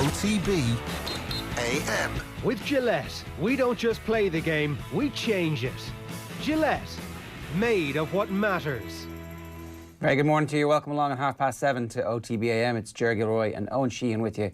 OTB AM. With Gillette, we don't just play the game, we change it. Gillette, made of what matters. Very good morning to you. Welcome along at 7:30 to OTB AM. It's Ger Gilroy and Owen Sheehan with you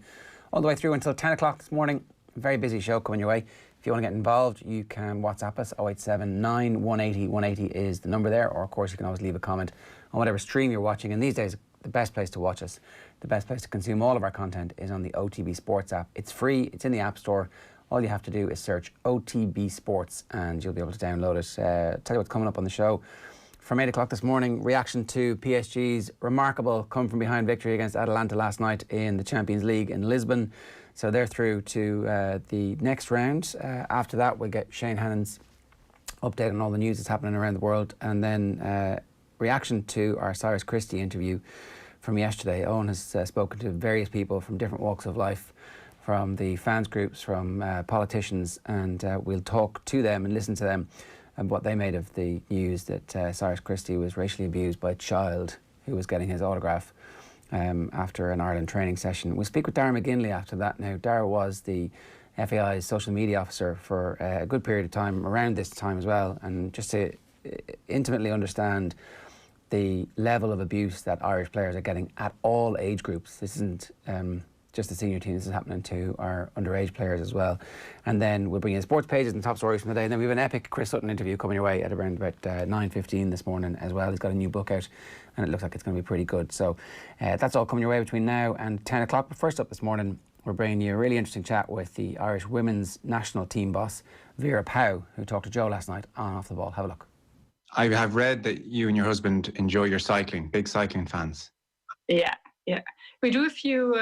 all the way through until 10 o'clock this morning. Very busy show coming your way. If you want to get involved, you can WhatsApp us. 0879 180 180 is the number there. Or, of course, you can always leave a comment on whatever stream you're watching. And these days, the best place to watch us, the best place to consume all of our content is on the OTB Sports app. It's free. It's in the App Store. All you have to do is search OTB Sports and you'll be able to download it. Tell you what's coming up on the show. From 8 o'clock this morning, reaction to PSG's remarkable come-from-behind victory against Atalanta last night in the Champions League in Lisbon. So they're through to the next round. After that, we'll get Shane Hannon's update on all the news that's happening around the world. And then reaction to our Cyrus Christie interview from yesterday. Owen has spoken to various people from different walks of life, from the fans groups, from politicians, and we'll talk to them and listen to them and what they made of the news that Cyrus Christie was racially abused by a child who was getting his autograph after an Ireland training session. We'll speak with Dara McGinley after that. Now, Dara was the FAI's social media officer for a good period of time, around this time as well, and just to intimately understand the level of abuse that Irish players are getting at all age groups. This isn't just the senior team, this is happening to our underage players as well. And then we'll bring in sports pages and top stories from the day. And then we have an epic Chris Sutton interview coming your way at around about 9:15 this morning as well. He's got a new book out and it looks like it's going to be pretty good. So that's all coming your way between now and 10 o'clock. But first up this morning, we're bringing you a really interesting chat with the Irish women's national team boss, Vera Pauw, who talked to Joe last night on Off the Ball. Have a look. I have read that you and your husband enjoy your cycling, big cycling fans. Yeah. We do a few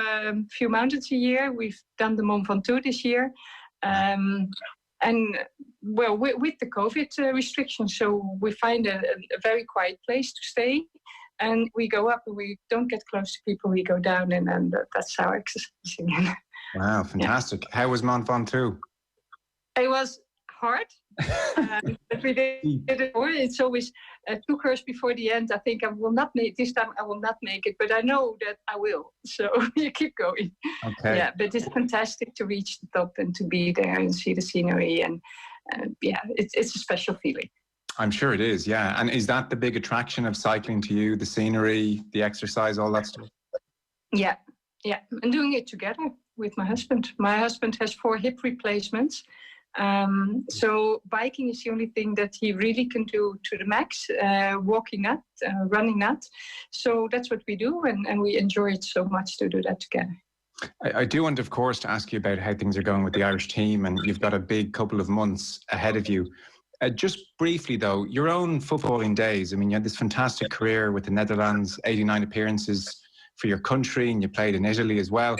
mountains a year. We've done the Mont Ventoux this year. And well, with the COVID restrictions, so we find a very quiet place to stay. And we go up and we don't get close to people, we go down and that's our exercising. Wow, fantastic. Yeah. How was Mont Ventoux? It was hard, but we did it more. It's always 2 hours before the end. I think I will not make this time. I will not make it, but I know that I will. So you keep going. Okay. Yeah, but it's fantastic to reach the top and to be there and see the scenery, and yeah, it's a special feeling. I'm sure it is. Yeah, and is that the big attraction of cycling to you? The scenery, the exercise, all that stuff. Yeah, and doing it together with my husband. My husband has 4 hip replacements. So biking is the only thing that he really can do to the max, walking not, running not. So that's what we do, and we enjoy it so much to do that together. I do want, of course, to ask you about how things are going with the Irish team, and you've got a big couple of months ahead of you. Just briefly, though, your own footballing days. I mean, you had this fantastic career with the Netherlands, 89 appearances for your country, and you played in Italy as well.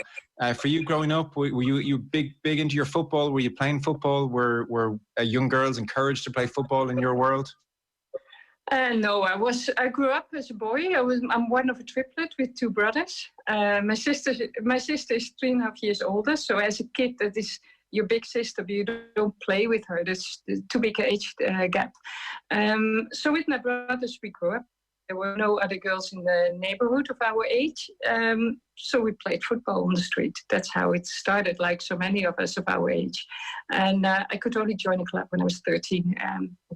For you growing up, were you big into your football? Were you playing football? Were young girls encouraged to play football in your world? No, I grew up as a boy. I'm one of a triplet with 2 brothers. My sister is 3.5 years older. So as a kid, that is your big sister, but you don't play with her. There's too big an age gap. So with my brothers, we grew up. There were no other girls in the neighborhood of our age. So we played football on the street. That's how it started, like so many of us of our age. And I could only join a club when I was 13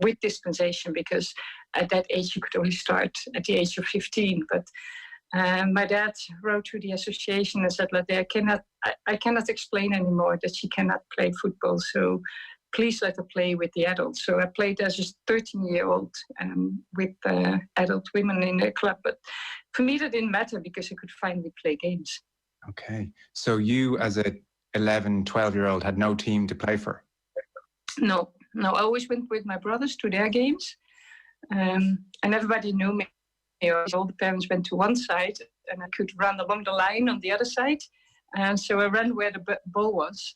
with dispensation, because at that age you could only start at the age of 15. But my dad wrote to the association and said, I cannot explain anymore that she cannot play football. So please let her play with the adults. So I played as a 13-year-old with adult women in the club. But for me, that didn't matter because I could finally play games. Okay. So you, as a 11, 12-year-old, had no team to play for? No. I always went with my brothers to their games. And everybody knew me. All the parents went to one side and I could run along the line on the other side. And so I ran where the ball was.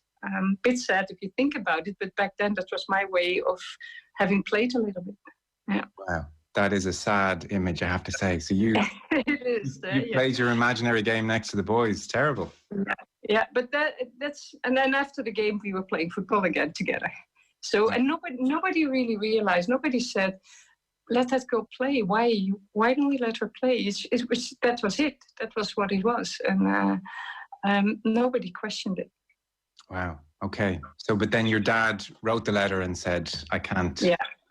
Bit sad if you think about it, but back then that was my way of having played a little bit. Yeah. Wow, that is a sad image, I have to say. So you, it is, you played your imaginary game next to the boys. Terrible. Yeah, but that's and then after the game we were playing football again together. So and nobody really realized. Nobody said, "Let us go play." Why don't we let her play? That was it. That was what it was, and. nobody questioned it. Wow. Okay. So, but then your dad wrote the letter and said, I can't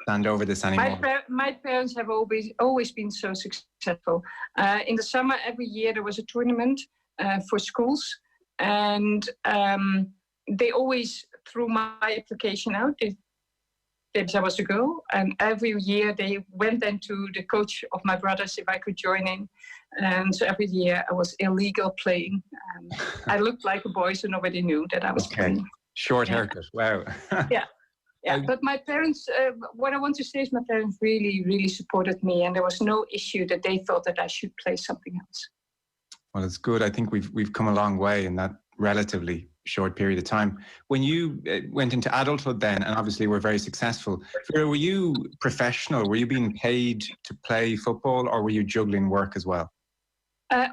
stand over this anymore. My parents have always been so successful. In the summer, every year there was a tournament for schools, and they always threw my application out. I was a girl, and every year they went then to the coach of my brothers if I could join in. And so every year I was illegal playing. I looked like a boy, so nobody knew that I was playing. Short haircut, wow. Yeah, but my parents, what I want to say is my parents really, really supported me, and there was no issue that they thought that I should play something else. Well, it's good. I think we've come a long way in that relatively short period of time. When you went into adulthood then, and obviously were very successful, Vera, were you professional? Were you being paid to play football, or were you juggling work as well?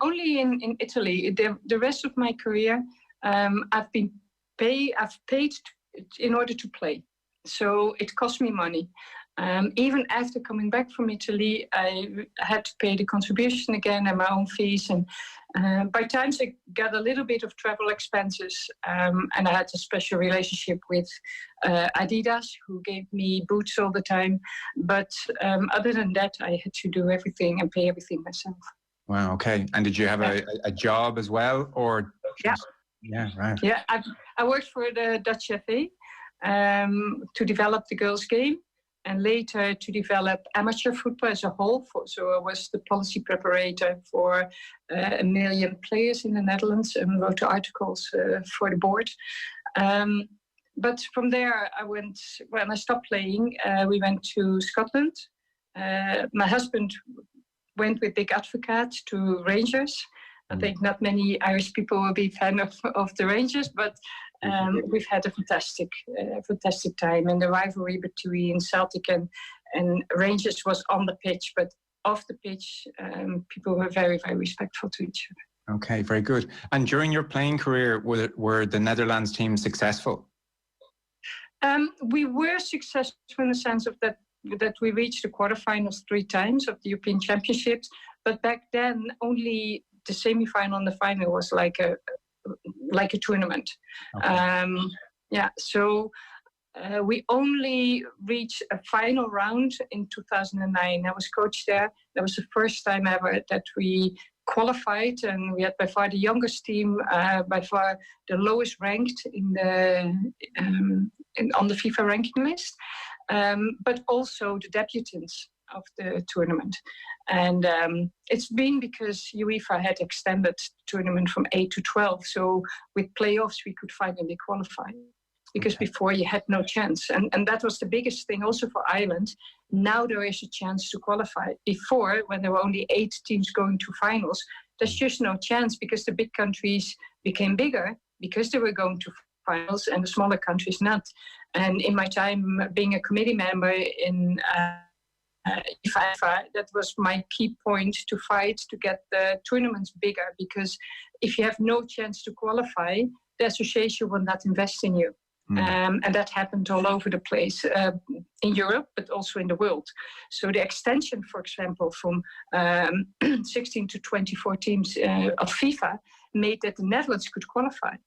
Only in Italy. The rest of my career, I've paid in order to play. So it cost me money. Even after coming back from Italy, I had to pay the contribution again and my own fees. And by times I got a little bit of travel expenses. And I had a special relationship with Adidas, who gave me boots all the time. But other than that, I had to do everything and pay everything myself. Wow, okay. And did you have a job as well? Or Yeah, right. Yeah, I worked for the Dutch FA to develop the girls' game, and later to develop amateur football as a whole. So I was the policy preparator for 1 million players in the Netherlands and wrote articles for the board. But from there, when I stopped playing, we went to Scotland. My husband went with Dick Advocacy to Rangers. I think not many Irish people will be fan of the Rangers, but we've had a fantastic time. And the rivalry between Celtic and Rangers was on the pitch, but off the pitch, people were very, very respectful to each other. Okay, very good. And during your playing career, were the Netherlands team successful? We were successful in the sense of that we reached the quarterfinals 3 times of the European Championships, but back then only the semi-final and the final was like a tournament. Okay. So we only reached a final round in 2009. I was coach there. That was the first time ever that we qualified, and we had by far the youngest team, by far the lowest ranked on the FIFA ranking list, but also the debutants of the tournament. And it's been because UEFA had extended the tournament from 8 to 12. So with playoffs, we could finally qualify. Because before you had no chance. And that was the biggest thing also for Ireland. Now there is a chance to qualify. Before, when there were only 8 teams going to finals, there's just no chance because the big countries became bigger because they were going to finals and the smaller countries not. And in my time being a committee member in FIFA, that was my key point to fight to get the tournaments bigger, because if you have no chance to qualify, the association will not invest in you. And that happened all over the place in Europe, but also in the world. So the extension, for example, from 16 to 24 teams of FIFA made that the Netherlands could qualify.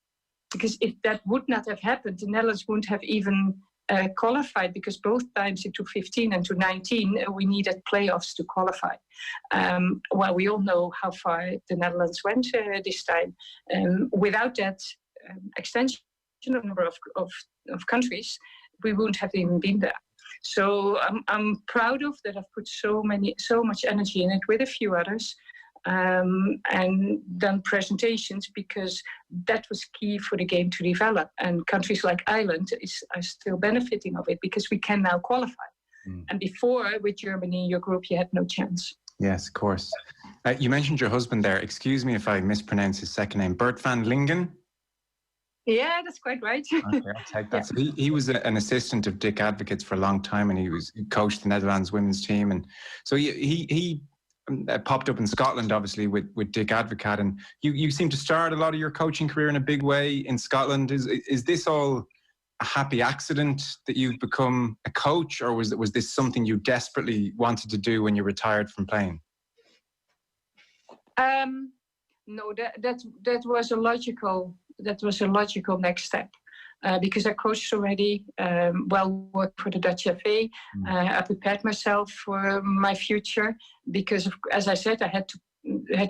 Because if that would not have happened, the Netherlands wouldn't have even qualified, because both times in 2015 and 2019, we needed playoffs to qualify. Well, we all know how far the Netherlands went this time. Without that extension of number of countries, we wouldn't have even been there. So I'm proud of that. I've put so much energy in it with a few others, and done presentations, because that was key for the game to develop. And countries like Ireland are still benefiting of it because we can now qualify. And before, with Germany in your group, you had no chance. Yes, of course. You mentioned your husband there. Excuse me if I mispronounce his second name. Bert van Lingen? Yeah, that's quite right. Okay, I'll take that. Yeah. So he was an assistant of Dick Advocacy's for a long time, and he coached the Netherlands women's team. And so he popped up in Scotland, obviously, with Dick Advocacy. And you seem to start a lot of your coaching career in a big way in Scotland. Is this all a happy accident that you've become a coach, or was this something you desperately wanted to do when you retired from playing? no, that was a logical next step. Because I coached already, worked for the Dutch FA. I prepared myself for my future because, as I said, I had to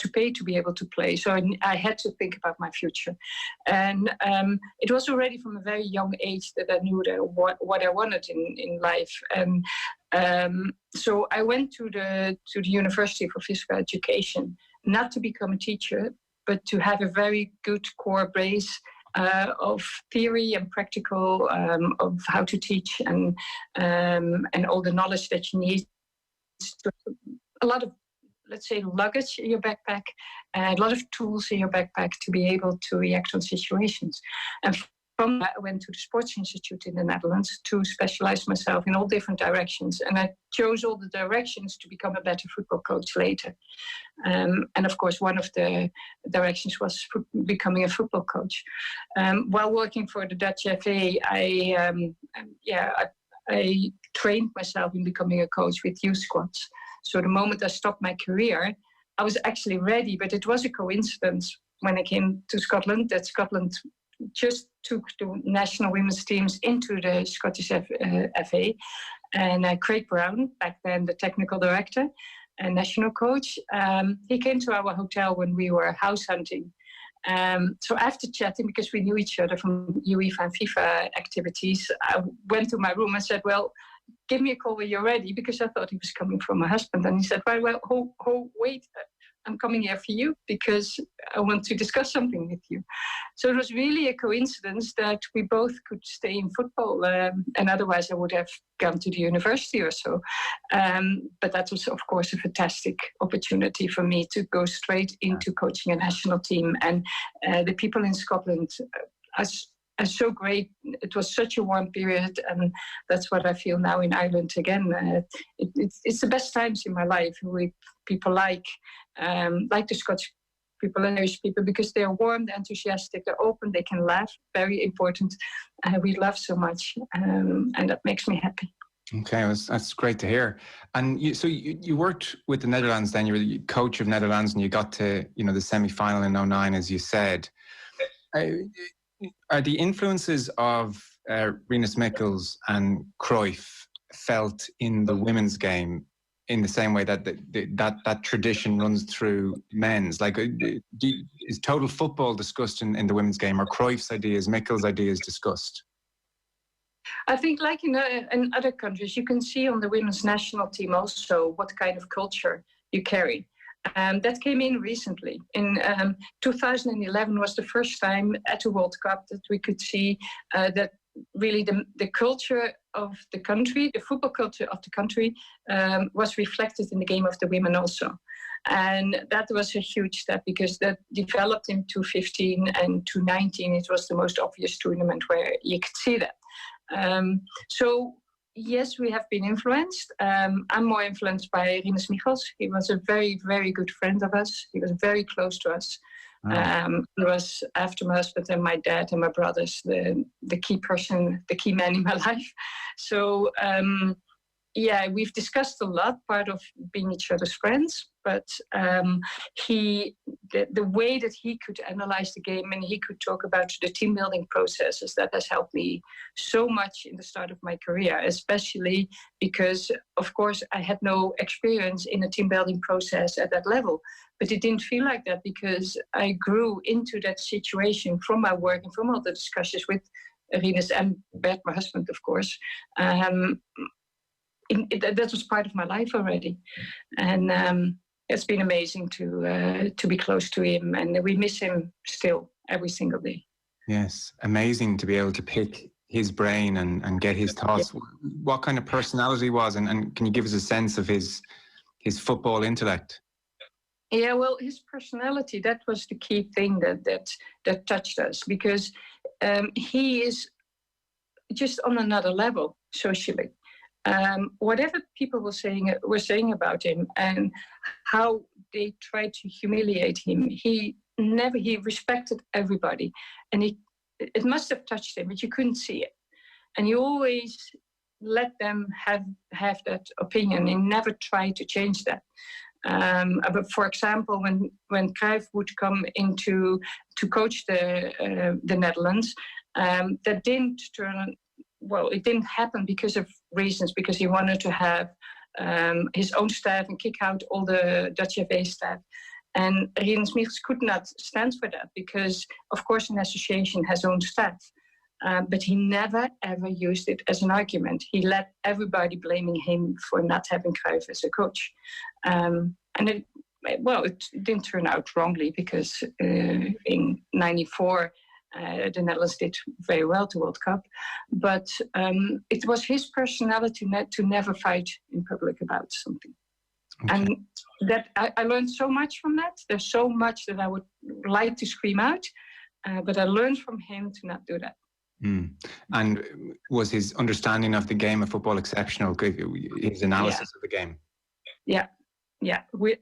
pay to be able to play. So I had to think about my future. And it was already from a very young age that I knew that what I wanted in life. And so I went to the University for Physical Education, not to become a teacher, but to have a very good core base of theory and practical of how to teach and all the knowledge that you need. A lot of, let's say, luggage in your backpack, a lot of tools in your backpack to be able to react on situations. And from that, I went to the Sports Institute in the Netherlands to specialize myself in all different directions. And I chose all the directions to become a better football coach later. And of course, one of the directions was becoming a football coach. While working for the Dutch FA, I trained myself in becoming a coach with youth squads. So the moment I stopped my career, I was actually ready, but it was a coincidence when I came to Scotland that Scotland just took the national women's teams into the Scottish FA. And Craig Brown, back then the technical director and national coach, he came to our hotel when we were house hunting. So after chatting, because we knew each other from UEFA and FIFA activities, I went to my room and said, well, give me a call when you're ready, because I thought he was coming from my husband. And he said, wait, I'm coming here for you because I want to discuss something with you. So it was really a coincidence that we both could stay in football, and otherwise I would have gone to the university or so. But that was, of course, a fantastic opportunity for me to go straight into coaching a national team. And the people in Scotland are so great. It was such a warm period, and that's what I feel now in Ireland again. It's the best times in my life with people like the Scottish people and Irish people, because they're warm, they're enthusiastic, they're open, they can laugh. Very important. We laugh so much, and that makes me happy. Okay, that's great to hear. And you worked with the Netherlands. Then you were the coach of Netherlands, and you got to the semi-final in 2009, as you said. Are the influences of Rinus Michels and Cruyff felt in the women's game in the same way that that tradition runs through men's? Like, is total football discussed in the women's game, or Cruyff's ideas, Michels' ideas discussed? I think, like in other countries, you can see on the women's national team also what kind of culture you carry. That came in recently. In 2011 was the first time at the World Cup that we could see that really the culture of the country, the football culture of the country, was reflected in the game of the women also. And that was a huge step, because that developed into 15 and to 19. It was the most obvious tournament where you could see that. So yes, we have been influenced. I'm more influenced by Rinus Michels. He was a very, very good friend of us. He was very close to us. He was, after my husband and my dad and my brothers, the key person, the key man in my life. So we've discussed a lot, part of being each other's friends, but the way that he could analyze the game and he could talk about the team building processes, that has helped me so much in the start of my career, especially because, of course, I had no experience in a team building process at that level. But it didn't feel like that, because I grew into that situation from my work and from all the discussions with Rinus and Bert, my husband, of course. That was part of my life already. And it's been amazing to be close to him, and we miss him still every single day. Yes, amazing to be able to pick his brain and get his thoughts. What kind of personality was, and can you give us a sense of his football intellect? Yeah, well, his personality, that was the key thing that touched us, because he is just on another level socially. Whatever people were saying about him and how they tried to humiliate him, he respected everybody, and it must have touched him, but you couldn't see it. And he always let them have that opinion and never tried to change that. But for example, when Cruyff would come into to coach the Netherlands, that didn't turn. Well, it didn't happen because of reasons. Because he wanted to have his own staff and kick out all the Dutch FA staff. And Rinus Michels could not stand for that because, of course, an association has own staff. But he never, ever used it as an argument. He let everybody blaming him for not having Cruyff as a coach. And it didn't turn out wrongly because in '94, the Netherlands did very well to World Cup. But it was his personality to never fight in public about something. Okay. And that I learned so much from that. There's so much that I would like to scream out, but I learned from him to not do that. Mm. And was his understanding of the game of football exceptional? His analysis of the game? Yeah.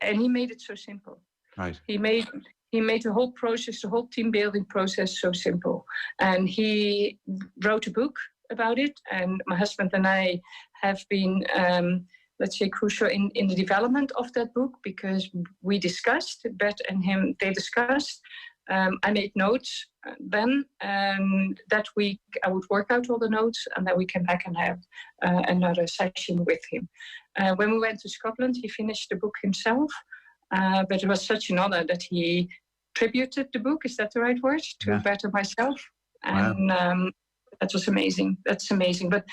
And he made it so simple. Right. He made the whole process, the whole team building process so simple. And he wrote a book about it. And my husband and I have been, let's say, crucial in the development of that book because we discussed, Bert and him, they discussed. I made notes then, and that week I would work out all the notes, and then we came back and have another session with him. When we went to Scotland, he finished the book himself, but it was such an honor that he tributed the book, is that the right word, to Bert and myself. And wow. That was amazing. That's amazing. But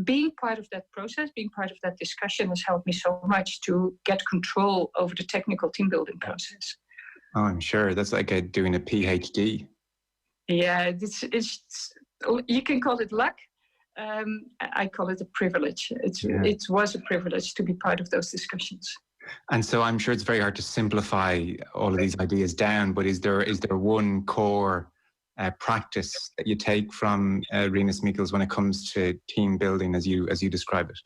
being part of that process, being part of that discussion has helped me so much to get control over the technical team building process. Oh, I'm sure. That's like doing a PhD. Yeah, it's you can call it luck. I call it a privilege. It was a privilege to be part of those discussions. And so I'm sure it's very hard to simplify all of these ideas down, but is there one core practice that you take from Rinus Michels when it comes to team building as you describe it?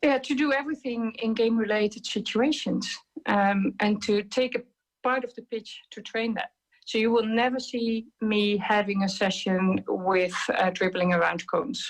Yeah, to do everything in game-related situations and to take a part of the pitch to train that. So you will never see me having a session with dribbling around cones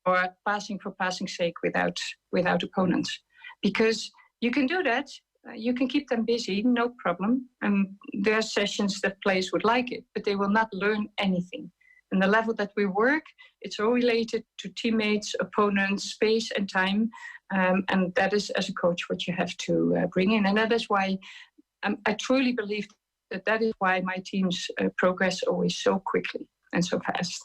or passing for passing's sake without opponents. Because you can do that, you can keep them busy, no problem. And there are sessions that players would like it, but they will not learn anything. And the level that we work, it's all related to teammates, opponents, space and time. And that is, as a coach, what you have to bring in. And that is why I truly believe that is why my teams progress always so quickly and so fast.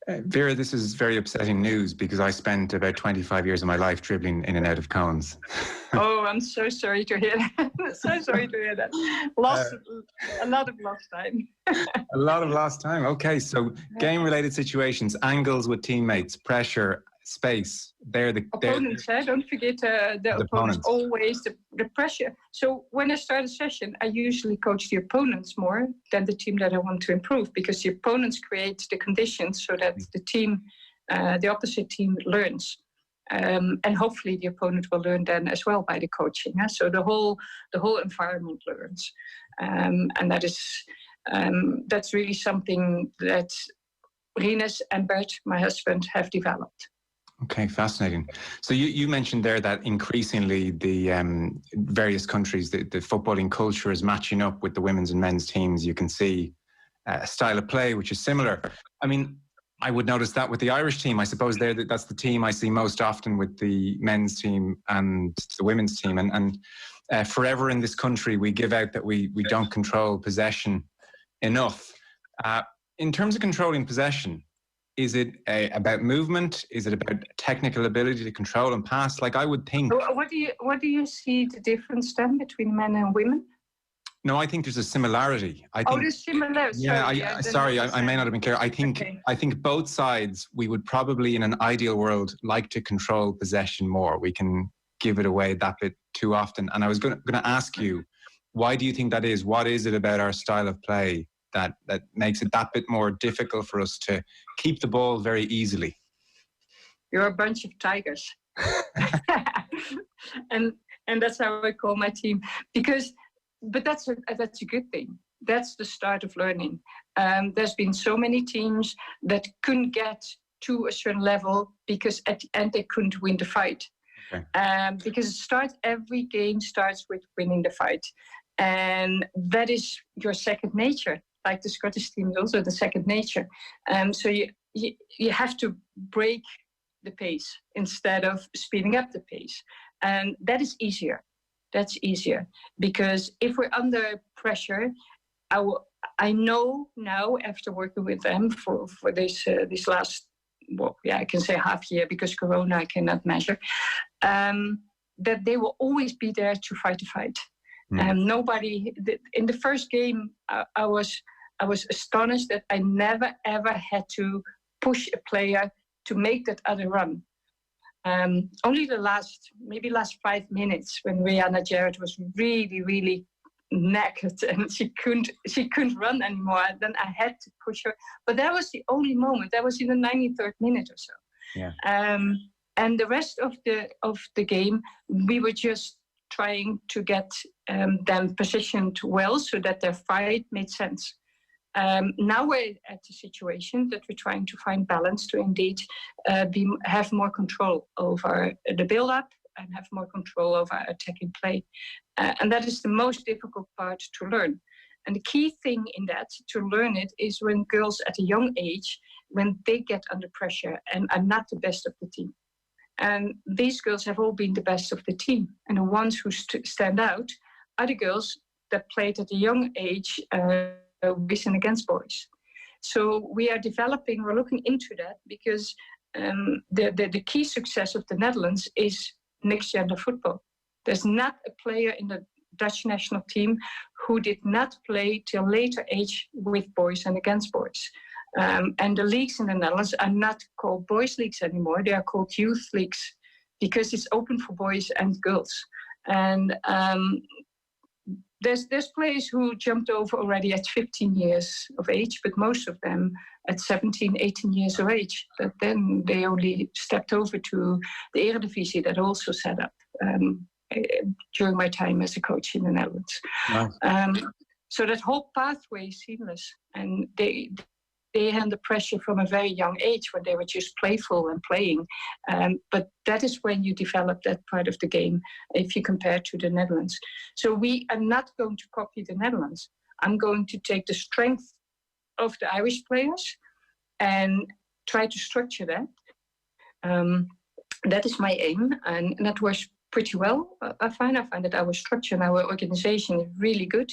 Vera, this is very upsetting news because I spent about 25 years of my life dribbling in and out of cones. Oh, I'm so sorry to hear that. So sorry to hear that. A lot of lost time. A lot of lost time. Okay, so game-related situations, angles with teammates, pressure, space. Opponents, don't forget the opponents. Always the pressure. So when I start a session, I usually coach the opponents more than the team that I want to improve because the opponents create the conditions so that the team, the opposite team, learns. And hopefully the opponent will learn then as well by the coaching. So the whole environment learns. And that is that's really something that Rinus and Bert, my husband, have developed. Okay, fascinating. So you mentioned there that increasingly the various countries, the footballing culture is matching up with the women's and men's teams. You can see a style of play which is similar. I mean, I would notice that with the Irish team. I suppose that's the team I see most often with the men's team and the women's team. And forever in this country, we give out that we don't control possession enough. In terms of controlling possession, is it about movement? Is it about technical ability to control and pass? Like I would think. What do you see the difference then between men and women? No, I think there's a similarity. There's similarity. Yeah, I may not have been clear. I think both sides, we would probably, in an ideal world, like to control possession more. We can give it away that bit too often. And I was going to ask you, why do you think that is? What is it about our style of play that makes it that bit more difficult for us to keep the ball very easily? You're a bunch of tigers. and that's how I call my team. But that's a good thing. That's the start of learning. There's been so many teams that couldn't get to a certain level because at the end they couldn't win the fight. Because every game starts with winning the fight. And that is your second nature. Like the Scottish team is also the second nature. So you have to break the pace instead of speeding up the pace. And that is easier. That's easier. Because if we're under pressure, I know now, after working with them for this last, I can say half year, because Corona I cannot measure, that they will always be there to fight the fight. Nobody in the first game, I was astonished that I never ever had to push a player to make that other run. Only the last 5 minutes, when Rihanna Jarrett was really, really knackered and she couldn't run anymore, then I had to push her. But that was the only moment. That was in the 93rd minute or so. Yeah. And the rest of the game, we were just trying to get them positioned well so that their fight made sense. Now we're at the situation that we're trying to find balance to indeed have more control over the build-up and have more control over attacking play. And that is the most difficult part to learn. And the key thing in that, to learn it, is when girls at a young age, when they get under pressure and are not the best of the team. And these girls have all been the best of the team. And the ones who stand out are the girls that played at a young age with and against boys. So we're looking into that, because the key success of the Netherlands is mixed gender football. There's not a player in the Dutch national team who did not play till later age with boys and against boys. And the leagues in the Netherlands are not called boys leagues anymore. They are called youth leagues, because it's open for boys and girls. And there's players who jumped over already at 15 years of age, but most of them at 17, 18 years of age. But then they only stepped over to the Eredivisie that also set up during my time as a coach in the Netherlands. Wow. So that whole pathway is seamless. And they had the pressure from a very young age when they were just playful and playing. But that is when you develop that part of the game if you compare to the Netherlands. So we are not going to copy the Netherlands. I'm going to take the strength of the Irish players and try to structure that. That is my aim, and that works pretty well. I find that our structure and our organization is really good.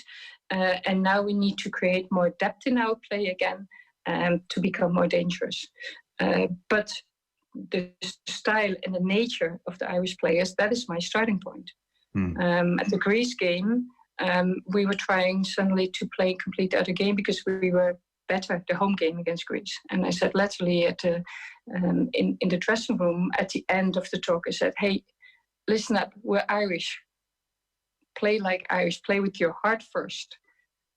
And now we need to create more depth in our play again, to become more dangerous. But the style and the nature of the Irish players, that is my starting point. At the Greece game, we were trying suddenly to play a complete other game because we were better, the home game against Greece. And I said laterally in the dressing room at the end of the talk, I said, hey, listen up, we're Irish. Play like Irish, play with your heart first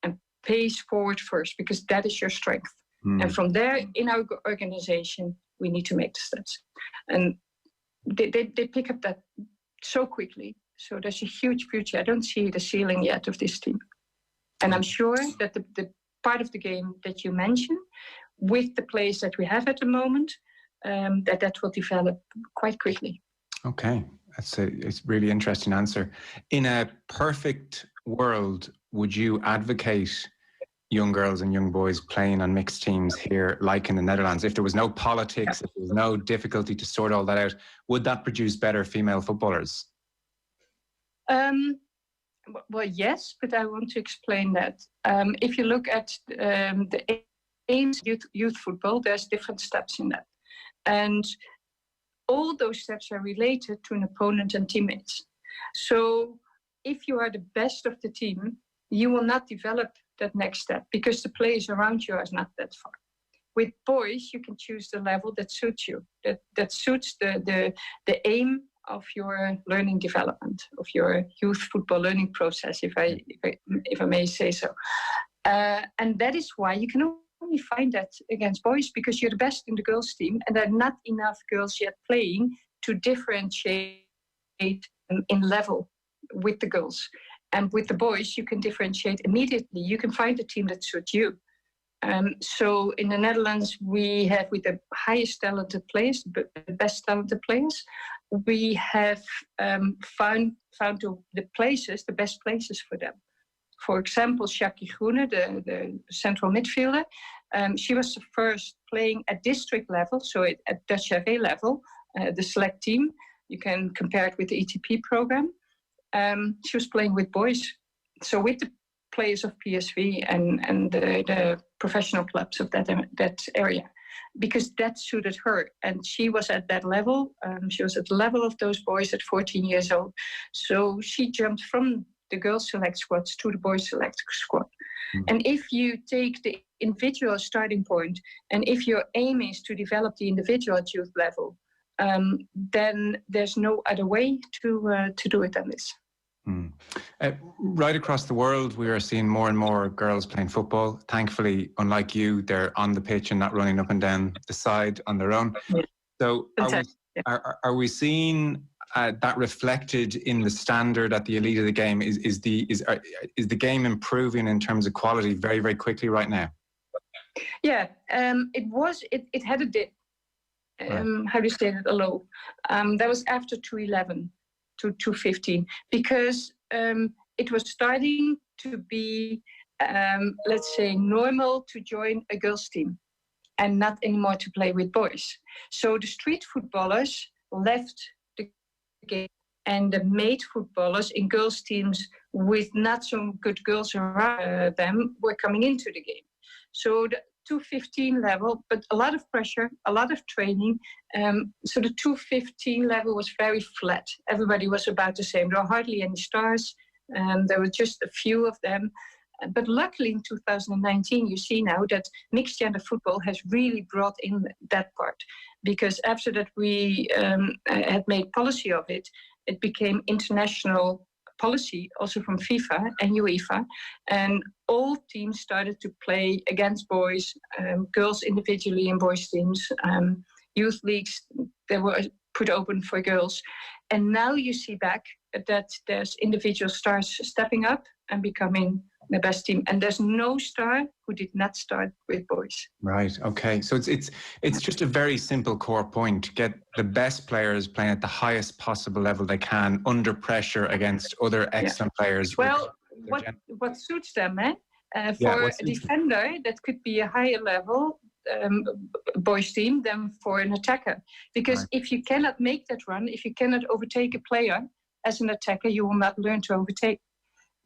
and pace forward first, because that is your strength. And from there, in our organization, we need to make the steps. And they pick up that so quickly. So there's a huge future. I don't see the ceiling yet of this team. And I'm sure that the part of the game that you mentioned, with the players that we have at the moment, that will develop quite quickly. Okay, it's a really interesting answer. In a perfect world, would you advocate young girls and young boys playing on mixed teams here, like in the Netherlands? If there was no politics, if there was no difficulty to sort all that out, would that produce better female footballers? Well, yes, but I want to explain that. If you look at the aims of youth football, there's different steps in that. And all those steps are related to an opponent and teammates. So if you are the best of the team, you will not develop that next step because the players around you are not that far. With boys, you can choose the level that suits you, that suits the aim of your learning development, of your youth football learning process, if I may say so. And that is why you can only find that against boys, because you're the best in the girls' team, and there are not enough girls yet playing to differentiate in level with the girls. And with the boys, you can differentiate immediately. You can find a team that suits you. So in the Netherlands, we have with the highest talented players, the best talented players, we have found the places, the best places for them. For example, Shaki Groene, the central midfielder, she was the first playing at district level, so at Dutch FA level, the select team. You can compare it with the ETP program. She was playing with boys, so with the players of PSV and the professional clubs of that area, because that suited her. And she was at that level. She was at the level of those boys at 14 years old. So she jumped from the girls' select squads to the boys' select squad. And if you take the individual starting point, and if your aim is to develop the individual at youth level, then there's no other way to do it than this. Right across the world, we are seeing more and more girls playing football. Thankfully, unlike you, they're on the pitch and not running up and down the side on their own. Yeah. So are we seeing that reflected in the standard at the elite of the game? Is the game improving in terms of quality very, very quickly right now? Yeah, it had a dip. How do you say that? A low. That was after 2011 to 2015, because it was starting to be, let's say, normal to join a girls' team and not anymore to play with boys. So the street footballers left the game, and the maid footballers in girls' teams with not so good girls around them were coming into the game. So the 215 level, but a lot of pressure, a lot of training. So the 215 level was very flat. Everybody was about the same. There were hardly any stars. There were just a few of them. But luckily in 2019, you see now that mixed gender football has really brought in that part. Because after that we had made policy of it, it became international policy also from FIFA and UEFA, and all teams started to play against boys, girls individually in boys teams, youth leagues that were put open for girls. And now you see back that there's individual stars stepping up and becoming the best team, and there's no star who did not start with boys. Right. Okay. So it's just a very simple core point: get the best players playing at the highest possible level they can under pressure against other excellent players. Well, what suits them, for a defender, that could be a higher level boys team than for an attacker, because if you cannot make that run, if you cannot overtake a player as an attacker, you will not learn to overtake.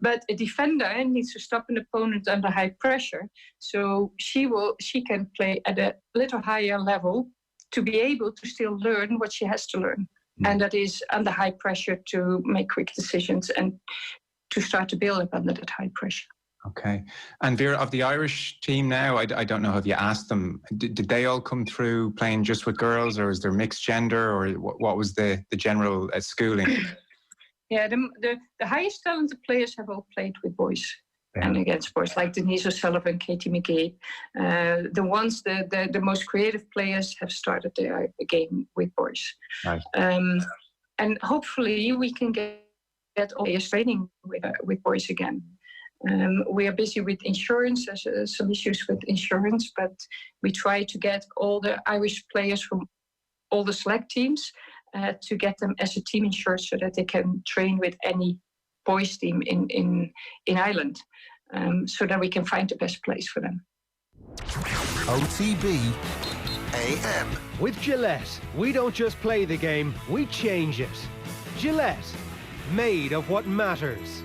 But a defender needs to stop an opponent under high pressure. So she can play at a little higher level to be able to still learn what she has to learn. And that is under high pressure to make quick decisions and to start to build up under that high pressure. Okay. And Vera, of the Irish team now, I don't know, have you asked them, did they all come through playing just with girls, or is there mixed gender, or what was the general schooling? Yeah, the highest talented players have all played with boys and against boys, like Denise O'Sullivan, Katie McGee. The most creative players have started their game with boys. Right. And hopefully we can get all players training with boys again. We are busy with insurance, there's some issues with insurance, but we try to get all the Irish players from all the select teams to get them as a team insured so that they can train with any boys team in Ireland, so that we can find the best place for them. OTB AM. With Gillette, we don't just play the game, we change it. Gillette, made of what matters.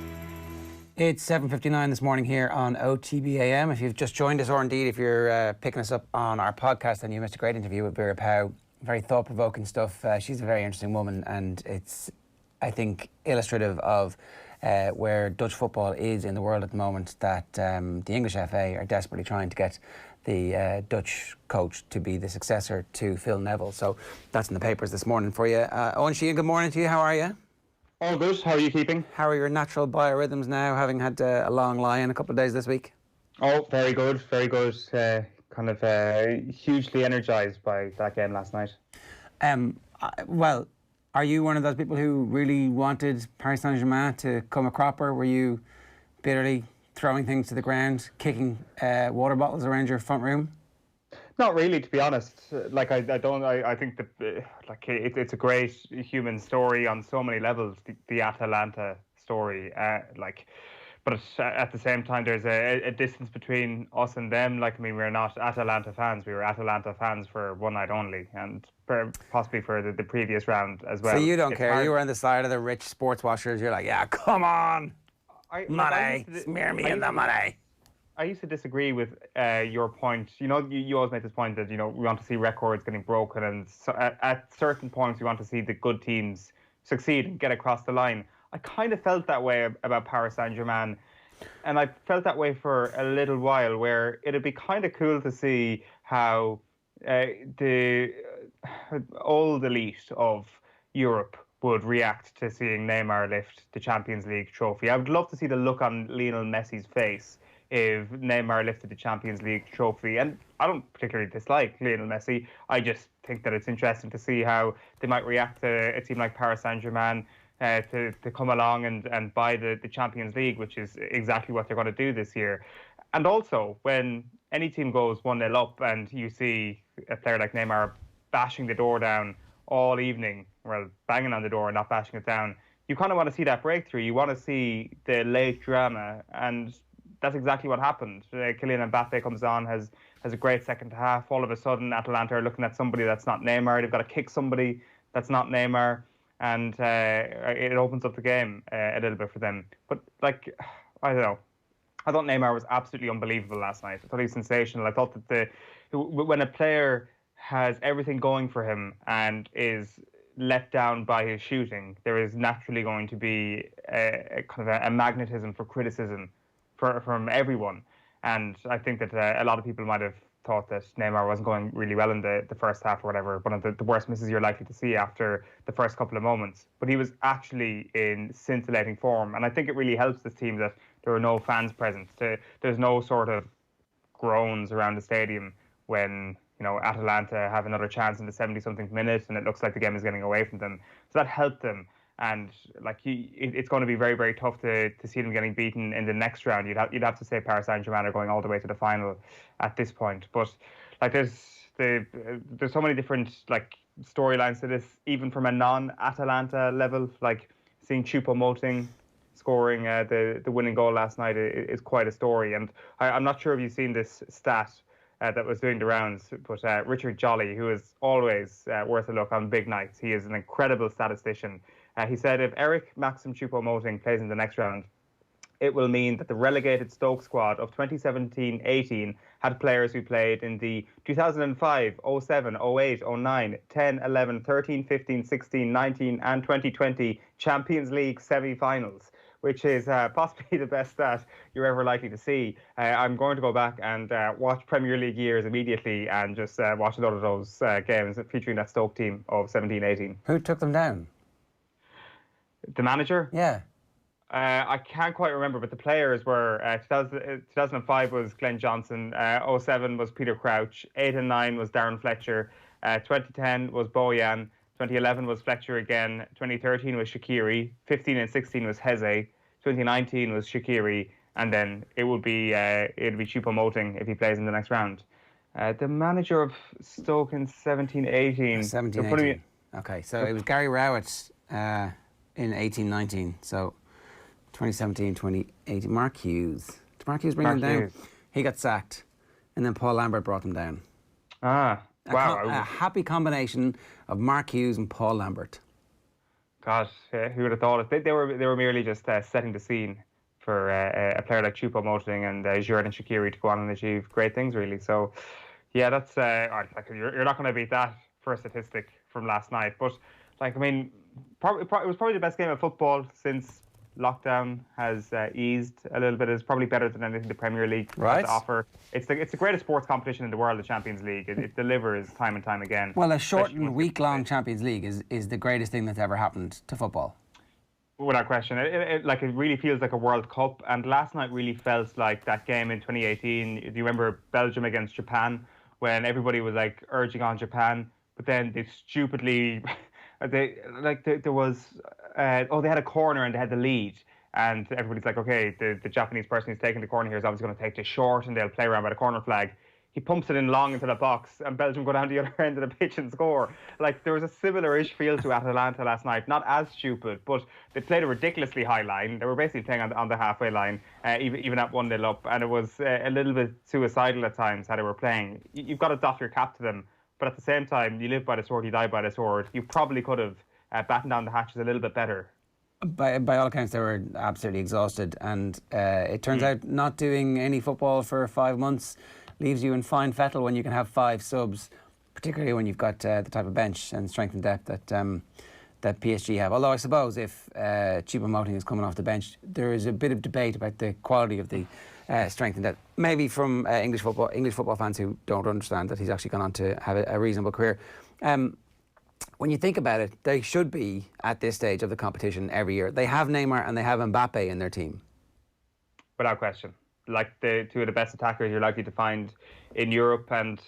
It's 7:59 this morning here on OTB AM. If you've just joined us, or indeed if you're picking us up on our podcast, then you missed a great interview with Vera Pauw. Very thought-provoking stuff. She's a very interesting woman, and it's, I think, illustrative of where Dutch football is in the world at the moment, that the English FA are desperately trying to get the Dutch coach to be the successor to Phil Neville. So that's in the papers this morning for you. Owen Sheehan, good morning to you. How are you? All good. How are you keeping? How are your natural biorhythms now, having had a long lie-in a couple of days this week? Oh, very good, very good. Hugely energised by that game last night. Well, are you one of those people who really wanted Paris Saint-Germain to come a cropper? Were you bitterly throwing things to the ground, kicking water bottles around your front room? Not really, to be honest. Like I think that it's a great human story on so many levels. The Atalanta story, but at the same time, there's a distance between us and them. Like, I mean, we're not Atalanta fans. We were Atalanta fans for one night only, and possibly for the previous round as well. So you don't It's care. hard. You were on the side of the rich sports washers. You're like, yeah, come on, money, smear me in the money. I used to disagree with your point. You know, you always make this point that, you know, we want to see records getting broken, and so at certain points we want to see the good teams succeed and get across the line. I kind of felt that way about Paris Saint-Germain, and I felt that way for a little while, where it'd be kind of cool to see how the old elite of Europe would react to seeing Neymar lift the Champions League trophy. I would love to see the look on Lionel Messi's face if Neymar lifted the Champions League trophy. And I don't particularly dislike Lionel Messi. I just think that it's interesting to see how they might react to a team like Paris Saint-Germain to come along and buy the Champions League, which is exactly what they're going to do this year. And also, when any team goes 1-0 up and you see a player like Neymar bashing the door down all evening, well, banging on the door and not bashing it down, you kind of want to see that breakthrough. You want to see the late drama, and that's exactly what happened. Kylian Mbappe comes on, has a great second half. All of a sudden, Atalanta are looking at somebody that's not Neymar. They've got to kick somebody that's not Neymar, and it opens up the game a little bit for them. But, like, I don't know. I thought Neymar was absolutely unbelievable last night. I thought he was sensational. I thought that when a player has everything going for him and is let down by his shooting, there is naturally going to be a kind of a magnetism for criticism from everyone. And I think that a lot of people might have thought that Neymar wasn't going really well in the first half or whatever, one of the worst misses you're likely to see after the first couple of moments. But he was actually in scintillating form, and I think it really helps this team that there were no fans present. There's no sort of groans around the stadium when, you know, Atalanta have another chance in the 70-something minute and it looks like the game is getting away from them. So that helped them. And like it's going to be very, very tough to see them getting beaten in the next round. You'd have to say Paris Saint-Germain are going all the way to the final at this point. But like there's so many different like storylines to this, even from a non-Atalanta level. Like seeing Choupo-Moting scoring the winning goal last night is quite a story. And I'm not sure if you've seen this stat that was doing the rounds, but Richard Jolly, who is always worth a look on big nights, he is an incredible statistician. He said if Eric Maxim Choupo-Moting plays in the next round, it will mean that the relegated Stoke squad of 2017-18 had players who played in the 2005, 07, 08, 09, 10, 11, 13, 15, 16, 19 and 2020 Champions League semi-finals, which is possibly the best stat you're ever likely to see. I'm going to go back and watch Premier League years immediately and just watch a lot of those games featuring that Stoke team of 17-18. Who took them down? The manager? Yeah. I can't quite remember, but the players were 2005 was Glenn Johnson, 07 was Peter Crouch, 8 and 9 was Darren Fletcher, 2010 was Bojan, 2011 was Fletcher again, 2013 was Shaqiri, 15 and 16 was Heze, 2019 was Shaqiri, and then it would be Choupo-Moting if he plays in the next round. The manager of Stoke in 17-18. 17-18. Okay, so it was Gary Rowett in 18-19. So 2017-2018. Mark Hughes. Did Mark Hughes bring them down? He got sacked, and then Paul Lambert brought them down. Ah, wow. A happy combination of Mark Hughes and Paul Lambert. God, who would have thought it? They were merely just setting the scene for a player like Choupo-Moting and Jadon Shaqiri to go on and achieve great things, really. So, yeah, that's you're not going to beat that for a statistic from last night. But, like, I mean, it was probably the best game of football since lockdown has eased a little bit. It's probably better than anything the Premier League has to offer. It's the greatest sports competition in the world, the Champions League. It delivers time and time again. Well, a shortened week-long Champions League is the greatest thing that's ever happened to football. Without question. It really feels like a World Cup. And last night really felt like that game in 2018. Do you remember Belgium against Japan, when everybody was like urging on Japan, but then they stupidly... there was they had a corner and they had the lead, and everybody's like, okay, the Japanese person who's taking the corner here is obviously going to take this short, and they'll play around by the corner flag. He pumps it in long into the box, and Belgium go down the other end of the pitch and score. Like, there was a similar-ish feel to Atalanta last night. Not as stupid, but they played a ridiculously high line. They were basically playing on the halfway line, even at 1-0 up, and it was a little bit suicidal at times how they were playing. You've got to doff your cap to them, but at the same time, you live by the sword, you die by the sword. You probably could have battened down the hatches a little bit better. By all accounts, they were absolutely exhausted, and it turns out not doing any football for 5 months leaves you in fine fettle when you can have 5 subs, particularly when you've got the type of bench and strength and depth that PSG have. Although I suppose if Choupo-Moting is coming off the bench, there is a bit of debate about the quality of the strength and depth. Maybe from English football fans who don't understand that he's actually gone on to have a reasonable career. When you think about it, they should be at this stage of the competition every year. They have Neymar and they have Mbappe in their team. Without question. Like, the 2 of the best attackers you're likely to find in Europe, and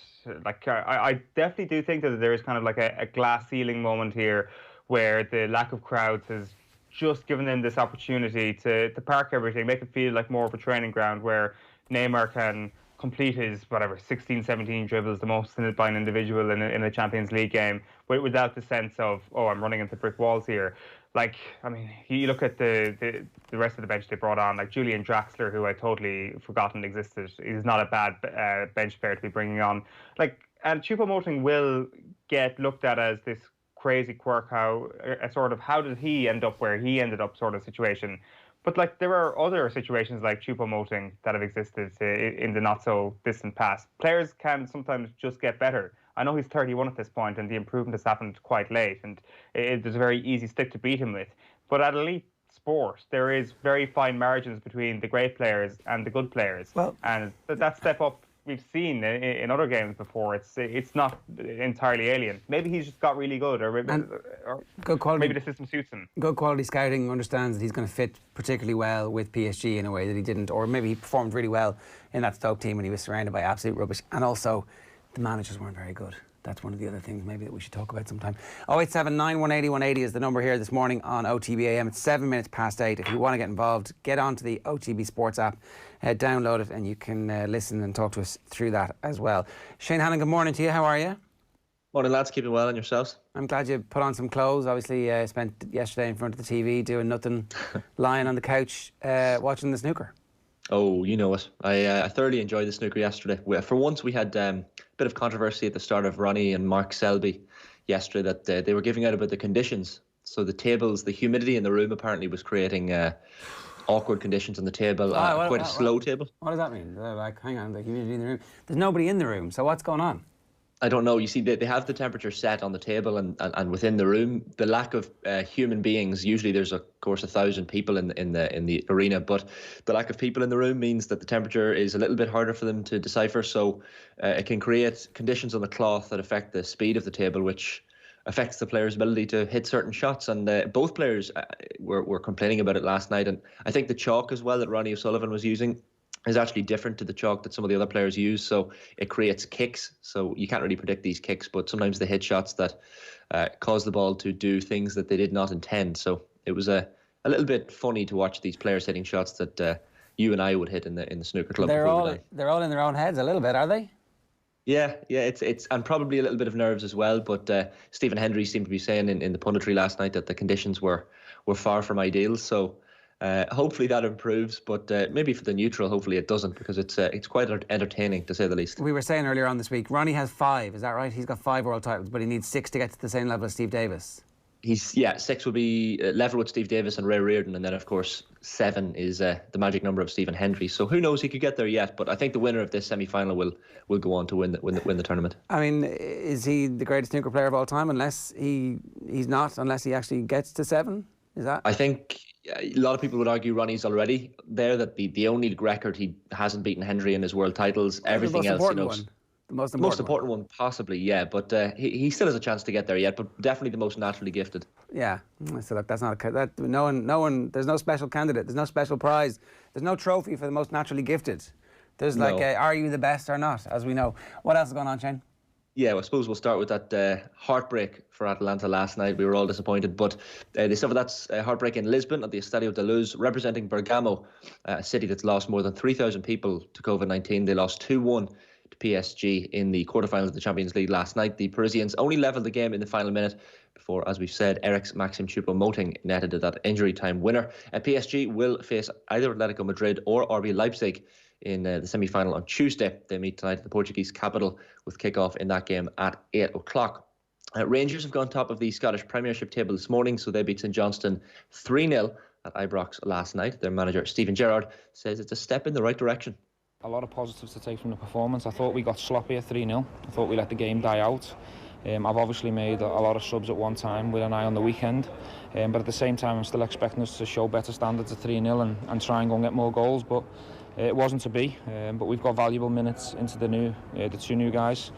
like I definitely do think that there is kind of like a glass ceiling moment here where the lack of crowds has just given them this opportunity to park everything, make it feel like more of a training ground where Neymar can complete his 16, 17 dribbles, the most by an individual in a Champions League game, without the sense of, oh, I'm running into brick walls here. Like, I mean, you look at the rest of the bench they brought on, like Julian Draxler, who I totally forgotten existed. He's not a bad bench player to be bringing on. Like, and Choupo-Moting will get looked at as this crazy quirk, how did he end up where he ended up sort of situation. But like, there are other situations like Choupo-Moting that have existed in the not so distant past. Players can sometimes just get better. I know he's 31 at this point, and the improvement has happened quite late, and there's a very easy stick to beat him with. But at elite sport, there is very fine margins between the great players and the good players. Well, and that step up we've seen in other games before. It's not entirely alien. Maybe he's just got really good, or good quality, maybe the system suits him. Good quality scouting understands that he's going to fit particularly well with PSG in a way that he didn't, or maybe he performed really well in that Stoke team when he was surrounded by absolute rubbish. And also, the managers weren't very good. That's one of the other things maybe that we should talk about sometime. 0879 180 180 is the number here this morning on OTB AM. It's 7 minutes past 8. If you want to get involved, get onto the OTB Sports app, download it, and you can listen and talk to us through that as well. Shane Hannon, good morning to you. How are you? Morning, lads. Keeping well, and yourselves? I'm glad you put on some clothes. Obviously, spent yesterday in front of the TV doing nothing, lying on the couch, watching the snooker. Oh, you know it. I thoroughly enjoyed the snooker yesterday. For once, we had a bit of controversy at the start of Ronnie and Mark Selby yesterday that they were giving out about the conditions. So the tables, the humidity in the room apparently was creating awkward conditions on the table, quite a slow table. What does that mean? Like, hang on, the humidity in the room. There's nobody in the room, so what's going on? I don't know. You see, they have the temperature set on the table and within the room. The lack of human beings. Usually, there's of course 1,000 people in the arena, but the lack of people in the room means that the temperature is a little bit harder for them to decipher. So it can create conditions on the cloth that affect the speed of the table, which affects the player's ability to hit certain shots. And both players were complaining about it last night. And I think the chalk as well that Ronnie O'Sullivan was using is actually different to the chalk that some of the other players use, so it creates kicks. So you can't really predict these kicks, but sometimes they hit shots that cause the ball to do things that they did not intend. So it was a little bit funny to watch these players hitting shots that you and I would hit in the snooker club. They're all in their own heads a little bit, are they? Yeah, it's and probably a little bit of nerves as well. But Stephen Hendry seemed to be saying in the punditry last night that the conditions were far from ideal. So. Hopefully that improves, but maybe for the neutral, hopefully it doesn't, because it's quite entertaining to say the least. We were saying earlier on this week, Ronnie has 5, is that right? He's got 5 world titles, but he needs 6 to get to the same level as Steve Davis. 6 will be level with Steve Davis and Ray Reardon, and then of course 7 is the magic number of Stephen Hendry. So who knows, he could get there yet, but I think the winner of this semi-final will go on to win the tournament. I mean, is he the greatest snooker player of all time? Unless he's not, unless he actually gets to 7. Is that? I think a lot of people would argue Ronnie's already there, that the only record he hasn't beaten Hendry in his world titles. Everything else, you know, the most important one, possibly, yeah. But he still has a chance to get there yet. But definitely the most naturally gifted. Yeah. So look, that's not no one. There's no special candidate. There's no special prize. There's no trophy for the most naturally gifted. There's are you the best or not? As we know. What else is going on, Shane? Yeah, I suppose we'll start with that heartbreak for Atalanta last night. We were all disappointed, but they suffered that heartbreak in Lisbon at the Estadio da Luz, representing Bergamo, a city that's lost more than 3,000 people to COVID-19. They lost 2-1 to PSG in the quarterfinals of the Champions League last night. The Parisians only levelled the game in the final minute before, as we've said, Eric's Maxim Choupo-Moting netted that injury time winner. PSG will face either Atletico Madrid or RB Leipzig in the semi-final on Tuesday. They meet tonight at the Portuguese capital with kick-off in that game at 8 o'clock. Rangers have gone top of the Scottish Premiership table this morning, so they beat St Johnstone 3-0 at Ibrox last night. Their manager, Stephen Gerrard, says it's a step in the right direction. A lot of positives to take from the performance. I thought we got sloppy at 3-0. I thought we let the game die out. I've obviously made a lot of subs at one time with an eye on the weekend, but at the same time I'm still expecting us to show better standards at 3-0 and try and go and get more goals, but it wasn't to be. But we've got valuable minutes into the two new guys,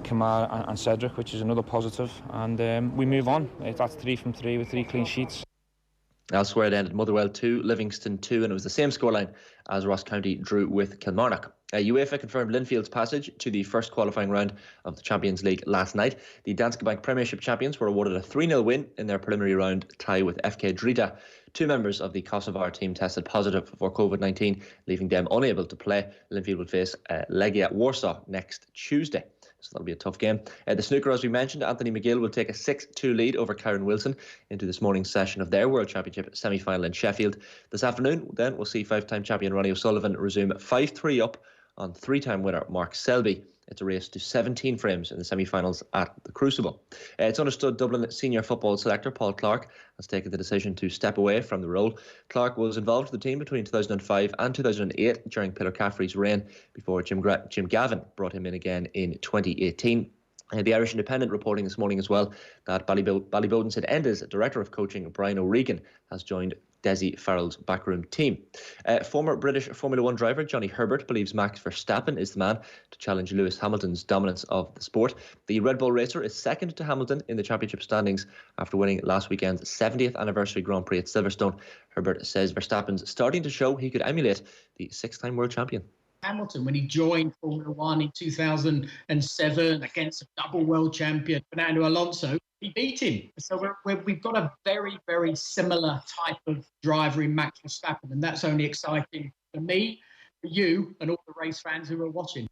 Kamar and Cedric, which is another positive, and we move on. That's 3 from 3 with 3 clean sheets. Elsewhere, it ended Motherwell 2, Livingston 2, and it was the same scoreline as Ross County drew with Kilmarnock. UEFA confirmed Linfield's passage to the first qualifying round of the Champions League last night. The Danske Bank Premiership champions were awarded a 3-0 win in their preliminary round tie with FK Drita. 2 members of the Kosovar team tested positive for COVID-19, leaving them unable to play. Linfield will face Legia Warsaw next Tuesday. So that'll be a tough game. The snooker, as we mentioned, Anthony McGill will take a 6-2 lead over Karen Wilson into this morning's session of their World Championship semi-final in Sheffield. This afternoon, then, we'll see 5-time champion Ronnie O'Sullivan resume 5-3 up on 3-time winner Mark Selby. It's a race to 17 frames in the semi-finals at the Crucible. It's understood Dublin senior football selector Paul Clarke has taken the decision to step away from the role. Clarke was involved with the team between 2005 and 2008 during Peter Caffrey's reign before Jim Gavin brought him in again in 2018. The Irish Independent reporting this morning as well that Ballyboden St Enda's director of coaching Brian O'Regan has joined Desi Farrell's backroom team. Former British Formula 1 driver Johnny Herbert believes Max Verstappen is the man to challenge Lewis Hamilton's dominance of the sport. The Red Bull racer is second to Hamilton in the championship standings after winning last weekend's 70th anniversary Grand Prix at Silverstone. Herbert says Verstappen's starting to show he could emulate the 6-time world champion. Hamilton, when he joined Formula 1 in 2007 against a double world champion, Fernando Alonso, he beat him. So we've got a very, very similar type of driver in Max Verstappen, and that's only exciting for me, for you, and all the race fans who are watching.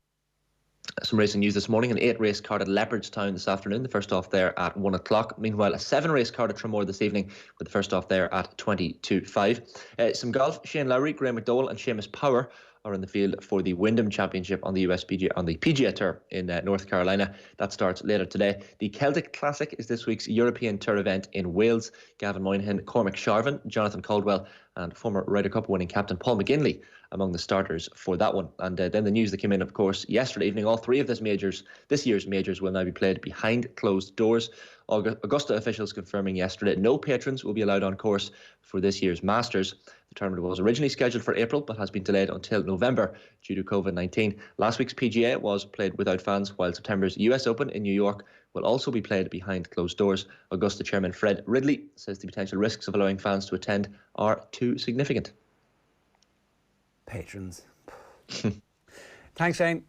Some racing news this morning. An 8-race card at Leopardstown this afternoon. The first off there at 1 o'clock. Meanwhile, a 7-race card at Tramore this evening with the first off there at 22:05. Some golf. Shane Lowry, Graham McDowell and Seamus Power are in the field for the Wyndham Championship on the PGA Tour in North Carolina. That starts later today. The Celtic Classic is this week's European Tour event in Wales. Gavin Moynihan, Cormac Sharvin, Jonathan Caldwell and former Ryder Cup winning captain Paul McGinley among the starters for that one. And then the news that came in, of course, yesterday evening, all 3 of this year's majors will now be played behind closed doors. Augusta officials confirming yesterday no patrons will be allowed on course for this year's Masters. The tournament was originally scheduled for April but has been delayed until November due to COVID-19. Last week's PGA was played without fans, while September's US Open in New York will also be played behind closed doors. Augusta chairman Fred Ridley says the potential risks of allowing fans to attend are too significant. Patrons. Thanks, Shane.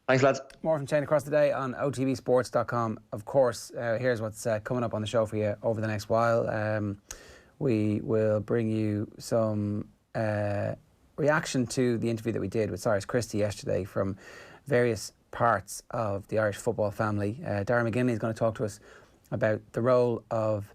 Thanks, lads. More from Shane across the day on otbsports.com. Of course, here's what's coming up on the show for you over the next while. We will bring you some reaction to the interview that we did with Cyrus Christie yesterday from various parts of the Irish football family. Darren McGinley is going to talk to us about the role of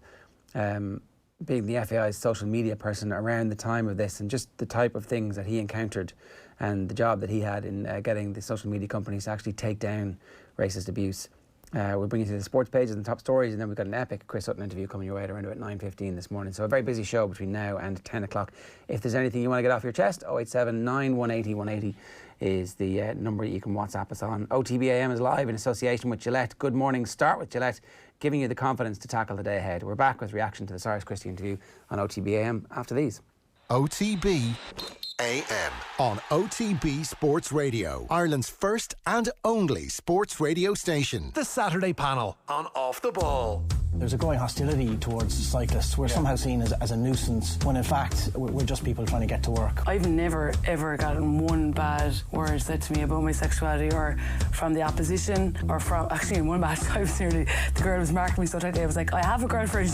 being the FAI's social media person around the time of this and just the type of things that he encountered and the job that he had in getting the social media companies to actually take down racist abuse. We'll bring you to the sports pages and the top stories, and then we've got an epic Chris Sutton interview coming your way at around about 9:15 this morning. So a very busy show between now and 10 o'clock. If there's anything you want to get off your chest, 087 9180 180 is the number you can WhatsApp us on. OTB AM is live in association with Gillette. Good morning. Start with Gillette, giving you the confidence to tackle the day ahead. We're back with reaction to the Cyrus Christie interview on OTB AM after these. OTB AM on OTB Sports Radio, Ireland's first and only sports radio station. The Saturday panel on Off the Ball. There's a growing hostility towards cyclists. We're somehow seen as a nuisance, when in fact we're just people trying to get to work. I've never ever gotten one bad word said to me about my sexuality, or from the opposition, or from, actually in one bad time, nearly, the girl was marking me so tightly, I was like, I have a girlfriend.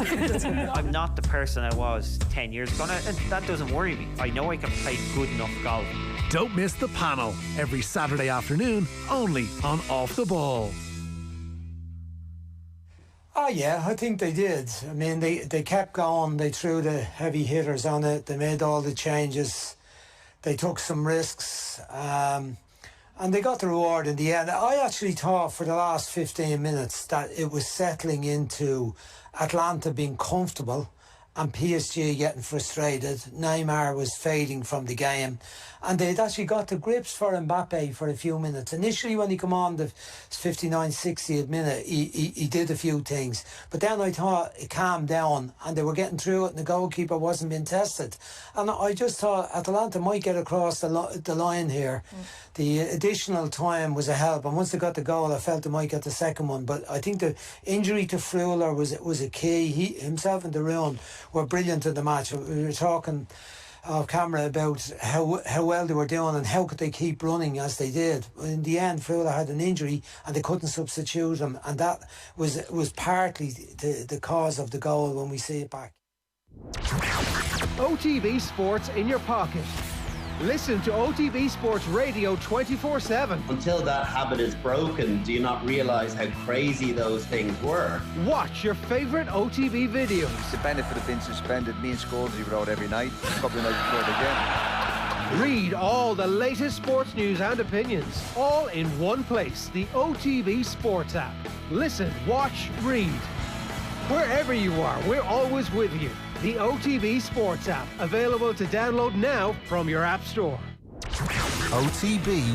I'm not the person I was 10 years ago, and that doesn't worry me. I know I can play good enough golf. Don't miss the panel every Saturday afternoon, only on Off the Ball. Oh yeah, I think they did. I mean, they kept going. They threw the heavy hitters on it. They made all the changes. They took some risks. And they got the reward in the end. I actually thought for the last 15 minutes that it was settling into Atlanta being comfortable and PSG getting frustrated. Neymar was fading from the game. And they'd actually got the grips for Mbappe for a few minutes. Initially, when he came on the 59th, 60th minute, he did a few things. But then I thought it calmed down and they were getting through it and the goalkeeper wasn't being tested. And I just thought Atalanta might get across the line here. The additional time was a help. And once they got the goal, I felt they might get the second one. But I think the injury to Freuler was a key. He himself and De Roon were brilliant in the match. We were talking off camera about how well they were doing and how could they keep running as they did. In the end, Freuler had an injury and they couldn't substitute him, and that was partly the cause of the goal when we see it back. OTB Sports in your pocket. Listen to OTB Sports Radio 24/7. Until that habit is broken, do you not realise how crazy those things were? Watch your favourite OTB videos. The benefit of being suspended, me and Scholes, you wrote every night, a couple of nights before the game. Read all the latest sports news and opinions, all in one place, the OTB Sports app. Listen, watch, read. Wherever you are, we're always with you. The OTB Sports app, available to download now from your app store. OTB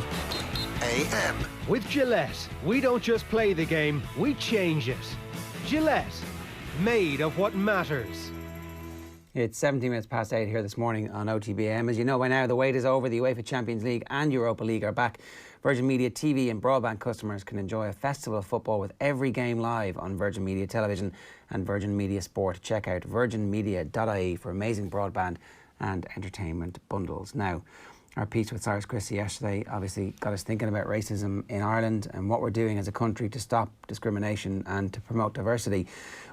AM. With Gillette, we don't just play the game, we change it. Gillette, made of what matters. It's 17 minutes past 8 here this morning on OTB AM. As you know by now, the wait is over. The UEFA Champions League and Europa League are back. Virgin Media TV and broadband customers can enjoy a festival of football with every game live on Virgin Media Television and Virgin Media Sport. Check out virginmedia.ie for amazing broadband and entertainment bundles. Now, our piece with Cyrus Christie yesterday obviously got us thinking about racism in Ireland and what we're doing as a country to stop discrimination and to promote diversity.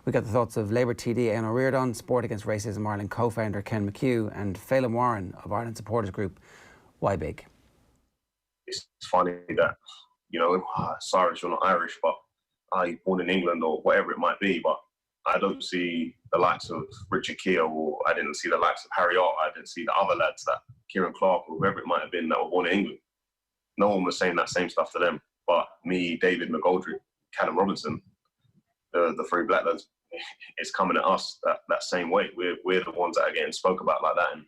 We got the thoughts of Labour TD Eoin O'Riordan, Sport Against Racism Ireland co-founder Ken McHugh, and Phelan Warren of Ireland Supporters Group. Why big? It's funny that, Cyrus, you're not Irish, but you're born in England or whatever it might be, but I don't see the likes of Richard Keogh, or I didn't see the likes of Harry Ott, I didn't see the other lads, that Kieran Clark or whoever it might have been, that were born in England. No one was saying that same stuff to them. But me, David McGoldrick, Callum Robinson, the three black lads, it's coming at us that same way. We're the ones that are getting spoke about like that. And,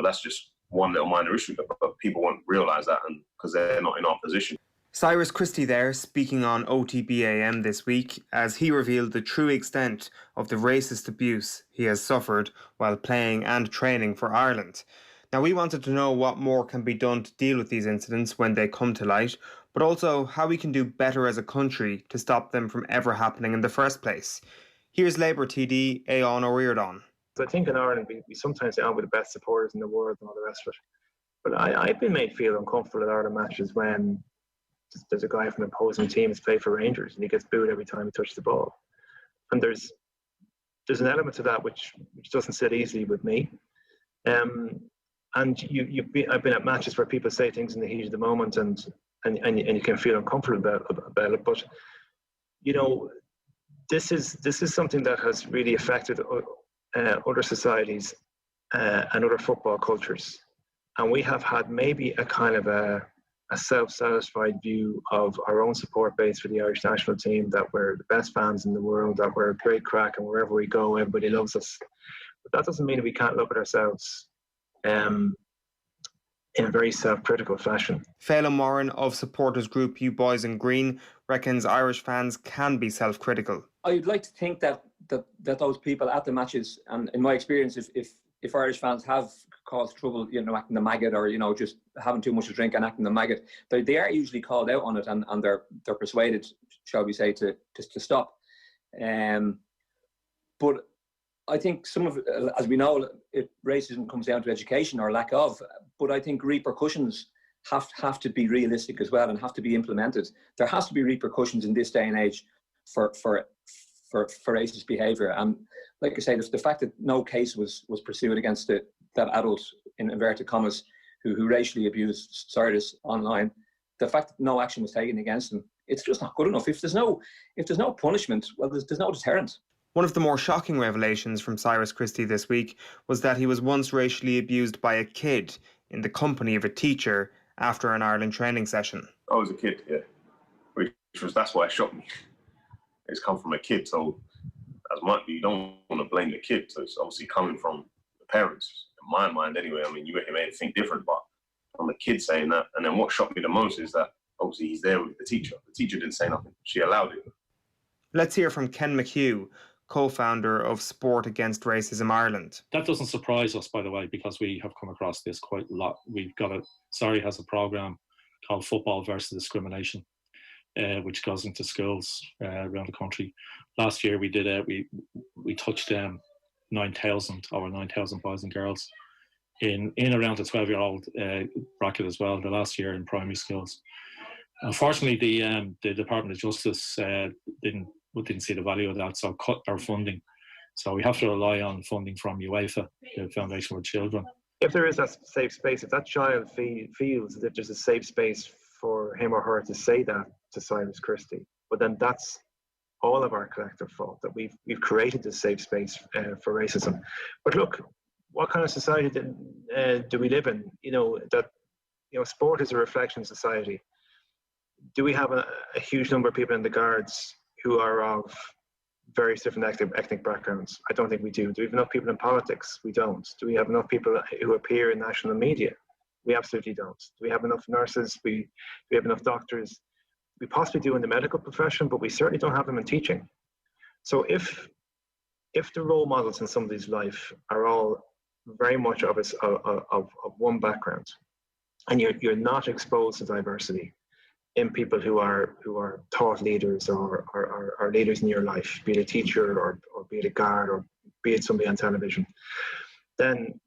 that's just one little minor issue, but people won't realise that because they're not in our position. Cyrus Christie there, speaking on OTB AM this week, as he revealed the true extent of the racist abuse he has suffered while playing and training for Ireland. Now, we wanted to know what more can be done to deal with these incidents when they come to light, but also how we can do better as a country to stop them from ever happening in the first place. Here's Labour TD Eoin O'Riordan. I think in Ireland we sometimes say, we're the best supporters in the world and all the rest of it. But I've been made feel uncomfortable at Ireland matches when there's a guy from an opposing team who's played for Rangers and he gets booed every time he touches the ball. And there's an element to that which doesn't sit easily with me. And I've been at matches where people say things in the heat of the moment and you can feel uncomfortable about it. But this is something that has really affected other societies and other football cultures, and we have had maybe a kind of a self-satisfied view of our own support base for the Irish national team, that we're the best fans in the world, that we're a great crack, and wherever we go everybody loves us. But that doesn't mean that we can't look at ourselves in a very self-critical fashion. Phelan Warren of supporters group You Boys in Green reckons Irish fans can be self-critical. I'd like to think that those people at the matches, and in my experience, if Irish fans have caused trouble, acting the maggot, or just having too much to drink and acting the maggot, they are usually called out on it, and they're persuaded, shall we say, to stop. But I think some of, as we know, racism comes down to education or lack of. But I think repercussions have to be realistic as well and have to be implemented. There has to be repercussions in this day and age for racist behaviour. And like I say, the fact that no case was pursued against that adult, in inverted commas, who racially abused Cyrus online, the fact that no action was taken against him, it's just not good enough. If there's no punishment, well, there's no deterrent. One of the more shocking revelations from Cyrus Christie this week was that he was once racially abused by a kid in the company of a teacher after an Ireland training session. I was a kid, yeah. That's why it shocked me. It's come from a kid, so as much you don't want to blame the kid, so it's obviously coming from the parents. In my mind, anyway. I mean, you may think different, but from a kid saying that, and then what shocked me the most is that obviously he's there with the teacher. The teacher didn't say nothing; she allowed it. Let's hear from Ken McHugh, co-founder of Sport Against Racism Ireland. That doesn't surprise us, by the way, because we have come across this quite a lot. Surrey has a programme called Football versus Discrimination, which goes into schools around the country. Last year we did we touched 9,000 boys and girls in around the 12-year-old bracket as well. The last year in primary schools. Unfortunately, the Department of Justice didn't see the value of that, so cut our funding. So we have to rely on funding from UEFA, the Foundation for Children. If there is that safe space, if that child feels that there's a safe space for him or her to say that to Cyrus Christie, but then that's all of our collective fault, that we've created this safe space for racism. But look, what kind of society do we live in? Sport is a reflection of society. Do we have a huge number of people in the Guards who are of various different ethnic backgrounds? I don't think we do. Do we have enough people in politics? We don't. Do we have enough people who appear in national media? We absolutely don't. Do we have enough nurses? We have enough doctors? We possibly do in the medical profession, but we certainly don't have them in teaching. So if the role models in somebody's life are all very much of one background, and you're not exposed to diversity in people who are thought leaders or are leaders in your life, be it a teacher or be it a guard or be it somebody on television, then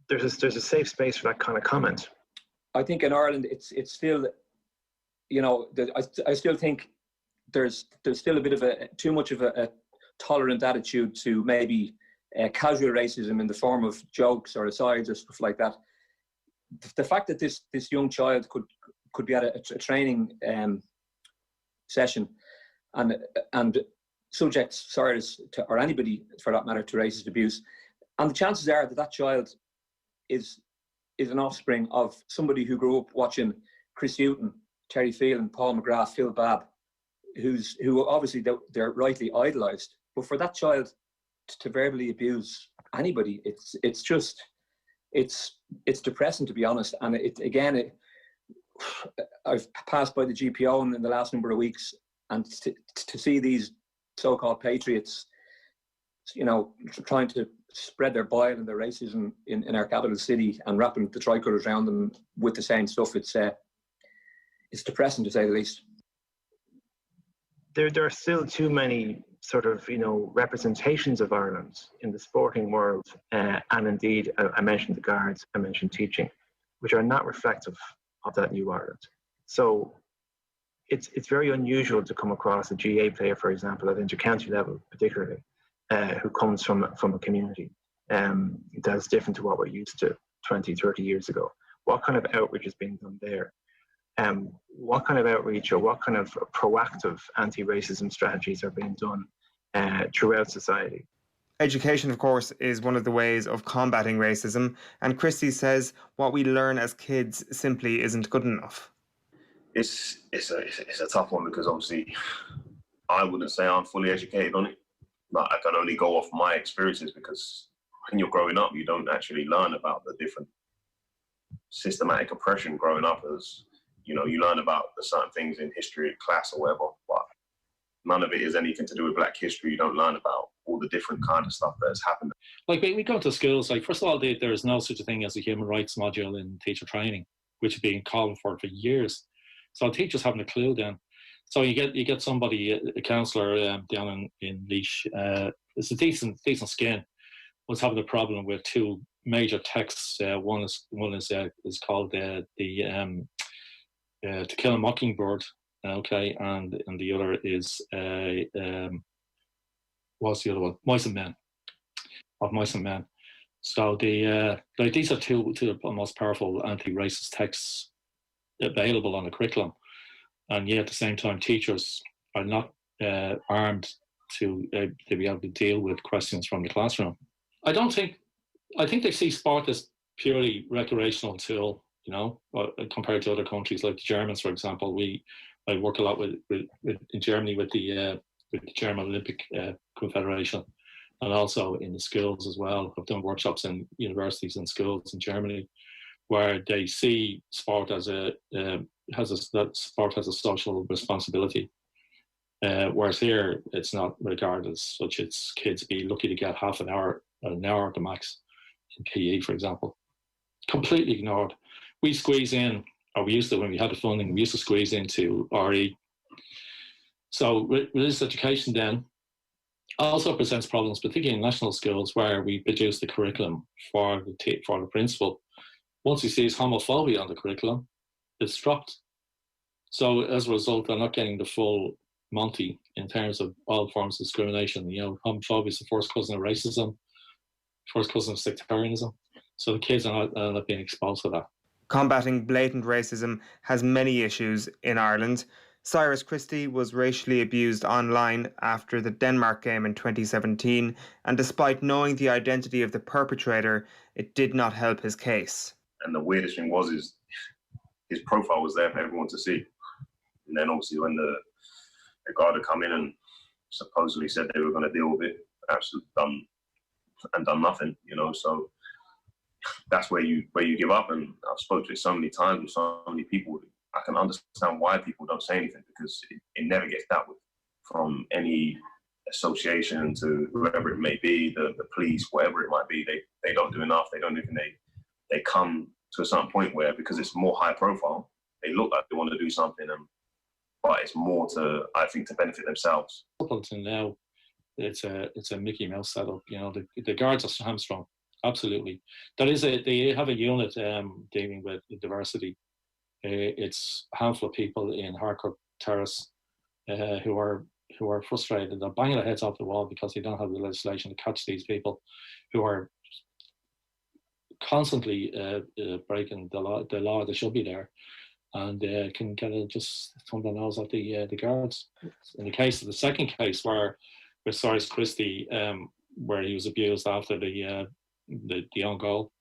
there's a safe space for that kind of comment. I think in Ireland it's still, I still think there's still a bit of too much of a tolerant attitude to maybe casual racism in the form of jokes or asides or stuff like that. The fact that this young child could be at a training session and subject Cyrus to, or anybody for that matter, to racist abuse, and the chances are that child is an offspring of somebody who grew up watching Chris Sutton, Terry Phelan, Paul McGrath, Phil Babb, who obviously they're rightly idolised. But for that child to verbally abuse anybody, it's depressing, to be honest. And I've passed by the GPO in the last number of weeks, and to see these so-called patriots, trying to spread their bile and their racism in our capital city and wrapping the tricolours around them with the same stuff, it's depressing, to say the least. There are still too many sort of representations of Ireland in the sporting world, and indeed I mentioned the Guards, I mentioned teaching, which are not reflective of that new Ireland. So it's very unusual to come across a GA player, for example, at inter-county level particularly, who comes from a community that's different to what we're used to 20, 30 years ago. What kind of outreach is being done there? What kind of outreach or what kind of proactive anti-racism strategies are being done throughout society? Education, of course, is one of the ways of combating racism, and Christie says what we learn as kids simply isn't good enough. It's a tough one, because obviously I wouldn't say I'm fully educated on it. But I can only go off my experiences, because when you're growing up, you don't actually learn about the different systematic oppression growing up. As you learn about the certain things in history class or whatever, but none of it is anything to do with Black history. You don't learn about all the different kind of stuff that has happened. Like, we go to schools, first of all, there is no such a thing as a human rights module in teacher training, which has been called for years. So teachers haven't a clue then. So you get somebody, a counsellor down in Laois. It's a decent skin. Was having a problem with two major texts. One is called the To Kill a Mockingbird. Okay, and the other is what's the other one? Mice and Men. Of Mice and Men. So these are two of the most powerful anti-racist texts available on the curriculum, and yet at the same time, teachers are not armed to be able to deal with questions from the classroom. I think they see sport as purely recreational tool, you know, compared to other countries like the Germans, for example. I work a lot with in Germany with the German Olympic Confederation, and also in the schools as well. I've done workshops in universities and schools in Germany, where they see sport as that sport has a social responsibility. Whereas here, it's not regarded as such. It's kids be lucky to get half an hour at the max in PE, for example. Completely ignored. We squeeze in, or we used to, when we had the funding, we used to squeeze into RE. So religious education then also presents problems, particularly in national schools, where we produce the curriculum for the principal. Once he sees homophobia on the curriculum, it's dropped. So as a result, they're not getting the full Monty in terms of all forms of discrimination. You know, homophobia is the first cousin of racism, first cousin of sectarianism. So the kids are not being exposed to that. Combating blatant racism has many issues in Ireland. Cyrus Christie was racially abused online after the Denmark game in 2017, and despite knowing the identity of the perpetrator, it did not help his case. And the weirdest thing was his profile was there for everyone to see. And then obviously when the guard had come in and supposedly said they were going to deal with it, absolutely done nothing, you know. So that's where you give up. And I've spoken to it so many times with so many people. I can understand why people don't say anything, because it never gets dealt with from any association to whoever it may be, the police, whatever it might be. They don't do enough. They don't even they come to a certain point where, because it's more high profile, they look like they want to do something, but it's more to, I think, to benefit themselves. Up until now, it's a Mickey Mouse setup. You know, the guards are hamstrung. Absolutely. They have a unit dealing with diversity. It's a handful of people in Harcourt Terrace who are frustrated. They're banging their heads off the wall because they don't have the legislation to catch these people who are constantly breaking the law. They should be there, and can kind of just thumb their nose at the guards. In the case of the second case, with Cyrus Christie, where he was abused after the own goal,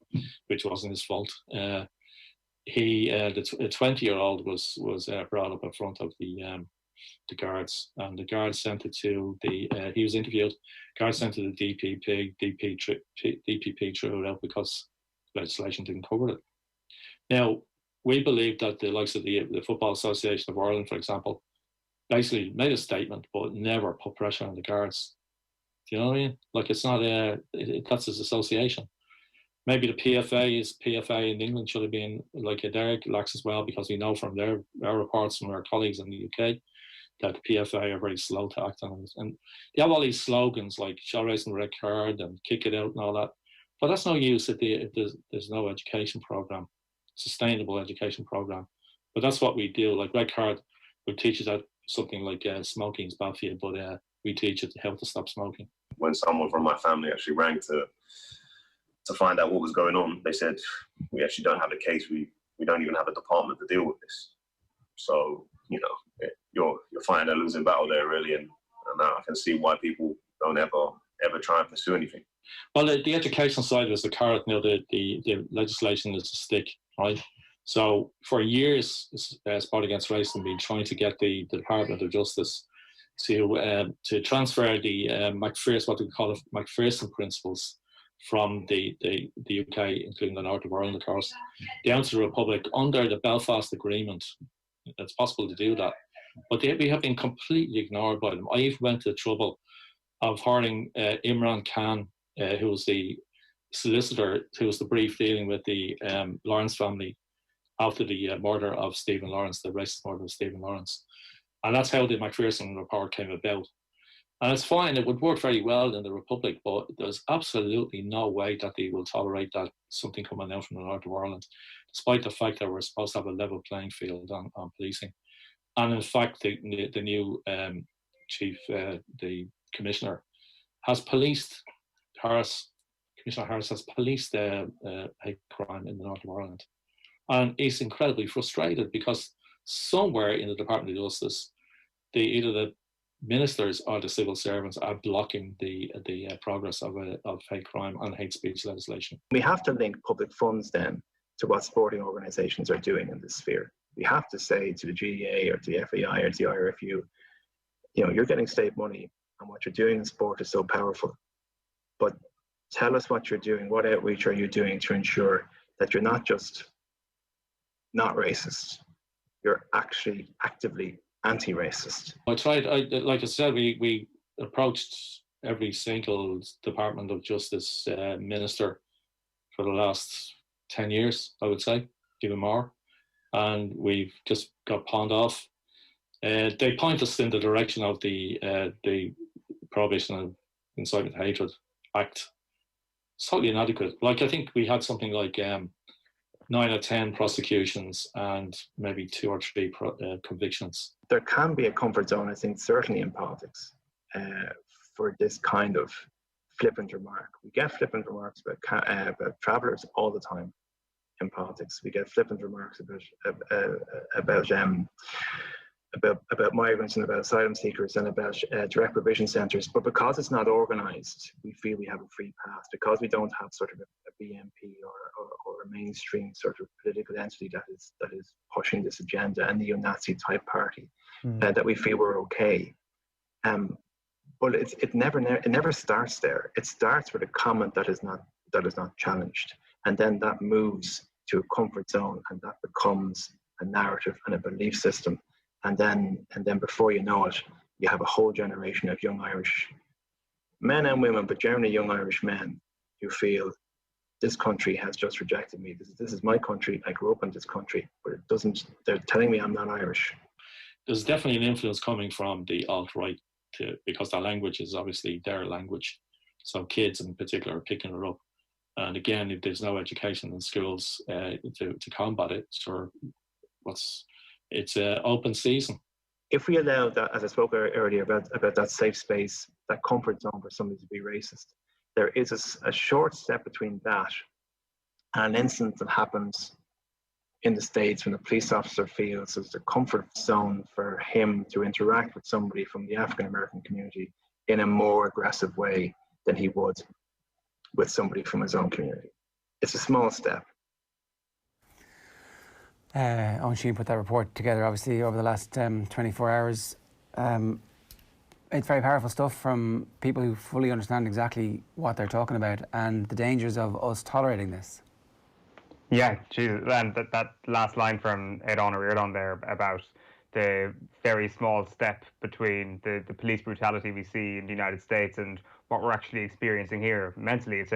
which wasn't his fault. The 20-year-old was brought up in front of the guards, and the guards sent it to he was interviewed. Guards sent it to the DPP threw it out because legislation didn't cover it. Now, we believe that the likes of the Football Association of Ireland, for example, basically made a statement but never put pressure on the guards. Do you know what I mean? Like, it's not that's his association. Maybe the PFA in England should have been like they're lax as well, because we know from our reports from our colleagues in the UK that the PFA are very slow to act on it. And they have all these slogans like show race and red card and kick it out and all that. But that's no use if there's no education program, sustainable education program. But that's what we do. Like red card, we teach that something like smoking is bad for you, but we teach it how to stop smoking. When someone from my family actually rang to find out what was going on, they said, we actually don't have a case. We don't even have a department to deal with this. So, you know, you're fighting a losing battle there, really. And now I can see why people don't ever try and pursue anything. Well, the education side is the carrot. You know, the legislation is the stick, right? So for years, Sport Against Racism been trying to get the Department of Justice to transfer the what they call it, Macpherson principles from the UK, including the north of Ireland, of course, down to the Republic under the Belfast Agreement. It's possible to do that, but we have been completely ignored by them. I even went to the trouble of hiring Imran Khan, who was the solicitor, who was the brief dealing with the Lawrence family after the murder of Stephen Lawrence, the racist murder of Stephen Lawrence. And that's how the Macpherson report came about. And it's fine, it would work very well in the Republic, but there's absolutely no way that they will tolerate that something coming out from the north of Ireland, despite the fact that we're supposed to have a level playing field on policing. And in fact, the new chief, the commissioner, has policed Commissioner Harris has policed hate crime in the north of Ireland. And he's incredibly frustrated because somewhere in the Department of Justice, either the ministers or the civil servants are blocking the progress of hate crime and hate speech legislation. We have to link public funds then to what sporting organisations are doing in this sphere. We have to say to the GAA or to the FAI or to the IRFU, you're getting state money and what you're doing in sport is so powerful. But tell us what you're doing. What outreach are you doing to ensure that you're not just not racist, you're actually actively anti-racist? I tried, like I said, we approached every single Department of Justice minister for the last 10 years, I would say, even more. And we've just got pawned off. They point us in the direction of the Prohibition of Incitement to Hatred Act. It's totally inadequate. Like, I think we had something like 9 or 10 prosecutions and maybe 2 or 3 convictions. There can be a comfort zone, I think, certainly in politics, for this kind of flippant remark. We get flippant remarks about travellers all the time in politics. We get flippant remarks about migrants and about asylum seekers and about direct provision centres. But because it's not organised, we feel we have a free pass. Because we don't have sort of a BNP or a mainstream sort of political entity that is pushing this agenda, and neo-Nazi type party, that we feel we're okay. But it never starts there. It starts with a comment that is not challenged, and then that moves to a comfort zone, and that becomes a narrative and a belief system. And then before you know it, you have a whole generation of young Irish men and women, but generally young Irish men, who feel this country has just rejected me. This is my country. I grew up in this country, but it doesn't. They're telling me I'm not Irish. There's definitely an influence coming from the alt-right, because that language is obviously their language. So kids in particular are picking it up. And again, if there's no education in schools to combat it, it's an open season. If we allow that, as I spoke earlier about that safe space, that comfort zone for somebody to be racist, there is a short step between that and an incident that happens in the States when a police officer feels there's a comfort zone for him to interact with somebody from the African American community in a more aggressive way than he would with somebody from his own community. It's a small step. Owen Sheehan put that report together, obviously, over the last 24 hours. It's very powerful stuff from people who fully understand exactly what they're talking about and the dangers of us tolerating this. Yeah, geez, and that last line from Adon or Eardon there about the very small step between the police brutality we see in the United States and what we're actually experiencing here mentally. It's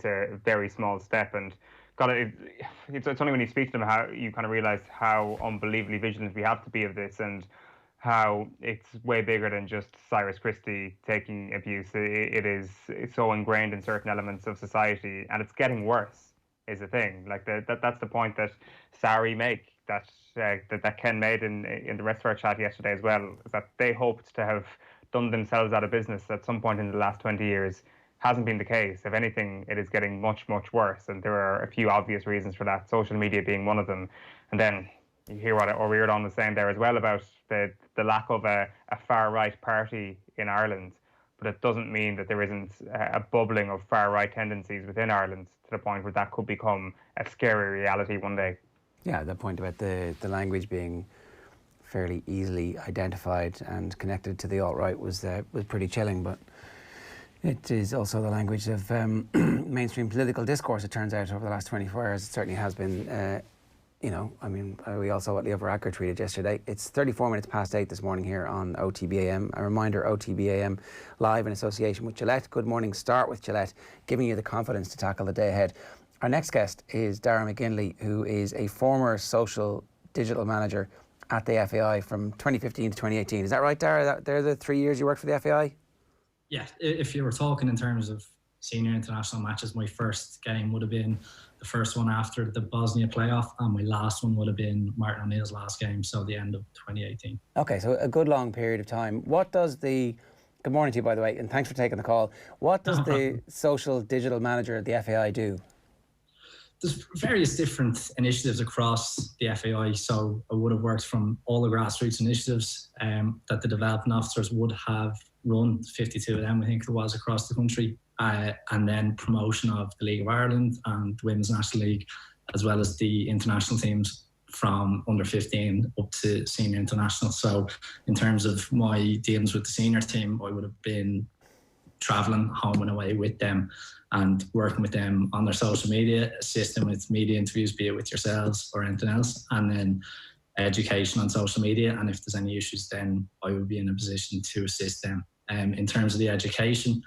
a very small step, and it's only when you speak to them how you kind of realise how unbelievably vigilant we have to be of this, and how it's way bigger than just Cyrus Christie taking abuse. It's so ingrained in certain elements of society, and it's getting worse. Is the thing. Like that's the point that Sari make, that Ken made in the rest of our chat yesterday as well, is that they hoped to have done themselves out of business at some point in the last 20 years. Hasn't been the case. If anything, it is getting much, much worse, and there are a few obvious reasons for that, social media being one of them. And then you hear what O'Riordan was saying there as well about the lack of a far-right party in Ireland, but it doesn't mean that there isn't a bubbling of far-right tendencies within Ireland to the point where that could become a scary reality one day. Yeah, the point about the language being fairly easily identified and connected to the alt-right was pretty chilling, but it is also the language of mainstream political discourse, it turns out, over the last 24 hours. It certainly has been, we all saw what Leo Varadkar tweeted yesterday. It's 34 minutes past 8 this morning here on OTB AM. A reminder, OTB AM live in association with Gillette. Good morning, start with Gillette, giving you the confidence to tackle the day ahead. Our next guest is Darragh McGinley, who is a former social digital manager at the FAI from 2015 to 2018. Is that right, Dara? They're the 3 years you worked for the FAI? Yeah, if you were talking in terms of senior international matches, my first game would have been the first one after the Bosnia playoff, and my last one would have been Martin O'Neill's last game, so the end of 2018. Okay, so a good long period of time. What does the... Good morning to you, by the way, and thanks for taking the call. What does the social digital manager at the FAI do? There's various different initiatives across the FAI, so I would have worked from all the grassroots initiatives that the development officers would have run, 52 of them I think there was across the country, and then promotion of the League of Ireland and the Women's National League, as well as the international teams from under 15 up to senior international. So in terms of my dealings with the senior team, I would have been travelling home and away with them and working with them on their social media, assisting with media interviews, be it with yourselves or anything else, and then education on social media. And if there's any issues, then I would be in a position to assist them. In terms of the education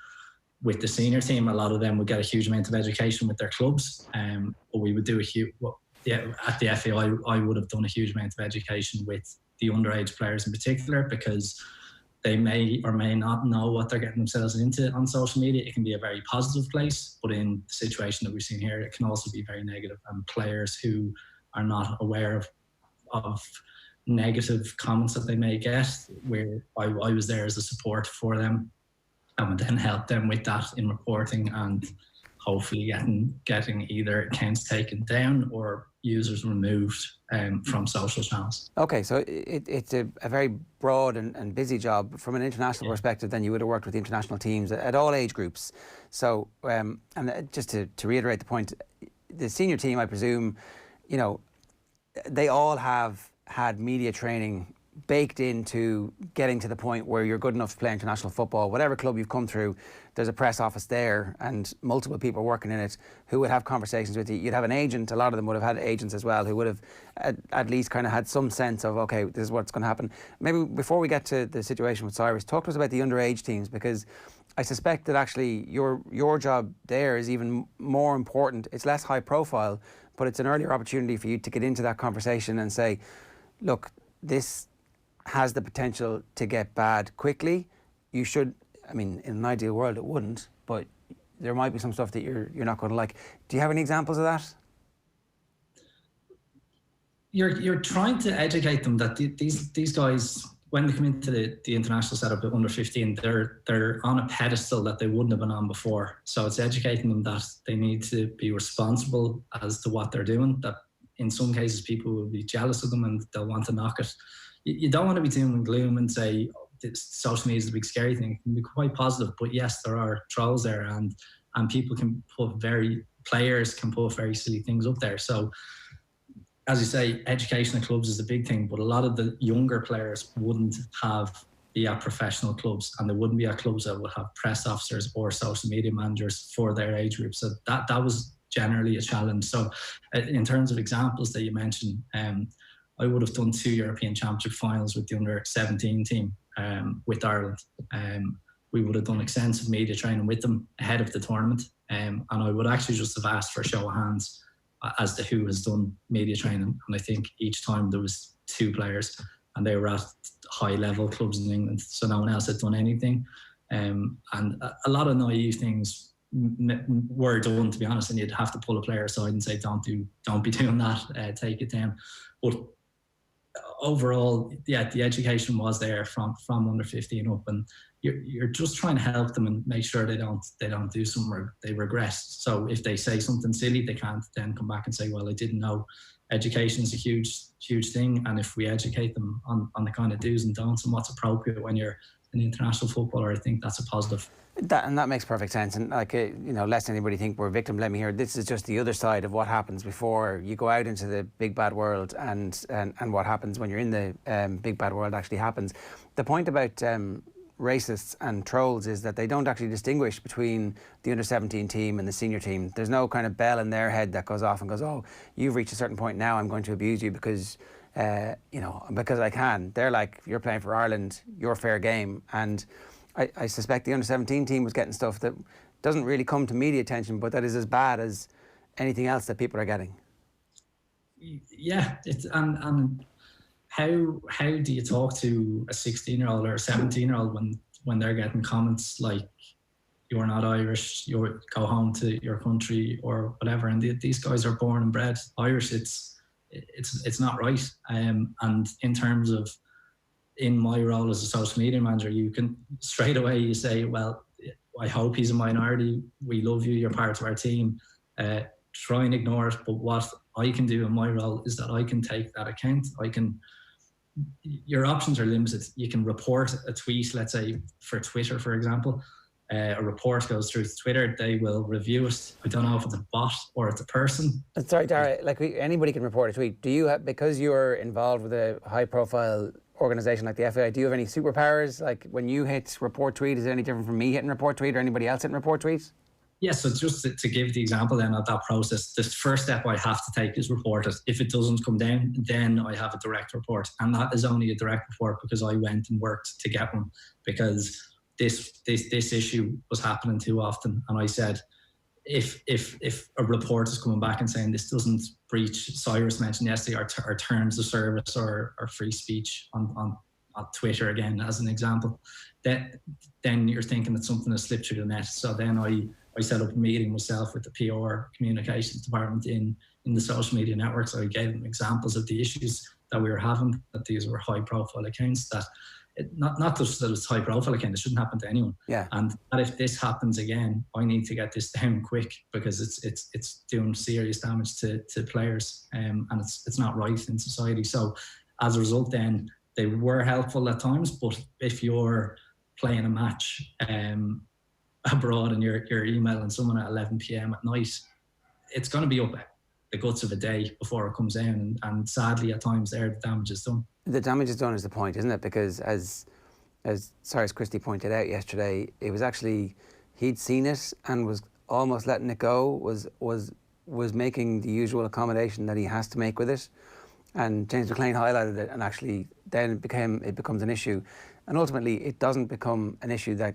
with the senior team, a lot of them would get a huge amount of education with their clubs, but we would do at the FAI, I would have done a huge amount of education with the underage players in particular, because they may or may not know what they're getting themselves into on social media. It can be a very positive place, but in the situation that we've seen here, it can also be very negative. And players who are not aware of negative comments that they may get, where I was there as a support for them, and would then help them with that in reporting and hopefully getting either accounts taken down or users removed from social channels. Okay, so it's a very broad and busy job. From an international perspective, then you would have worked with the international teams at all age groups. So, and just to reiterate the point, the senior team, I presume, you know, they all have had media training baked into getting to the point where you're good enough to play international football. Whatever club you've come through, there's a press office there and multiple people working in it who would have conversations with you. You'd have an agent, a lot of them would have had agents as well, who would have at least kind of had some sense of, okay, this is what's going to happen. Maybe before we get to the situation with Cyrus, talk to us about the underage teams, because I suspect that actually your job there is even more important. It's less high profile, but it's an earlier opportunity for you to get into that conversation and say, look, this has the potential to get bad quickly. You should, I mean, in an ideal world it wouldn't, but there might be some stuff that you're not going to like. Do you have any examples of that? You're trying to educate them that these guys, when they come into the international setup at under 15, they're on a pedestal that they wouldn't have been on before. So it's educating them that they need to be responsible as to what they're doing, that in some cases people will be jealous of them and they'll want to knock it. You don't want to be doom and gloom and say, oh, social media is a big scary thing. It can be quite positive, but yes, there are trolls there and people can players can put very silly things up there. So as you say, education at clubs is a big thing, but a lot of the younger players wouldn't be at professional clubs, and they wouldn't be at clubs that would have press officers or social media managers for their age group. So that was generally a challenge. So in terms of examples that you mentioned, I would have done 2 European Championship finals with the under-17 team with Ireland. We would have done extensive media training with them ahead of the tournament. And I would actually just have asked for a show of hands as to who has done media training. And I think each time there was 2 players and they were at high-level clubs in England, so no one else had done anything. And a lot of naive things were done, to be honest, and you'd have to pull a player aside and say, don't be doing that, take it down. But overall, yeah, the education was there from under 15 up, and you're just trying to help them and make sure they don't do something where they regress. So if they say something silly, they can't then come back and say, well, I didn't know. Education is a huge thing, and if we educate them on the kind of do's and don'ts and what's appropriate when you're an international footballer, I think that's a positive. That makes perfect sense, and lest anybody think we're victim blaming here, this is just the other side of what happens before you go out into the big bad world, and what happens when you're in the big bad world actually happens. The point about racists and trolls is that they don't actually distinguish between the under-17 team and the senior team. There's no kind of bell in their head that goes off and goes, oh, you've reached a certain point now, I'm going to abuse you because because I can. They're like, you're playing for Ireland, you're fair game. And I suspect the under-17 team was getting stuff that doesn't really come to media attention, but that is as bad as anything else that people are getting. Yeah, and how do you talk to a 16-year-old or a 17-year-old when they're getting comments like, "You're not Irish, you go home to your country," or whatever? And these guys are born and bred Irish. It's not right. And in terms of, in my role as a social media manager, you can straight away you say, "Well, I hope he's a minority. We love you. You're part of our team." Try and ignore it. But what I can do in my role is that I can take that account. Your options are limited. You can report a tweet, let's say for Twitter, for example. A report goes through to Twitter, they will review it. I don't know if it's a bot or it's a person. Sorry, Dara, like anybody can report a tweet. Do you have, because you're involved with a high-profile organisation like the FAI, do you have any superpowers? Like when you hit report tweet, is it any different from me hitting report tweet or anybody else hitting report tweet? Yes, so just to give the example then of that process, the first step I have to take is report it. If it doesn't come down, then I have a direct report. And that is only a direct report because I went and worked to get one, because this issue was happening too often. And I said, if a report is coming back and saying this doesn't breach, Cyrus mentioned yesterday, our terms of service or free speech on Twitter again as an example, then you're thinking that something has slipped through the net. So then I set up a meeting myself with the PR communications department in the social media network. So I gave them examples of the issues that we were having, that these were high profile accounts, that not just that it's high profile account, it shouldn't happen to anyone. Yeah. And that if this happens again, I need to get this down quick, because it's doing serious damage to players, and it's not right in society. So as a result, then they were helpful at times, but if you're playing a match abroad and you're emailing someone at 11 p.m. at night, it's going to be up the guts of a day before it comes down, and sadly at times there the damage is done. The damage is done is the point, isn't it? Because as Cyrus Christie pointed out yesterday, it was actually, he'd seen it and was almost letting it go, was making the usual accommodation that he has to make with it. And James McLean highlighted it, and actually then it becomes an issue. And ultimately it doesn't become an issue that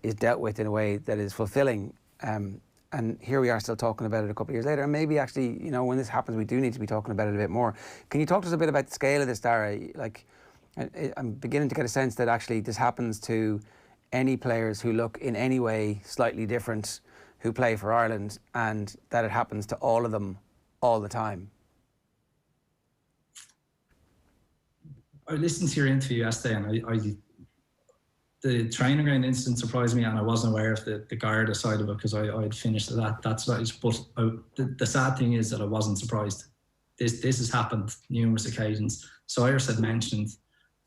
is dealt with in a way that is fulfilling. And here we are still talking about it a couple of years later. And maybe actually, when this happens, we do need to be talking about it a bit more. Can you talk to us a bit about the scale of this, Dara? Like, I'm beginning to get a sense that actually this happens to any players who look in any way slightly different who play for Ireland, and that it happens to all of them all the time. I listened to your interview yesterday, and the training ground incident surprised me, and I wasn't aware of the Garda side of it, because I had finished that stage. But the sad thing is that I wasn't surprised. This has happened numerous occasions. Cyrus had mentioned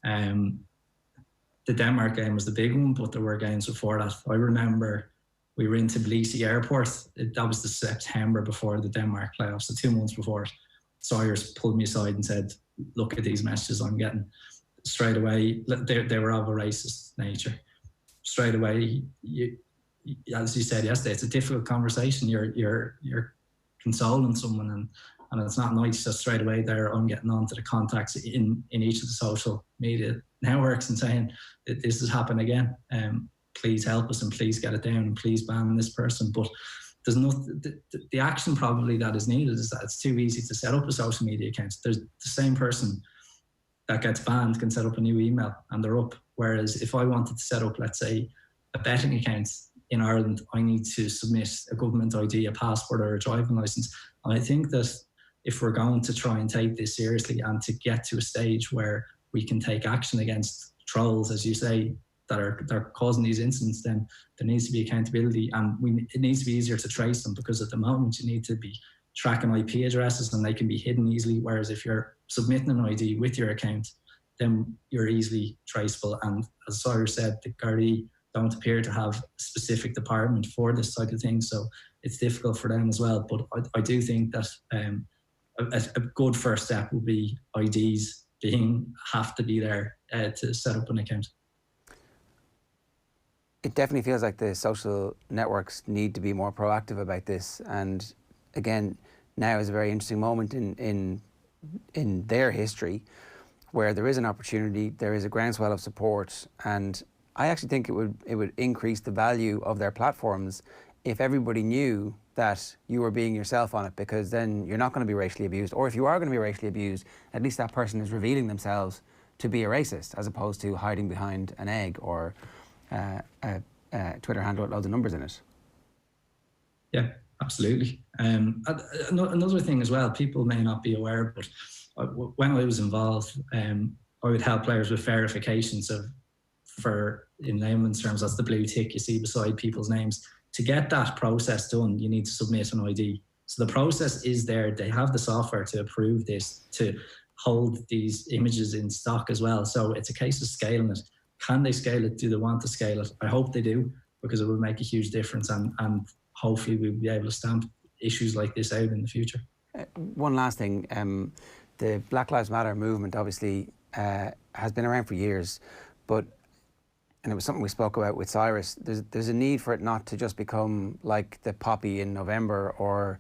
the Denmark game was the big one, but there were games before that. I remember we were in Tbilisi airport. That was the September before the Denmark playoffs, so 2 months before it. Cyrus pulled me aside and said, "Look at these messages I'm getting." Straight away, they were of a racist nature. Straight away, as you said yesterday, it's a difficult conversation. You're consoling someone, and it's not nice. So straight away there, I'm getting onto the contacts in each of the social media networks and saying that this has happened again. Please help us, and please get it down, and please ban this person. But there's the action probably that is needed is that it's too easy to set up a social media account. There's the same person that gets banned can set up a new email and they're up. Whereas if I wanted to set up, let's say, a betting account in Ireland, I need to submit a government ID, a passport or a driving licence. And I think that if we're going to try and take this seriously and to get to a stage where we can take action against trolls, as you say, that are causing these incidents, then there needs to be accountability, and it needs to be easier to trace them, because at the moment you need to be tracking IP addresses and they can be hidden easily, whereas if you're submitting an ID with your account, then you're easily traceable. And as Cyrus said, the Gardaí don't appear to have a specific department for this type of thing, so it's difficult for them as well. But I do think that a good first step would be IDs have to be there to set up an account. It definitely feels like the social networks need to be more proactive about this, and again, now is a very interesting moment in their history where there is an opportunity, there is a groundswell of support, and I actually think it would increase the value of their platforms if everybody knew that you were being yourself on it, because then you're not going to be racially abused. Or if you are going to be racially abused, at least that person is revealing themselves to be a racist, as opposed to hiding behind an egg or a Twitter handle with loads of numbers in it. Yeah, absolutely. Another thing as well, people may not be aware, but when I was involved, I would help players with verifications for, in layman's terms, that's the blue tick you see beside people's names. To get that process done, you need to submit an ID. So the process is there. They have the software to approve this, to hold these images in stock as well. So it's a case of scaling it. Can they scale it? Do they want to scale it? I hope they do, because it will make a huge difference, and hopefully we'll be able to stamp issues like this out in the future. One last thing, the Black Lives Matter movement obviously has been around for years, and it was something we spoke about with Cyrus. There's a need for it not to just become like the poppy in November, or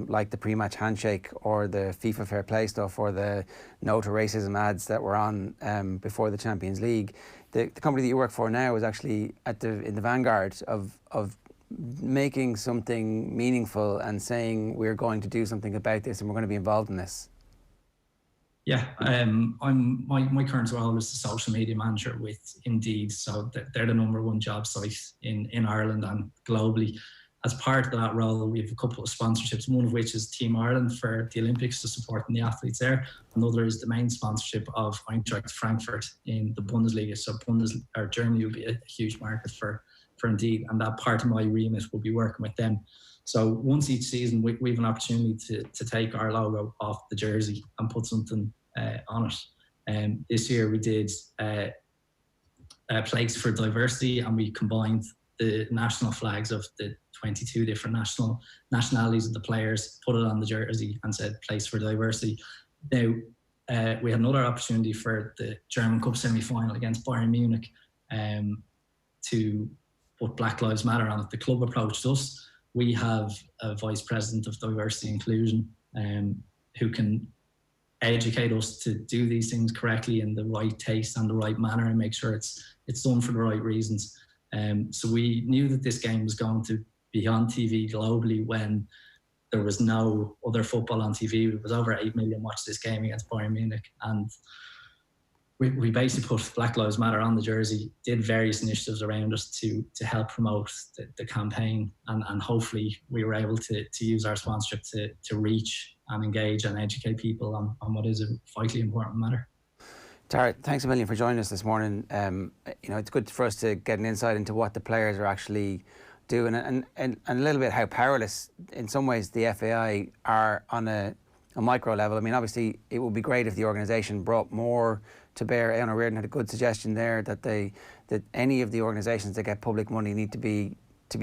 like the pre-match handshake, or the FIFA fair play stuff, or the no to racism ads that were on before the Champions League. The company that you work for now is actually in the vanguard of making something meaningful and saying we're going to do something about this and we're going to be involved in this. Yeah, my current role is the social media manager with Indeed, so they're the #1 job site in Ireland and globally. As part of that role, we have a couple of sponsorships, one of which is Team Ireland for the Olympics, to supporting the athletes there. Another is the main sponsorship of Eintracht Frankfurt in the Bundesliga. So Germany will be a huge market for Indeed, and that part of my remit will be working with them. So once each season, we have an opportunity to take our logo off the jersey and put something on it. This year we did a place for diversity, and we combined the national flags of the 22 different nationalities of the players, put it on the jersey and said place for diversity. Now, we had another opportunity for the German Cup semi-final against Bayern Munich to put Black Lives Matter on it. The club approached us. We have a vice president of diversity and inclusion who can educate us to do these things correctly in the right taste and the right manner, and make sure it's done for the right reasons. So we knew that this game was going to be on TV globally when there was no other football on TV. It was over 8 million watched this game against Bayern Munich, and we basically put Black Lives Matter on the jersey, did various initiatives around us to help promote the campaign, and hopefully we were able to use our sponsorship to reach and engage and educate people on what is a vitally important matter. Tara, thanks a million for joining us this morning. It's good for us to get an insight into what the players are actually doing, and a little bit how powerless in some ways the FAI are on a micro level. I mean, obviously it would be great if the organisation brought more to bear. Eoin O'Riordan had a good suggestion there that any of the organisations that get public money need to be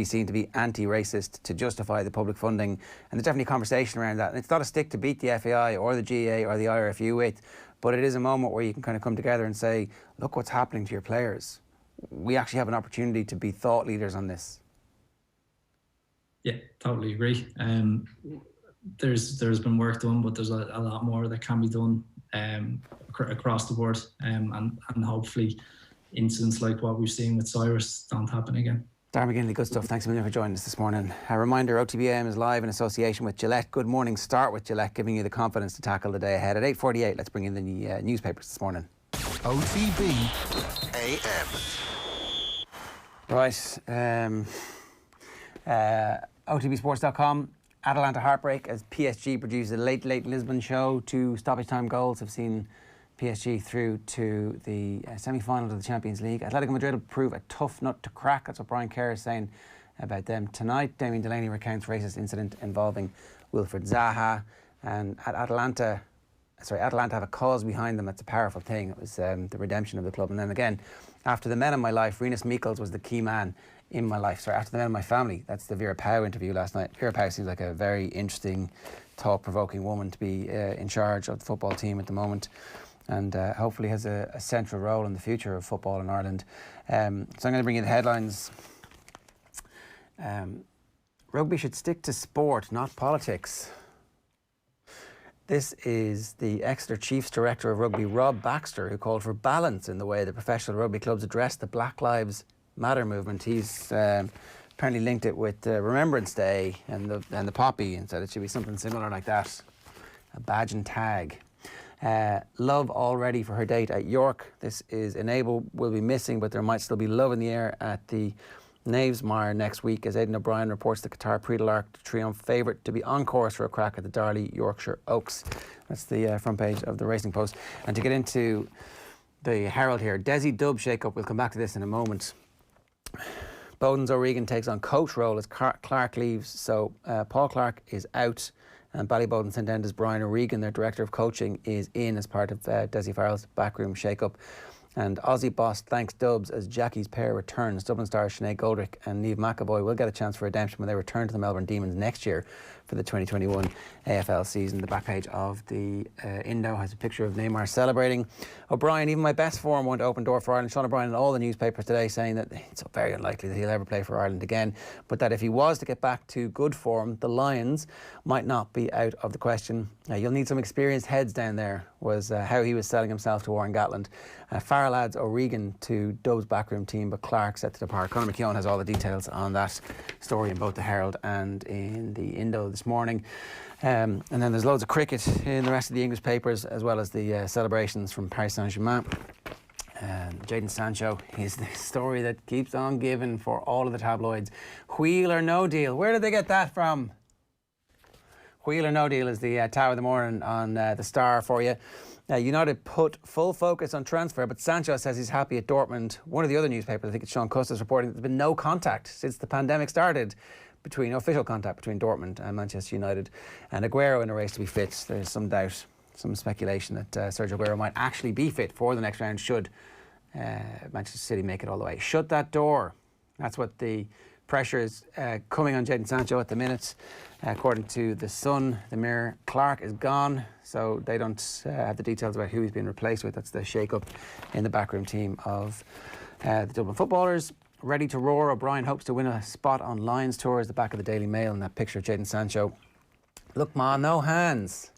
seen to be anti-racist to justify the public funding, and there's definitely a conversation around that. And it's not a stick to beat the FAI or the GA or the IRFU with, but it is a moment where you can kind of come together and say, look what's happening to your players. We actually have an opportunity to be thought leaders on this. Yeah, totally agree. There's been work done, but there's a lot more that can be done across the board, and hopefully incidents like what we've seen with Cyrus don't happen again. Darren McGinley, good stuff. Thanks a million for joining us this morning. A reminder, OTB AM is live in association with Gillette. Good morning. Start with Gillette, giving you the confidence to tackle the day ahead. At 8:48, let's bring in the newspapers this morning. OTB AM. Right. OTBsports.com. Atalanta heartbreak as PSG produces a late Lisbon show. 2 stoppage time goals have seen PSG through to the semi-final of the Champions League. Atletico Madrid will prove a tough nut to crack. That's what Brian Kerr is saying about them tonight. Damien Delaney recounts racist incident involving Wilfred Zaha. And at Atalanta have a cause behind them. That's a powerful thing. It was the redemption of the club. And then again, after the men in my life, Rinus Michels was the key man in my life. Sorry, after the men in my family. That's the Vera Pauw interview last night. Vera Pauw seems like a very interesting, thought-provoking woman to be in charge of the football team at the moment, and hopefully has a central role in the future of football in Ireland. So I'm going to bring you the headlines. Rugby should stick to sport, not politics. This is the Exeter Chiefs Director of Rugby, Rob Baxter, who called for balance in the way that professional rugby clubs address the Black Lives Matter movement. He's apparently linked it with Remembrance Day and the poppy, and said it should be something similar like that, a badge and tag. Love all ready for her date at York. This is Enable will be missing, but there might still be love in the air at the Knavesmire next week, as Aidan O'Brien reports the Qatar Prix de l'Arc Triumph favourite to be on course for a crack at the Darley Yorkshire Oaks. That's the front page of the Racing Post. And to get into the Herald here, Desi Dub shake-up, we'll come back to this in a moment. Bowden's O'Regan takes on coach role as Clark leaves, so Paul Clark is out, and Ballybowden St Enda's Brian O'Regan, their director of coaching, is in as part of Desi Farrell's backroom shake-up. And Aussie boss thanks Dubs as Jackie's pair returns. Dublin stars Sinead Goldrick and Niamh McAvoy will get a chance for redemption when they return to the Melbourne Demons next year for the 2021 AFL season. The back page of the Indo has a picture of Neymar celebrating. O'Brien, even my best form won't open door for Ireland. Sean O'Brien in all the newspapers today saying that it's very unlikely that he'll ever play for Ireland again, but that if he was to get back to good form, the Lions might not be out of the question. You'll need some experienced heads down there, was how he was selling himself to Warren Gatland. Farrell adds O'Regan to Dub's backroom team, but Clark set to depart. Conor McKeown has all the details on that story in both the Herald and in the Indo this morning. And then there's loads of cricket in the rest of the English papers, as well as the celebrations from Paris Saint-Germain. Jadon Sancho is the story that keeps on giving for all of the tabloids. Wheel or no deal. Where did they get that from? Wheel or no deal is the Tower of the Morning on the Star for you. United put full focus on transfer, but Sancho says he's happy at Dortmund. One of the other newspapers, I think it's Sean Custis, reporting that there's been no contact since the pandemic started, official contact between Dortmund and Manchester United. And Aguero in a race to be fit. There's some doubt, some speculation that Sergio Aguero might actually be fit for the next round should Manchester City make it all the way. Shut that door. That's what the pressure is coming on Jadon Sancho at the minute. According to The Sun, the Mirror, Clark is gone, so they don't have the details about who he's been replaced with. That's the shake-up in the backroom team of the Dublin footballers. Ready to roar, O'Brien hopes to win a spot on Lions Tour, as the back of the Daily Mail in that picture of Jadon Sancho. Look, ma, no hands.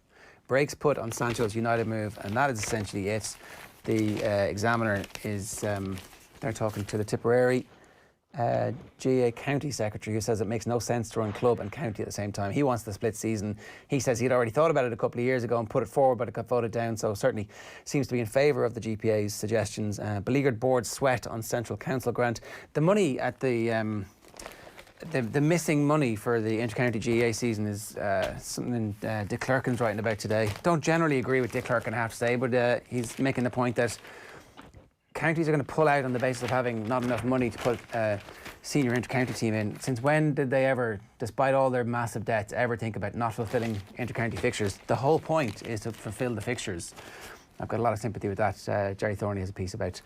Brakes put on Sancho's United move, and that is essentially it. The Examiner is, they're talking to the Tipperary GA County Secretary, who says it makes no sense to run club and county at the same time. He wants the split season. He says he'd already thought about it a couple of years ago and put it forward, but it got voted down, so certainly seems to be in favour of the GPA's suggestions. Beleaguered board sweat on Central Council grant. The money at the missing money for the inter-county GA season is something Dick Clerkin's writing about today. Don't generally agree with Dick Clerkin, I have to say, but he's making the point that counties are going to pull out on the basis of having not enough money to put a senior inter-county team in. Since when did they ever, despite all their massive debts, ever think about not fulfilling inter-county fixtures? The whole point is to fulfil the fixtures. I've got a lot of sympathy with that. Jerry Thorney has a piece about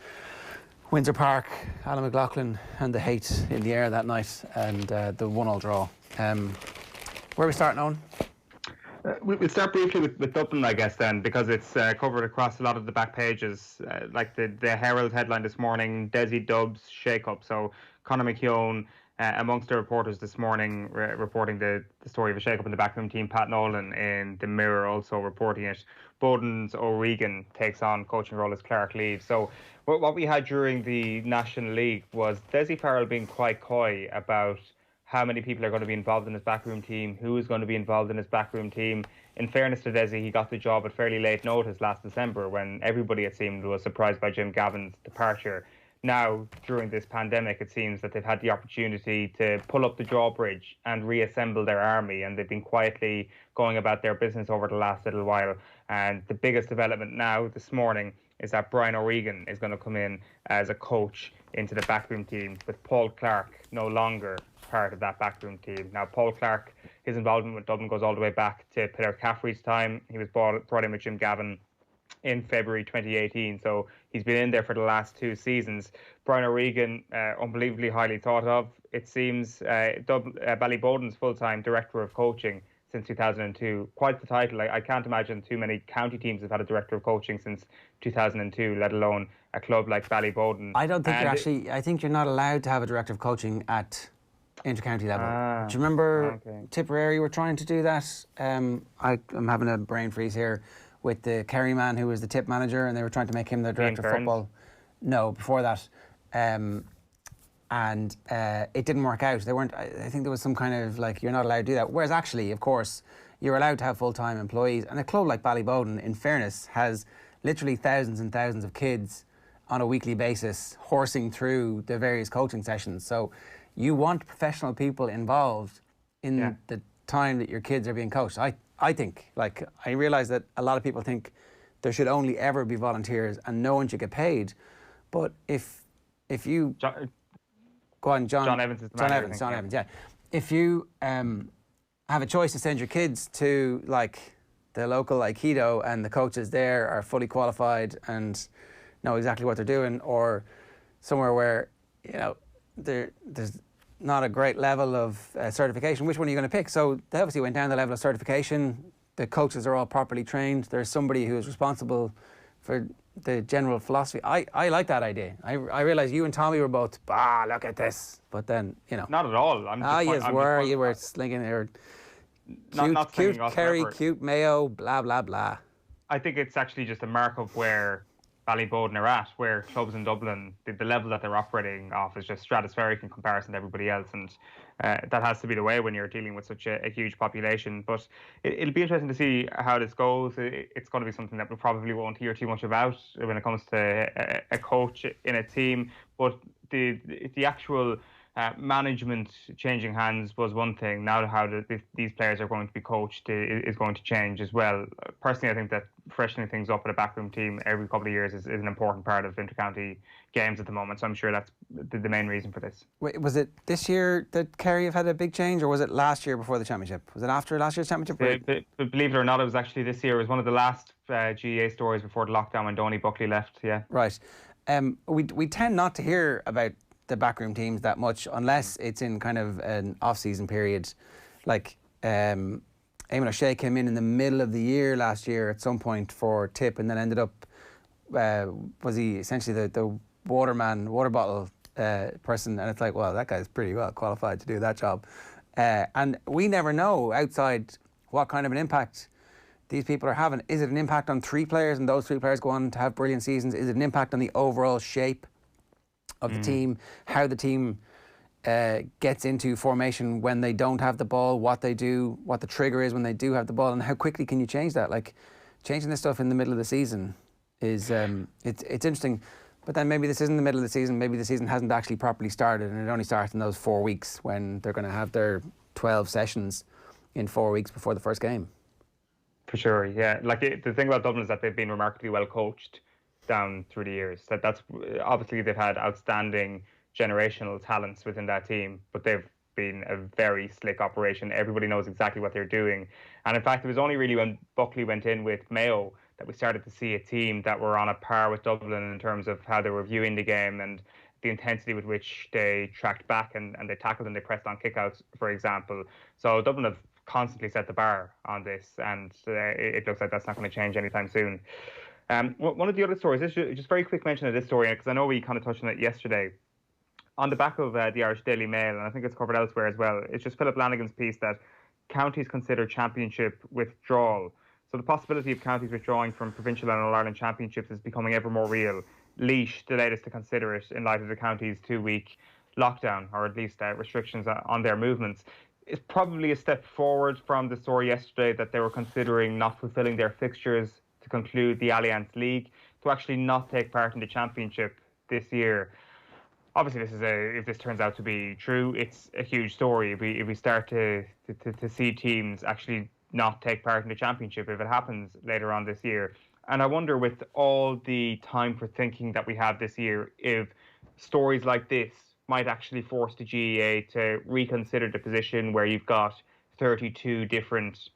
Windsor Park, Alan McLaughlin and the hate in the air that night, and the 1-1 draw. Where are we starting on? We'll start briefly with Dublin, I guess, then, because it's covered across a lot of the back pages. Like the Herald headline this morning, Desi Dubs shake-up. So Conor McKeown, amongst the reporters this morning, reporting the story of a shake-up in the backroom team. Pat Nolan in the Mirror also reporting it. Bowden's O'Regan takes on coaching role as Clark leaves. So what we had during the National League was Desi Farrell being quite coy about how many people are going to be involved in his backroom team, who is going to be involved in his backroom team. In fairness to Desi, he got the job at fairly late notice last December, when everybody, it seemed, was surprised by Jim Gavin's departure. Now, during this pandemic, it seems that they've had the opportunity to pull up the drawbridge and reassemble their army, and they've been quietly going about their business over the last little while. And the biggest development now this morning is that Brian O'Regan is going to come in as a coach into the backroom team, with Paul Clark no longer part of that backroom team. Now, Paul Clark, his involvement with Dublin goes all the way back to Peter Caffrey's time. He was brought in with Jim Gavin in February 2018, so he's been in there for the last 2 seasons. Brian O'Regan, unbelievably highly thought of. It seems Ballybowden's full-time director of coaching since 2002. Quite the title. I can't imagine too many county teams have had a director of coaching since 2002, let alone a club like Ballybowden. I don't think I think you're not allowed to have a director of coaching at inter-county level. Do you remember Tipperary were trying to do that? I'm having a brain freeze here with the Kerry man who was the tip manager, and they were trying to make him the director of football. No, before that. and it didn't work out. They weren't. I think there was some kind of like, you're not allowed to do that. Whereas actually, of course, you're allowed to have full-time employees. And a club like Ballyboden, in fairness, has literally thousands and thousands of kids on a weekly basis horsing through the various coaching sessions. So you want professional people involved in the time that your kids are being coached. I think, like, I realise that a lot of people think there should only ever be volunteers and no one should get paid. But if you... Go on, John Evans is the John manager, Evans, John Evans, yeah. If you have a choice to send your kids to, like, the local Aikido and the coaches there are fully qualified and know exactly what they're doing, or somewhere where, you know, there's not a great level of certification, which one are you going to pick? So they obviously went down the level of certification. The coaches are all properly trained. There's somebody who is responsible for the general philosophy. I like that idea. I realise you and Tommy were both, look at this. But then, you know. Not at all. You were slinging there. Cute Kerry, cute Mayo, blah, blah, blah. I think it's actually just a mark of where Ballyboden are at, where clubs in Dublin, the level that they're operating off is just stratospheric in comparison to everybody else, and that has to be the way when you're dealing with such a huge population. But it'll be interesting to see how this goes. It's going to be something that we probably won't hear too much about when it comes to a coach in a team, but the actual management changing hands was one thing. Now how these players are going to be coached is going to change as well. Personally, I think that freshening things up at a backroom team every couple of years is an important part of intercounty games at the moment. So I'm sure that's the main reason for this. Wait, was it this year that Kerry have had a big change, or was it last year before the championship? Was it after last year's championship? Believe it or not, it was actually this year. It was one of the last GAA stories before the lockdown when Donny Buckley left. Yeah. Right. We tend not to hear about the backroom teams that much unless it's in kind of an off-season period. Like Eamon O'Shea came in the middle of the year last year at some point for tip, and then ended up was he essentially the water bottle person, and it's like, well, that guy's pretty well qualified to do that job, and we never know outside what kind of an impact these people are having. Is it an impact on 3 players and those 3 players go on to have brilliant seasons? Is it an impact on the overall shape of the team, how the team gets into formation when they don't have the ball, what they do, what the trigger is when they do have the ball, and how quickly can you change that? Like, changing this stuff in the middle of the season is it's interesting. But then maybe this isn't the middle of the season. Maybe the season hasn't actually properly started, and it only starts in those 4 weeks when they're going to have their 12 sessions in 4 weeks before the first game. For sure, yeah. Like the thing about Dublin is that they've been remarkably well coached down through the years. That's obviously they've had outstanding generational talents within that team, but they've been a very slick operation. Everybody knows exactly what they're doing. And in fact, it was only really when Buckley went in with Mayo that we started to see a team that were on a par with Dublin in terms of how they were viewing the game and the intensity with which they tracked back and they tackled and they pressed on kickouts, for example. So Dublin have constantly set the bar on this, and it looks like that's not going to change anytime soon. One of the other stories, just very quick mention of this story, because I know we kind of touched on it yesterday, on the back of the Irish Daily Mail, and I think it's covered elsewhere as well. It's just Philip Lanigan's piece that counties consider championship withdrawal. So the possibility of counties withdrawing from provincial and All-Ireland championships is becoming ever more real. Laois, the latest to consider it in light of the county's 2-week lockdown, or at least restrictions on their movements. It's probably a step forward from the story yesterday that they were considering not fulfilling their fixtures to conclude the Allianz League, to actually not take part in the championship this year. Obviously, if this turns out to be true, it's a huge story. If we start to see teams actually not take part in the championship, if it happens later on this year. And I wonder, with all the time for thinking that we have this year, if stories like this might actually force the GAA to reconsider the position where you've got 32 different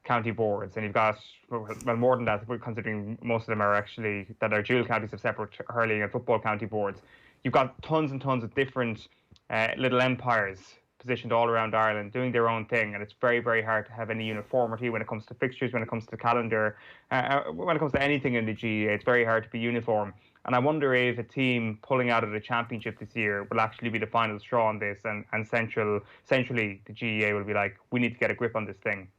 county boards, and you've got, well, more than that, considering most of them are actually that are dual counties of separate hurling and football county boards. You've got tons and tons of different little empires positioned all around Ireland doing their own thing, and it's very, very hard to have any uniformity when it comes to fixtures, when it comes to calendar, when it comes to anything in the GAA. It's very hard to be uniform. And I wonder if a team pulling out of the championship this year will actually be the final straw on this, and centrally the GAA will be like, we need to get a grip on this thing.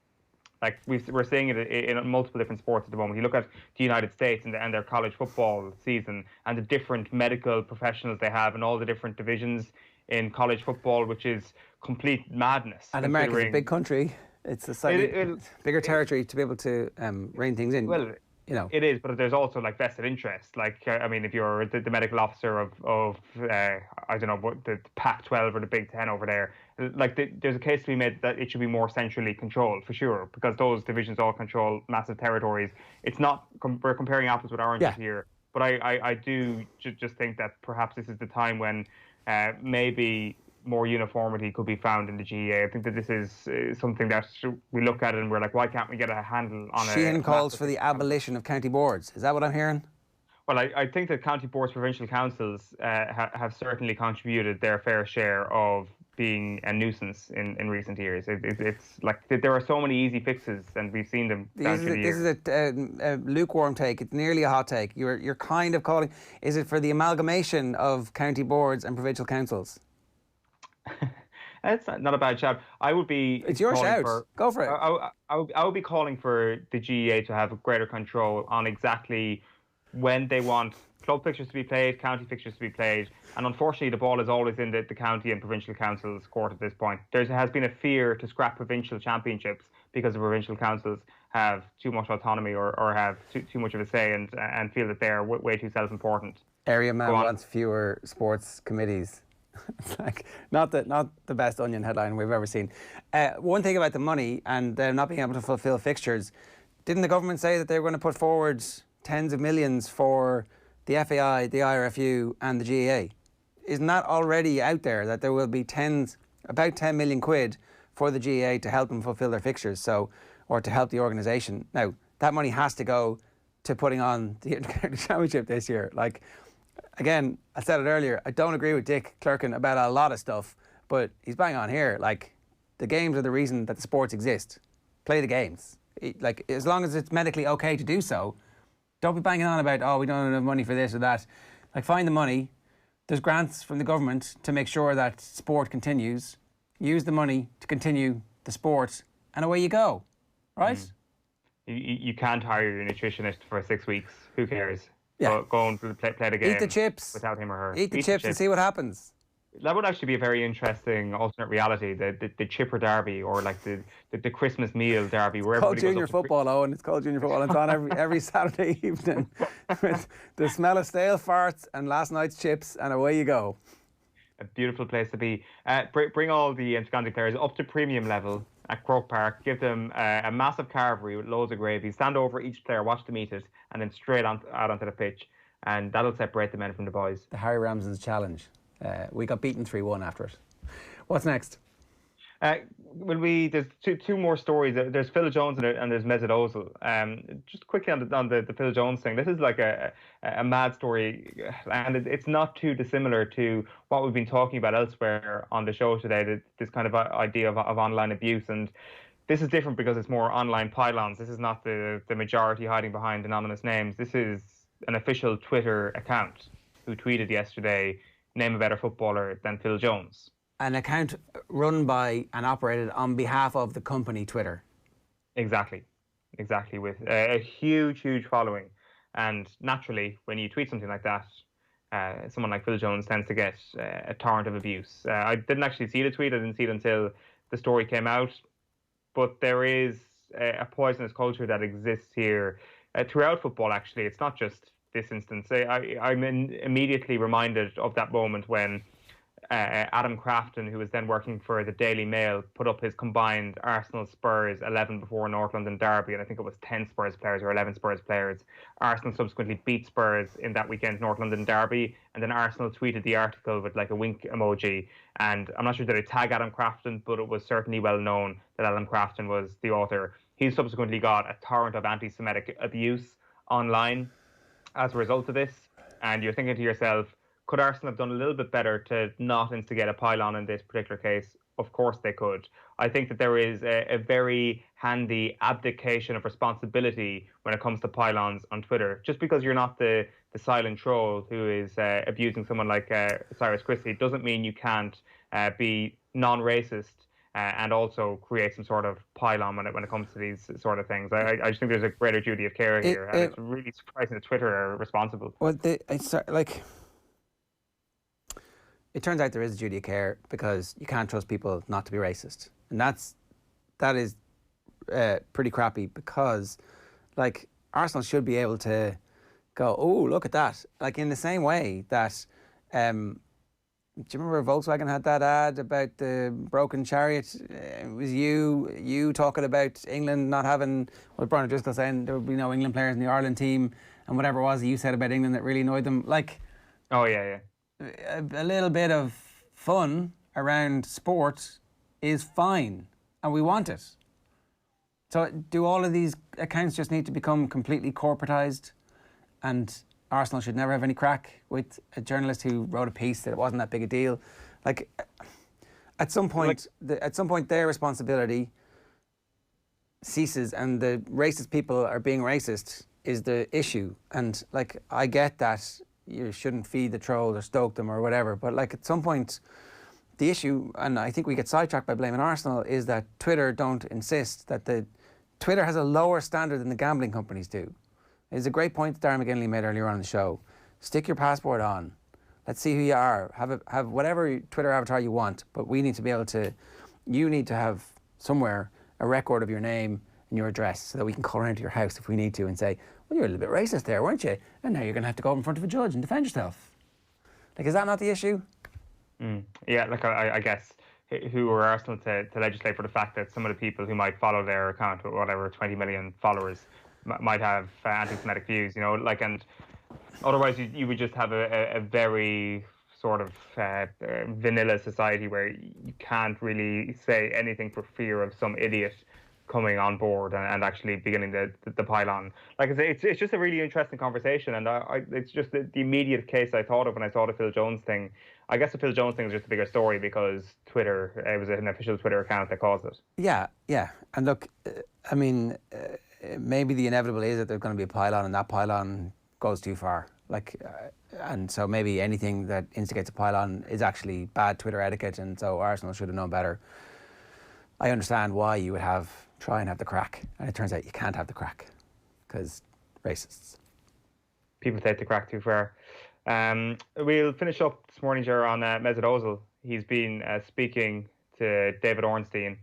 Like we're seeing it in multiple different sports at the moment. You look at the United States and their college football season and the different medical professionals they have and all the different divisions in college football, which is complete madness. And America's a big country. It's a slightly bigger territory to be able to rein things in. Well, you know, it is, but there's also like vested interest. Like, I mean, if you're the medical officer of I don't know what the Pac-12 or the Big Ten over there, like there's a case to be made that it should be more centrally controlled for sure, because those divisions all control massive territories. It's not we're comparing apples with oranges here, but I do just think that perhaps this is the time when maybe more uniformity could be found in the GAA. I think that this is something that we look at it and we're like, why can't we get a handle on it? Sheehan calls for the abolition of county boards. Is that what I'm hearing? Well, I think that county boards, provincial councils have certainly contributed their fair share of being a nuisance in recent years. It's like there are so many easy fixes, and we've seen them down through the years. This is a lukewarm take. It's nearly a hot take. You're kind of calling. Is it for the amalgamation of county boards and provincial councils? It's not a bad shout. I would be. It's your shout. Go for it. I would be calling for the GAA to have greater control on exactly when they want club fixtures to be played, county fixtures to be played, and unfortunately the ball is always in the county and provincial councils' court at this point. There has been a fear to scrap provincial championships because the provincial councils have too much autonomy or have too much of a say and feel that they are way too self-important. Area man wants fewer sports committees. It's like not the best Onion headline we've ever seen. One thing about the money and them not being able to fulfil fixtures, didn't the government say that they were going to put forward tens of millions for the FAI, the IRFU and the GAA? Isn't that already out there, that there will be about 10 million quid for the GAA to help them fulfil their fixtures, or to help the organisation? Now, that money has to go to putting on the Intercounty Championship this year. Like, again, I said it earlier, I don't agree with Dick Clerkin about a lot of stuff, but he's bang on here. Like, the games are the reason that the sports exist. Play the games. Like, as long as it's medically okay to do so, don't be banging on about, oh, we don't have enough money for this or that. Like, find the money. There's grants from the government to make sure that sport continues. Use the money to continue the sport, and away you go. Right? You can't hire your nutritionist for 6 weeks. Who cares? Yeah. Go and play the game. Eat the chips. Without him or her. Eat the chips and see what happens. That would actually be a very interesting alternate reality, the chipper derby, or like the Christmas meal derby. Where it's called junior football, Owen. It's called junior football. It's on every Saturday evening with the smell of stale farts and last night's chips, and away you go. A beautiful place to be. Bring all the Intercounty players up to premium level at Croke Park. Give them a massive carvery with loads of gravy. Stand over each player, watch them eat it, and then straight out onto the pitch. And that'll separate the men from the boys. The Harry Ramsden's challenge. We got beaten 3-1 after it. What's next? There's two more stories. There's Phil Jones and there's Mesut Ozil. Just quickly on the Phil Jones thing. This is like a mad story, and it's not too dissimilar to what we've been talking about elsewhere on the show today. This kind of idea of online abuse, and this is different because it's more online pylons. This is not the majority hiding behind anonymous names. This is an official Twitter account who tweeted yesterday, "Name a better footballer than Phil Jones." An account run by and operated on behalf of the company Twitter. Exactly, with a huge following. And naturally, when you tweet something like that, someone like Phil Jones tends to get a torrent of abuse. I didn't actually see the tweet. I didn't see it until the story came out. But there is a poisonous culture that exists here throughout football, actually. It's not just this instance. I'm immediately reminded of that moment when Adam Crafton, who was then working for the Daily Mail, put up his combined Arsenal-Spurs 11 before North London derby, and I think it was 10 Spurs players or 11 Spurs players. Arsenal subsequently beat Spurs in that weekend North London derby, and then Arsenal tweeted the article with like a wink emoji, and I'm not sure that it tagged Adam Crafton, but it was certainly well known that Adam Crafton was the author. He subsequently got a torrent of anti-Semitic abuse online as a result of this, and you're thinking to yourself, could Arsenal have done a little bit better to not instigate a pylon in this particular case? Of course they could. I think that there is a very handy abdication of responsibility when it comes to pylons on Twitter. Just because you're not the silent troll who is abusing someone like Cyrus Christie doesn't mean you can't be non-racist and also create some sort of pylon when it comes to these sort of things. I just think there's a greater duty of care here, and it's really surprising that Twitter are responsible. Well, it's like... it turns out there is a duty of care because you can't trust people not to be racist. And that is pretty crappy because, like, Arsenal should be able to go, oh, look at that. Like, in the same way that, do you remember Volkswagen had that ad about the broken chariot? It was you talking about England not having, well, Brian O'Driscoll saying there would be no England players in the Ireland team, and whatever it was that you said about England that really annoyed them. Like, oh yeah. A little bit of fun around sport is fine, and we want it. So do all of these accounts just need to become completely corporatised, and Arsenal should never have any crack with a journalist who wrote a piece that it wasn't that big a deal? Like, at some point, their responsibility ceases, and the racist people are being racist is the issue. And, like, I get that you shouldn't feed the trolls or stoke them or whatever, but, like, at some point, the issue, and I think we get sidetracked by blaming Arsenal, is that Twitter don't insist that Twitter has a lower standard than the gambling companies do. It's a great point that Darren McGinley made earlier on in the show. Stick your passport on. Let's see who you are. Have whatever Twitter avatar you want, but we need to be able to, you need to have somewhere a record of your name and your address so that we can call around to your house if we need to and say, well, you were a little bit racist there, weren't you? And now you're going to have to go up in front of a judge and defend yourself. Like, is that not the issue? Yeah, like, I guess, who are Arsenal to legislate for the fact that some of the people who might follow their account with whatever 20 million followers might have anti-Semitic views, you know, like, and otherwise you would just have a very sort of vanilla society where you can't really say anything for fear of some idiot coming on board and actually beginning the pile on. Like I say, it's just a really interesting conversation, and it's just the immediate case I thought of when I saw the Phil Jones thing. I guess the Phil Jones thing is just a bigger story because Twitter, it was an official Twitter account that caused it. Yeah. And look, I mean, maybe the inevitable is that there's going to be a pile-on, and that pile-on goes too far. Like, and so maybe anything that instigates a pile-on is actually bad Twitter etiquette, and so Arsenal should have known better. I understand why you would try and have the crack, and it turns out you can't have the crack because racists. People take the crack too far. We'll finish up this morning, Ger, on Mesut Ozil. He's been speaking to David Ornstein.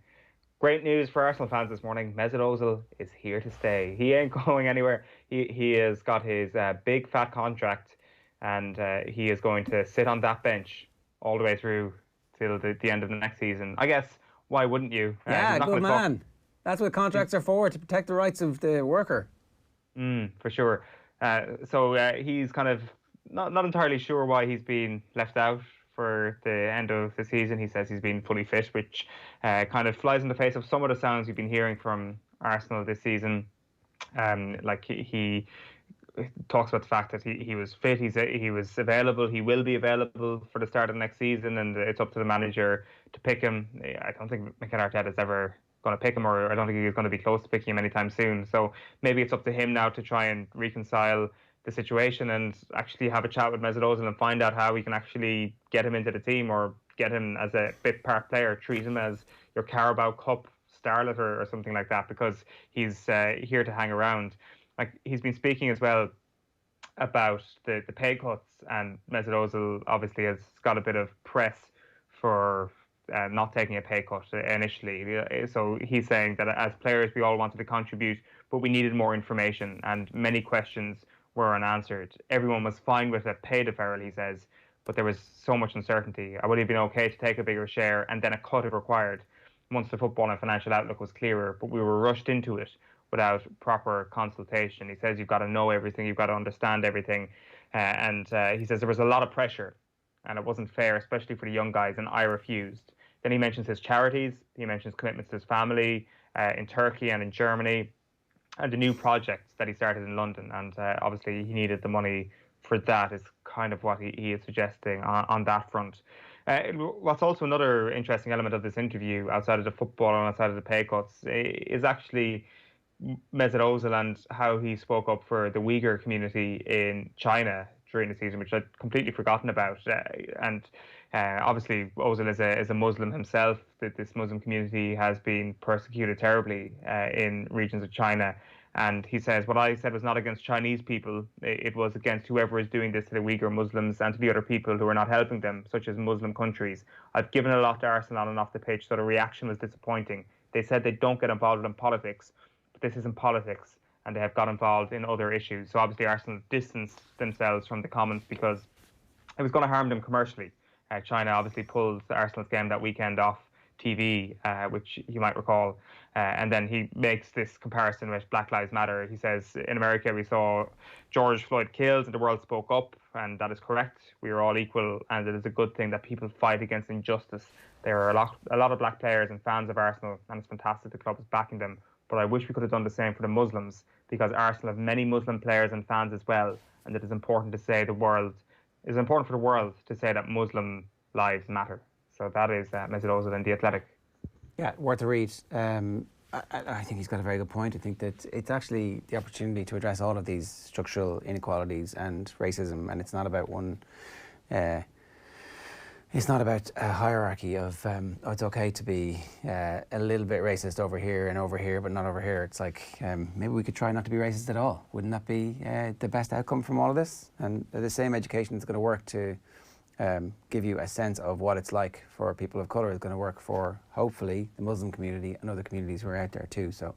Great news for Arsenal fans this morning. Mesut Ozil is here to stay. He ain't going anywhere. He has got his big fat contract, and he is going to sit on that bench all the way through till the end of the next season. I guess, why wouldn't you? Yeah, good man. That's what contracts are for, to protect the rights of the worker. For sure. So he's kind of not entirely sure why he's been left out for the end of the season. He says he's been fully fit, which kind of flies in the face of some of the sounds you've been hearing from Arsenal this season. Like he talks about the fact that he was fit, he was available, he will be available for the start of the next season, and it's up to the manager to pick him. I don't think Mikel Arteta is ever going to pick him, or I don't think he's going to be close to picking him anytime soon. So maybe it's up to him now to try and reconcile the situation and actually have a chat with Mesut Ozil and find out how we can actually get him into the team or get him as a bit part player, treat him as your Carabao Cup starlet or something like that, because he's here to hang around. Like, he's been speaking as well about the pay cuts, and Mesut Ozil obviously has got a bit of press for not taking a pay cut initially. So he's saying that as players we all wanted to contribute, but we needed more information, and many questions were unanswered. Everyone was fine with a pay deferral, he says, but there was so much uncertainty. I would have been okay to take a bigger share and then a cut if required once the football and financial outlook was clearer, but we were rushed into it without proper consultation. He says you've got to know everything, you've got to understand everything, and he says there was a lot of pressure and it wasn't fair, especially for the young guys, and I refused. Then he mentions his charities, he mentions commitments to his family in Turkey and in Germany, and the new projects that he started in London, and obviously he needed the money for that, is kind of what he is suggesting on that front. What's also another interesting element of this interview, outside of the football and outside of the pay cuts, is actually Mesut Ozil and how he spoke up for the Uyghur community in China during the season, which I'd completely forgotten about. And Obviously, Ozil is a Muslim himself. That this Muslim community has been persecuted terribly in regions of China. And he says, what I said was not against Chinese people. It was against whoever is doing this to the Uyghur Muslims and to the other people who are not helping them, such as Muslim countries. I've given a lot to Arsenal on and off the pitch, so the reaction was disappointing. They said they don't get involved in politics, but this isn't politics, and they have got involved in other issues. So obviously Arsenal distanced themselves from the comments because it was going to harm them commercially. China obviously pulled Arsenal's game that weekend off TV, which you might recall. And then he makes this comparison with Black Lives Matter. He says, in America, we saw George Floyd killed and the world spoke up, and that is correct. We are all equal, and it is a good thing that people fight against injustice. There are a lot of black players and fans of Arsenal, and it's fantastic the club is backing them. But I wish we could have done the same for the Muslims, because Arsenal have many Muslim players and fans as well, and it is important to say it's important for the world to say that Muslim lives matter. So that is Mesut Ozil in The Athletic. Yeah, worth a read. I think he's got a very good point. I think that it's actually the opportunity to address all of these structural inequalities and racism, and it's not about one. It's not about a hierarchy of it's okay to be a little bit racist over here, but not over here. It's like maybe we could try not to be racist at all. Wouldn't that be the best outcome from all of this? And the same education is going to work to give you a sense of what it's like for people of colour is going to work for, hopefully, the Muslim community and other communities who are out there too. So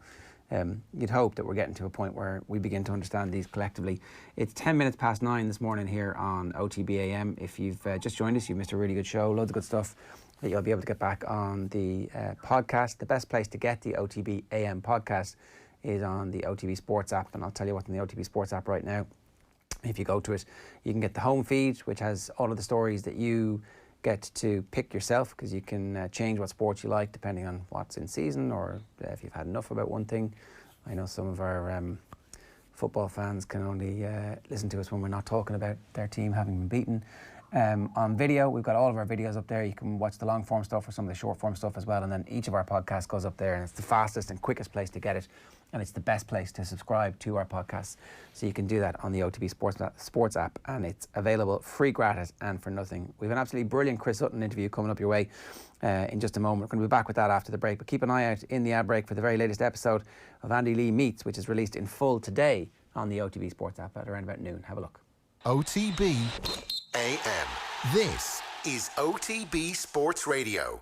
you'd hope that we're getting to a point where we begin to understand these collectively. It's 10 minutes past 9 this morning here on OTB AM. If you've just joined us, you've missed a really good show, loads of good stuff that you'll be able to get back on the podcast. The best place to get the OTB AM podcast is on the OTB Sports app, and I'll tell you what's in the OTB Sports app right now. If you go to it, you can get the home feed, which has all of the stories that you get to pick yourself, because you can change what sports you like depending on what's in season, or if you've had enough about one thing. I know some of our football fans can only listen to us when we're not talking about their team having been beaten. On video, we've got all of our videos up there. You can watch the long form stuff or some of the short form stuff as well, and then each of our podcasts goes up there, and it's the fastest and quickest place to get it, and it's the best place to subscribe to our podcasts. So you can do that on the OTB Sports app, and it's available free, gratis, and for nothing. We have an absolutely brilliant Chris Sutton interview coming up your way in just a moment. We're going to be back with that after the break, but keep an eye out in the ad break for the very latest episode of Andy Lee Meets, which is released in full today on the OTB Sports app at around about noon. Have a look. OTB AM. This is OTB Sports Radio.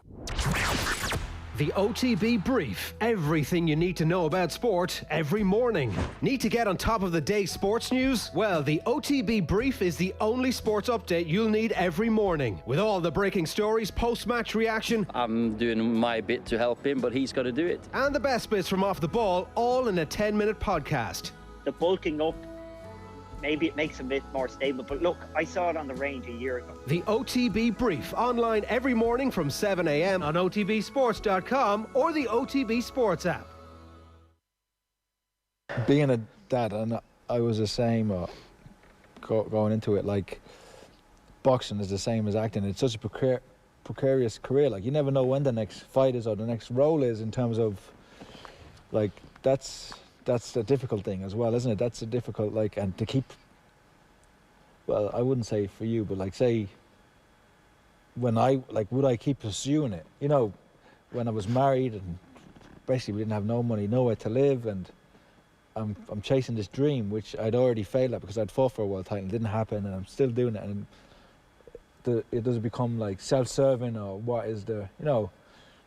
The OTB Brief. Everything you need to know about sport every morning. Need to get on top of the day's sports news? Well, the OTB Brief is the only sports update you'll need every morning. With all the breaking stories, post-match reaction. I'm doing my bit to help him, but he's got to do it. And the best bits from off the ball, all in a 10-minute podcast. The bulking up, maybe it makes him a bit more stable, but look, I saw it on the range a year ago. The OTB Brief, online every morning from 7 a.m. on otbsports.com or the OTB Sports app. Being a dad, and I was the same going into it, like boxing is the same as acting. It's such a precarious career. Like, you never know when the next fight is or the next role is, in terms of, like, that's a difficult thing as well, isn't it? That's a difficult, like, and to keep, well, I wouldn't say for you, but like, say, when would I keep pursuing it? You know, when I was married and basically we didn't have no money, nowhere to live, and I'm chasing this dream, which I'd already failed at because I'd fought for a world title. It didn't happen, and I'm still doing it, and it doesn't become like self-serving, or what is the, you know,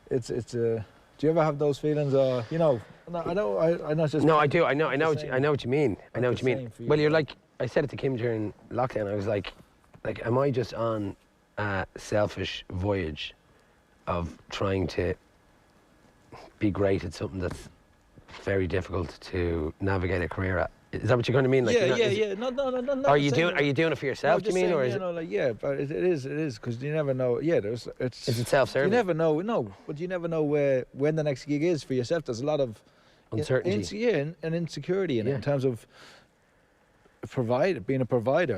it's a, do you ever have those feelings, or, you know? No, I know. Just no, I do. I know what you mean. I know what you mean. Well, you're like, I said it to Kim during lockdown. I was like, am I just on a selfish voyage of trying to be great at something that's very difficult to navigate a career at? Is that what you're going to mean? Like, yeah. No. Are you doing it for yourself? Do you mean, or is it? But it is because you never know. Yeah, is it self-serving? You never know. But you never know when the next gig is for yourself. There's a lot of uncertainty. And insecurity in terms of being a provider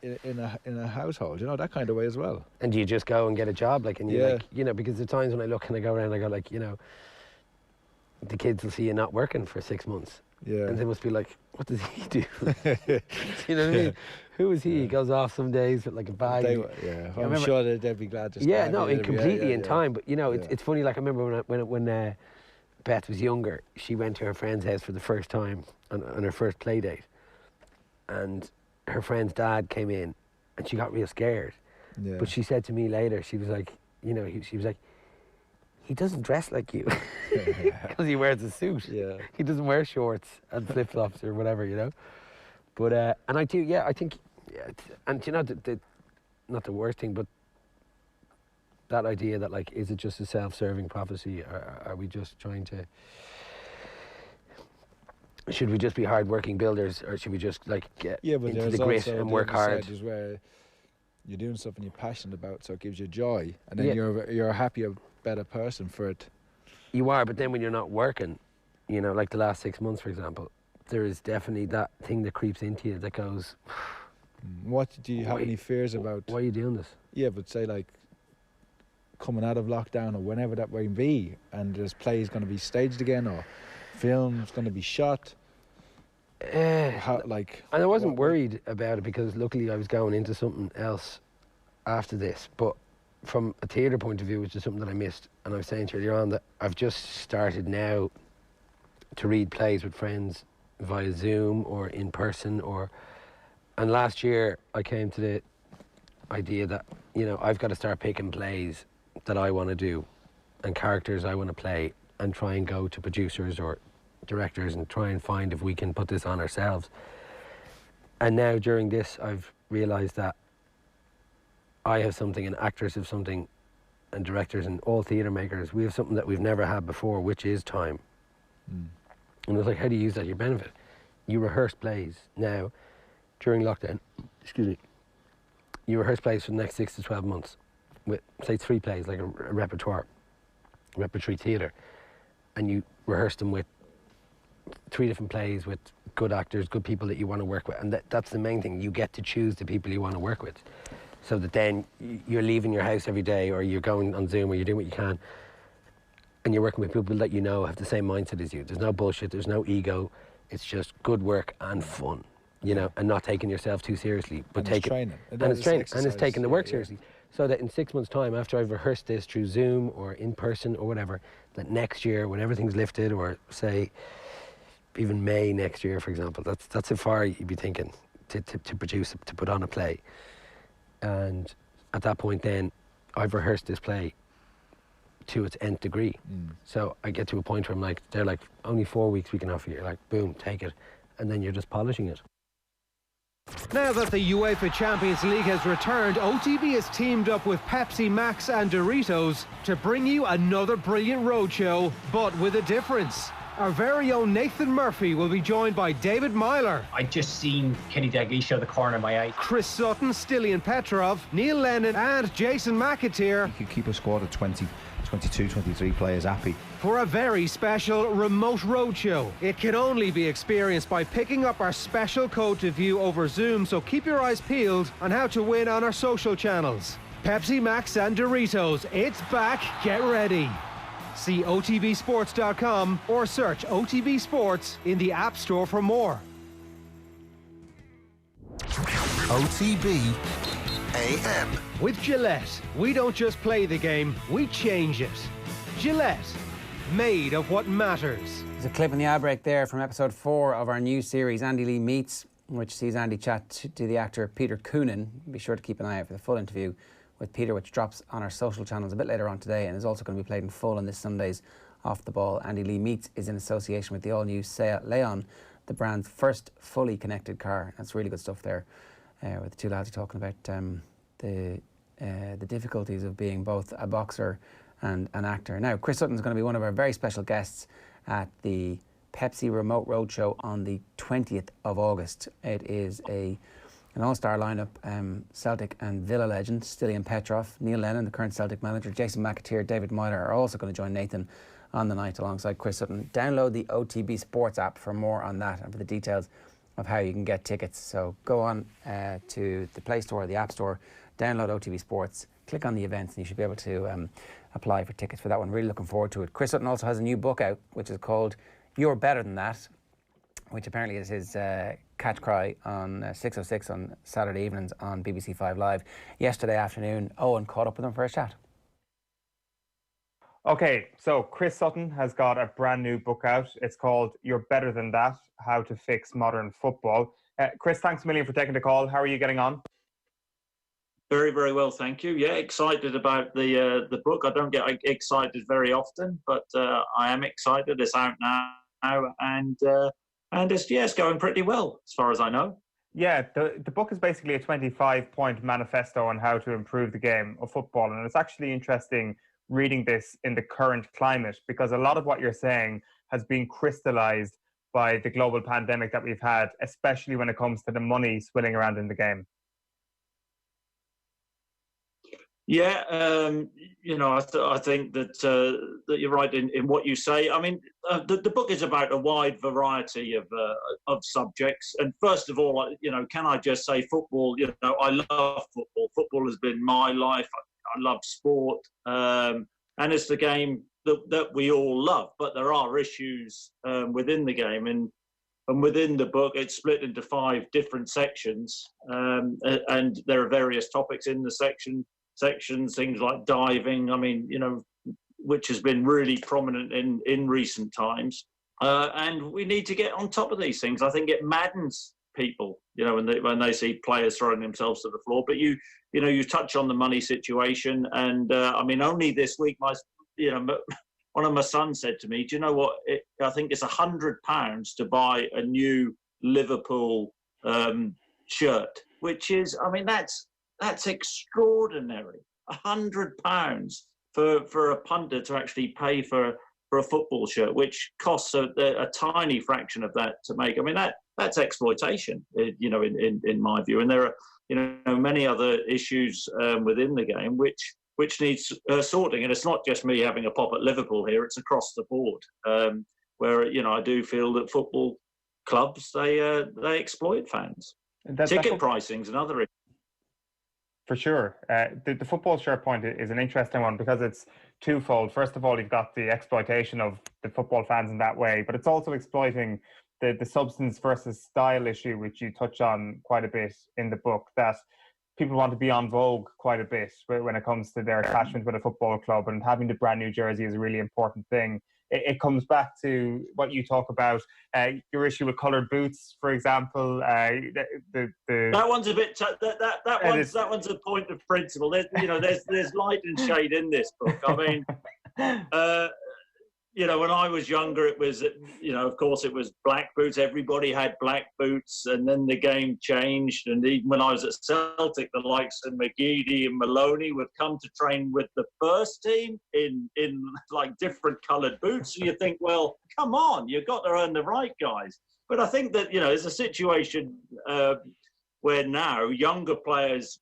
in a household, you know, that kind of way as well. And do you just go and get a job, like, and you like, you know, because the times when I look and I go around, I go like, you know, the kids will see you not working for 6 months. Yeah. And they must be like, what does he do? You know what I mean? Who is he? He goes off some days with like a bag. I'm sure they'd be glad to start. Yeah, no, completely in time. But, you know, it's funny, like I remember when Beth was younger, she went to her friend's house for the first time on her first play date. And her friend's dad came in and she got real scared. Yeah. But she said to me later, she was like, you know, she was like, he doesn't dress like you because he wears a suit. Yeah. He doesn't wear shorts and flip-flops or whatever, you know. But, and I do, yeah, I think, and you know, not the worst thing, but that idea that, like, is it just a self-serving prophecy? Or are we just trying to, should we just be hard-working builders, or should we just, like, get into the grit and work hard? There's where you're doing something you're passionate about, so it gives you joy, and then you're a happier, better person for it. You are, but then when you're not working, you know, like the last 6 months, for example, there is definitely that thing that creeps into you that goes, what do you have any fears about? Why are you doing this? Yeah, but say like coming out of lockdown or whenever that may be, and there's plays going to be staged again or films going to be shot. And I wasn't worried about it because luckily I was going into something else after this. But from a theatre point of view, which is something that I missed, and I was saying to you earlier on that I've just started now to read plays with friends via Zoom or in person, and last year I came to the idea that, you know, I've got to start picking plays that I want to do and characters I want to play and try and go to producers or directors and try and find if we can put this on ourselves. And now during this I've realised that I have something and actors have something and directors and all theatre makers, we have something that we've never had before, which is time. And it was like, how do you use that to your benefit? You rehearse plays now during lockdown, excuse me, you rehearse plays for the next 6 to 12 months with, say, 3 plays, like a repertory theatre, and you rehearse them with 3 different plays with good actors, good people that you want to work with, and that's the main thing. You get to choose the people you want to work with, so that then you're leaving your house every day, or you're going on Zoom, or you're doing what you can, and you're working with people that you know have the same mindset as you. There's no bullshit, there's no ego, it's just good work and fun, you know, and not taking yourself too seriously, but taking it's taking the work seriously. So that in 6 months' time, after I've rehearsed this through Zoom or in person or whatever, that next year, when everything's lifted, or say even May next year, for example, that's how far you'd be thinking to produce, to put on a play. And at that point then, I've rehearsed this play to its nth degree. So I get to a point where I'm like, they're like, only 4 weeks we can offer you. You're like, boom, take it. And then you're just polishing it. Now that the UEFA Champions League has returned, OTB has teamed up with Pepsi Max and Doritos to bring you another brilliant roadshow, but with a difference. Our very own Nathan Murphy will be joined by David Myler. I just seen Kenny Dalglish out the corner of my eye. Chris Sutton, Stilian Petrov, Neil Lennon and Jason McAteer. You could keep a squad of 20, 22, 23 players happy. For a very special remote roadshow. It can only be experienced by picking up our special code to view over Zoom, so keep your eyes peeled on how to win on our social channels. Pepsi Max and Doritos, it's back, get ready. See otbsports.com or search OTB Sports in the App Store for more. OTB AM. With Gillette, we don't just play the game, we change it. Gillette, made of what matters. There's a clip in the ad break there from episode 4 of our new series, Andy Lee Meets, which sees Andy chat to the actor Peter Coonan. Be sure to keep an eye out for the full interview with Peter, which drops on our social channels a bit later on today and is also going to be played in full on this Sunday's Off the Ball. Andy Lee Meets is in association with the all-new Seat Leon, the brand's first fully connected car. That's really good stuff there, with the two lads talking about the difficulties of being both a boxer and an actor. Now, Chris Sutton is going to be one of our very special guests at the Pepsi Remote Roadshow on the 20th of August. It is an all-star lineup, Celtic and Villa legend, Stilian Petrov, Neil Lennon, the current Celtic manager, Jason McAteer, David Myler are also going to join Nathan on the night alongside Chris Sutton. Download the OTB Sports app for more on that and for the details of how you can get tickets. So go on to the Play Store or the App Store, download OTB Sports, click on the events, and you should be able to apply for tickets for that one. Really looking forward to it. Chris Sutton also has a new book out, which is called You're Better Than That, which apparently is his catch cry on 6:06 on Saturday evenings on BBC 5 Live. Yesterday afternoon, Owen caught up with him for a chat. Okay, so Chris Sutton has got a brand new book out. It's called You're Better Than That, How to Fix Modern Football. Chris, thanks a million for taking the call. How are you getting on? Very, very well, thank you. Yeah, excited about the book. I don't get excited very often, but I am excited. It's out now, and it's going pretty well as far as I know. Yeah, the book is basically a 25-point manifesto on how to improve the game of football, and it's actually interesting reading this in the current climate, because a lot of what you're saying has been crystallized by the global pandemic that we've had, especially when it comes to the money swirling around in the game. Yeah, I think that you're right in what you say. I mean, the book is about a wide variety of subjects. And first of all, can I just say football? I love football. Football has been my life. I love sport, and it's the game that we all love. But there are issues within the game, and within the book, it's split into 5 different sections, and there are various topics in the sections, things like diving, which has been really prominent in recent times. And we need to get on top of these things. I think it maddens people, when they see players throwing themselves to the floor. But you touch on the money situation. And only this week, one of my sons said to me, do you know what? I think it's £100 to buy a new Liverpool shirt, which is, that's extraordinary. £100 for a pundit to actually pay for a football shirt, which costs a tiny fraction of that to make. That's exploitation, in my view. And there are, many other issues within the game which needs sorting. And it's not just me having a pop at Liverpool here; it's across the board. Where I do feel that football clubs they exploit fans. Ticket pricing's another issue. For sure. The football shirt point is an interesting one because it's twofold. First of all, you've got the exploitation of the football fans in that way, but it's also exploiting the substance versus style issue, which you touch on quite a bit in the book, that people want to be on vogue quite a bit when it comes to their attachment with a football club, and having the brand new jersey is a really important thing. It comes back to what you talk about, your issue with coloured boots, for example. That one's a bit. That one's a point of principle. There's light and shade in this book. When I was younger, it was, of course, it was black boots. Everybody had black boots, and then the game changed. And even when I was at Celtic, the likes of McGeady and Maloney would come to train with the first team in like different coloured boots. So you think, well, come on, you've got to earn the right, guys. But I think that, there's a situation where now younger players,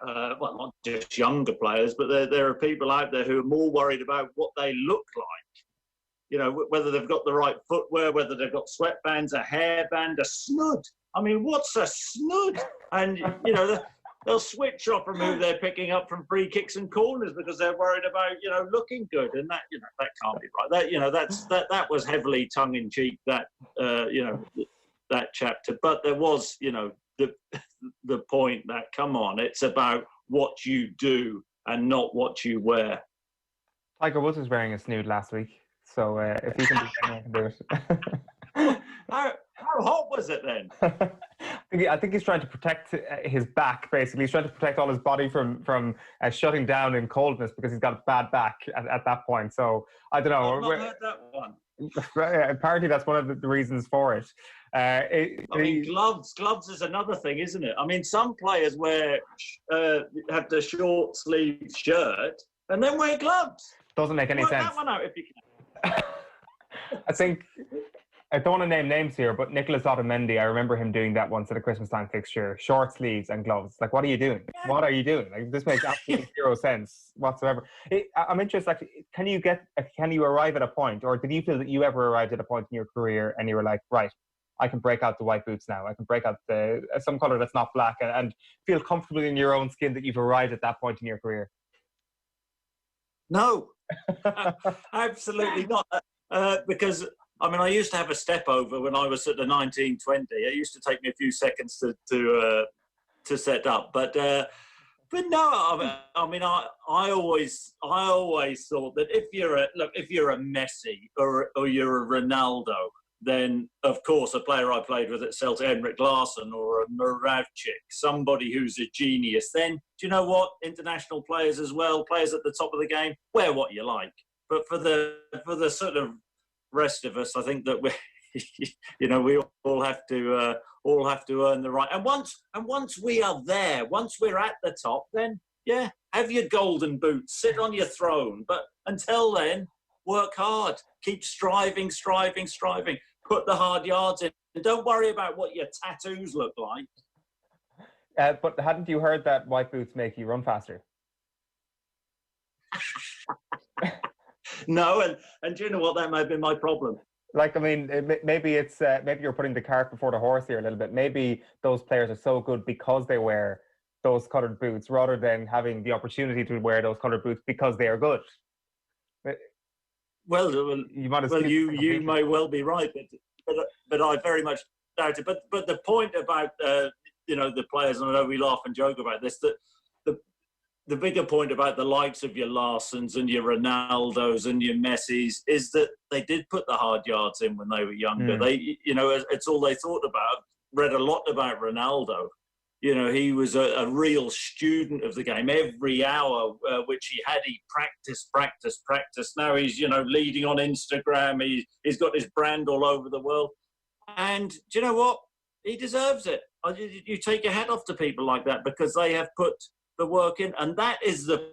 well, not just younger players, but there are people out there who are more worried about what they look like. Whether they've got the right footwear, whether they've got sweatbands, a hairband, a snood. What's a snood? And, they'll switch off from who they're picking up from free kicks and corners because they're worried about, looking good. And that, that can't be right. That was heavily tongue-in-cheek, that chapter. But there was, the point that, come on, it's about what you do and not what you wear. Tiger Woods was wearing a snood last week. So if he can do it, anyone can do it. How hot was it then? I think he's trying to protect his back, basically. He's trying to protect all his body from shutting down in coldness because he's got a bad back at that point. So I don't know. I've not heard that one. Apparently that's one of the reasons for it. Gloves is another thing, isn't it? Some players have the short sleeve shirt and then wear gloves. Doesn't make any sense. Work that one out if you can. I think, I don't want to name names here, but Nicholas Otamendi, I remember him doing that once at a Christmas time fixture, short sleeves and gloves. Like, what are you doing? Yeah. What are you doing? Like, this makes absolutely zero sense whatsoever. I'm interested, like, can you arrive at a point, or did you feel that you ever arrived at a point in your career and you were like, right, I can break out the white boots now. I can break out some colour that's not black and feel comfortable in your own skin that you've arrived at that point in your career? No, Absolutely not. Because I mean, I used to have a step over when I was at the 1920. It used to take me a few seconds to set up, but no. I mean, I always thought that if you're a Messi or you're a Ronaldo, then of course a player I played with at Celtic, Henrik Larsson, or a Moravcik, somebody who's a genius. Then do you know what? International players as well, players at the top of the game, wear what you like. But for the sort of rest of us, I think that we all have to earn the right. And once we are there, once we're at the top, then yeah, have your golden boots, sit on your throne. But until then, work hard, keep striving. Put the hard yards in, and don't worry about what your tattoos look like. But hadn't you heard that white boots make you run faster? No, and do you know what? That may have been my problem. Like, I mean, maybe it's maybe you're putting the cart before the horse here a little bit. Maybe those players are so good because they wear those coloured boots, rather than having the opportunity to wear those coloured boots because they are good. Well, you may well be right, but I very much doubt it. But the point about the players, and I know we laugh and joke about this, that the bigger point about the likes of your Larssons and your Ronaldos and your Messis is that they did put the hard yards in when they were younger. They, it's all they thought about. Read a lot about Ronaldo. He was a real student of the game. Every hour which he had, he practiced. Now he's, leading on Instagram. He's got his brand all over the world. And do you know what? He deserves it. You take your hat off to people like that, because they have put the work in. And that is the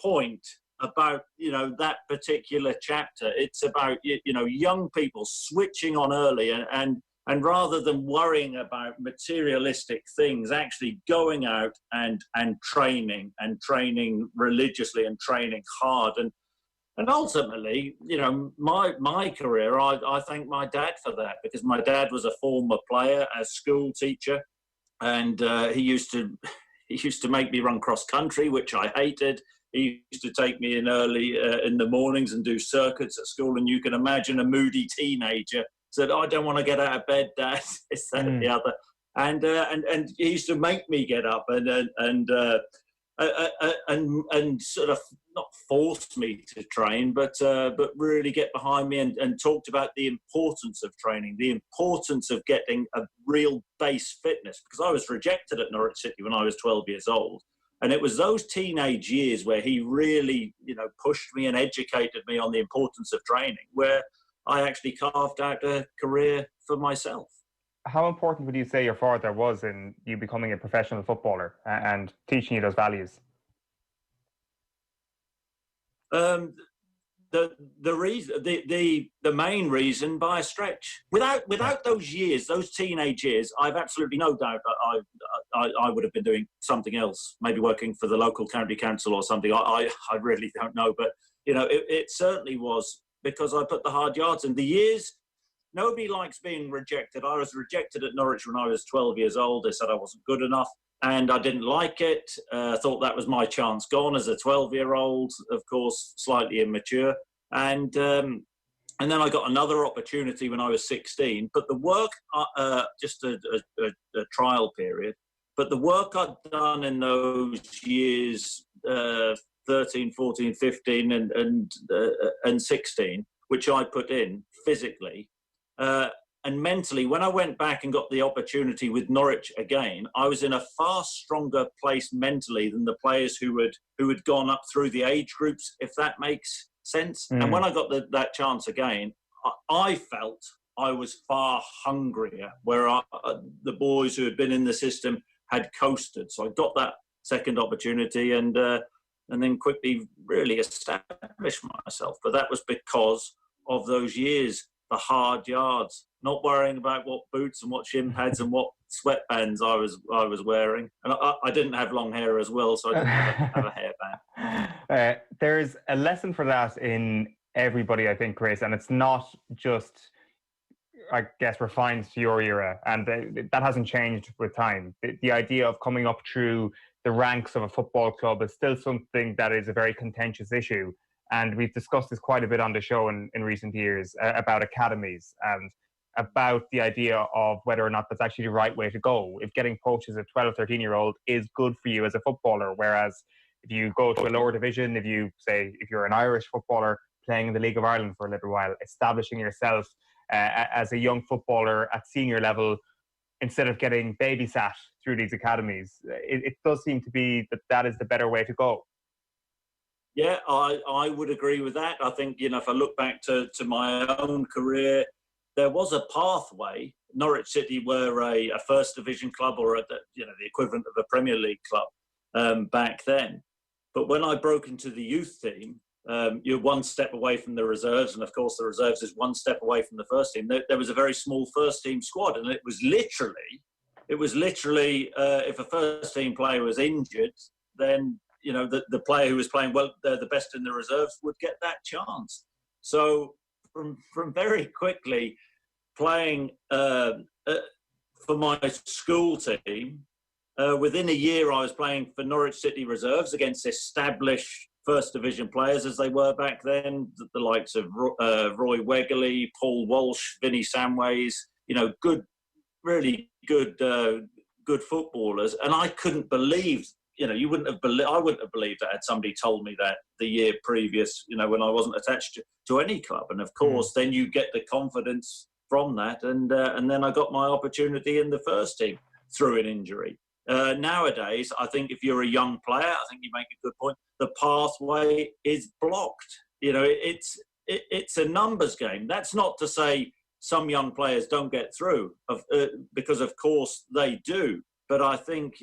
point about, that particular chapter. It's about, young people switching on early and rather than worrying about materialistic things, actually going out and training religiously and training hard. And ultimately, my career, I thank my dad for that, because my dad was a former player, a school teacher, and he used to make me run cross country, which I hated. He used to take me in early in the mornings and do circuits at school, and you can imagine a moody teenager said, "I don't want to get out of bed, Dad." This, that, and the other, and he used to make me get up and sort of not force me to train, but really get behind me and talked about the importance of training, the importance of getting a real base fitness, because I was rejected at Norwich City when I was 12 years old. And it was those teenage years where he really, pushed me and educated me on the importance of training, where I actually carved out a career for myself. How important would you say your father was in you becoming a professional footballer and teaching you those values? The main reason, by a stretch. Without those years, those teenage years, I've absolutely no doubt that I would have been doing something else, maybe working for the local county council or something. I really don't know, but it certainly was because I put the hard yards in. The years, nobody likes being rejected. I was rejected at Norwich when I was 12 years old. They said I wasn't good enough, and I didn't like it. Thought that was my chance gone as a 12-year-old, of course, slightly immature. And then I got another opportunity when I was 16. But the work, just a trial period, but the work I'd done in those years, 13, 14, 15 and 16, which I put in physically and mentally, when I went back and got the opportunity with Norwich again, I was in a far stronger place mentally than the players who had gone up through the age groups, if that makes sense. And when I got that chance again, I felt I was far hungrier, where the boys who had been in the system had coasted. So I got that second opportunity and then quickly really established myself. But that was because of those years, the hard yards, not worrying about what boots and what shin pads and what sweatbands I was wearing. And I didn't have long hair as well, so I didn't have a hairband. There's a lesson for that in everybody, I think, Chris, and it's not just, I guess, refined to your era, and that hasn't changed with time. The idea of coming up through the ranks of a football club is still something that is a very contentious issue. And we've discussed this quite a bit on the show in recent years about academies and about the idea of whether or not that's actually the right way to go. If getting poached as a 12 or 13-year-old is good for you as a footballer, whereas if you go to a lower division, if you're an Irish footballer playing in the League of Ireland for a little while, establishing yourself as a young footballer at senior level, instead of getting babysat through these academies, it does seem to be that is the better way to go. Yeah, I would agree with that. I think, if I look back to my own career, there was a pathway. Norwich City were a first division club, or the equivalent of a Premier League club back then. But when I broke into the youth team, you're one step away from the reserves, and of course the reserves is one step away from the first team. There was a very small first team squad, and it was literally if a first team player was injured, then the player who was playing well, the best in the reserves, would get that chance. So from very quickly playing for my school team, within a year I was playing for Norwich City reserves against established first division players as they were back then, the likes of Roy Wegerle, Paul Walsh, Vinnie Samways, really good footballers. And I couldn't believe, I wouldn't have believed that had somebody told me that the year previous, when I wasn't attached to any club. And of course, then you get the confidence from that. And then I got my opportunity in the first team through an injury. Nowadays, I think if you're a young player, I think you make a good point, the pathway is blocked. It's a numbers game. That's not to say some young players don't get through, because of course they do. But I think,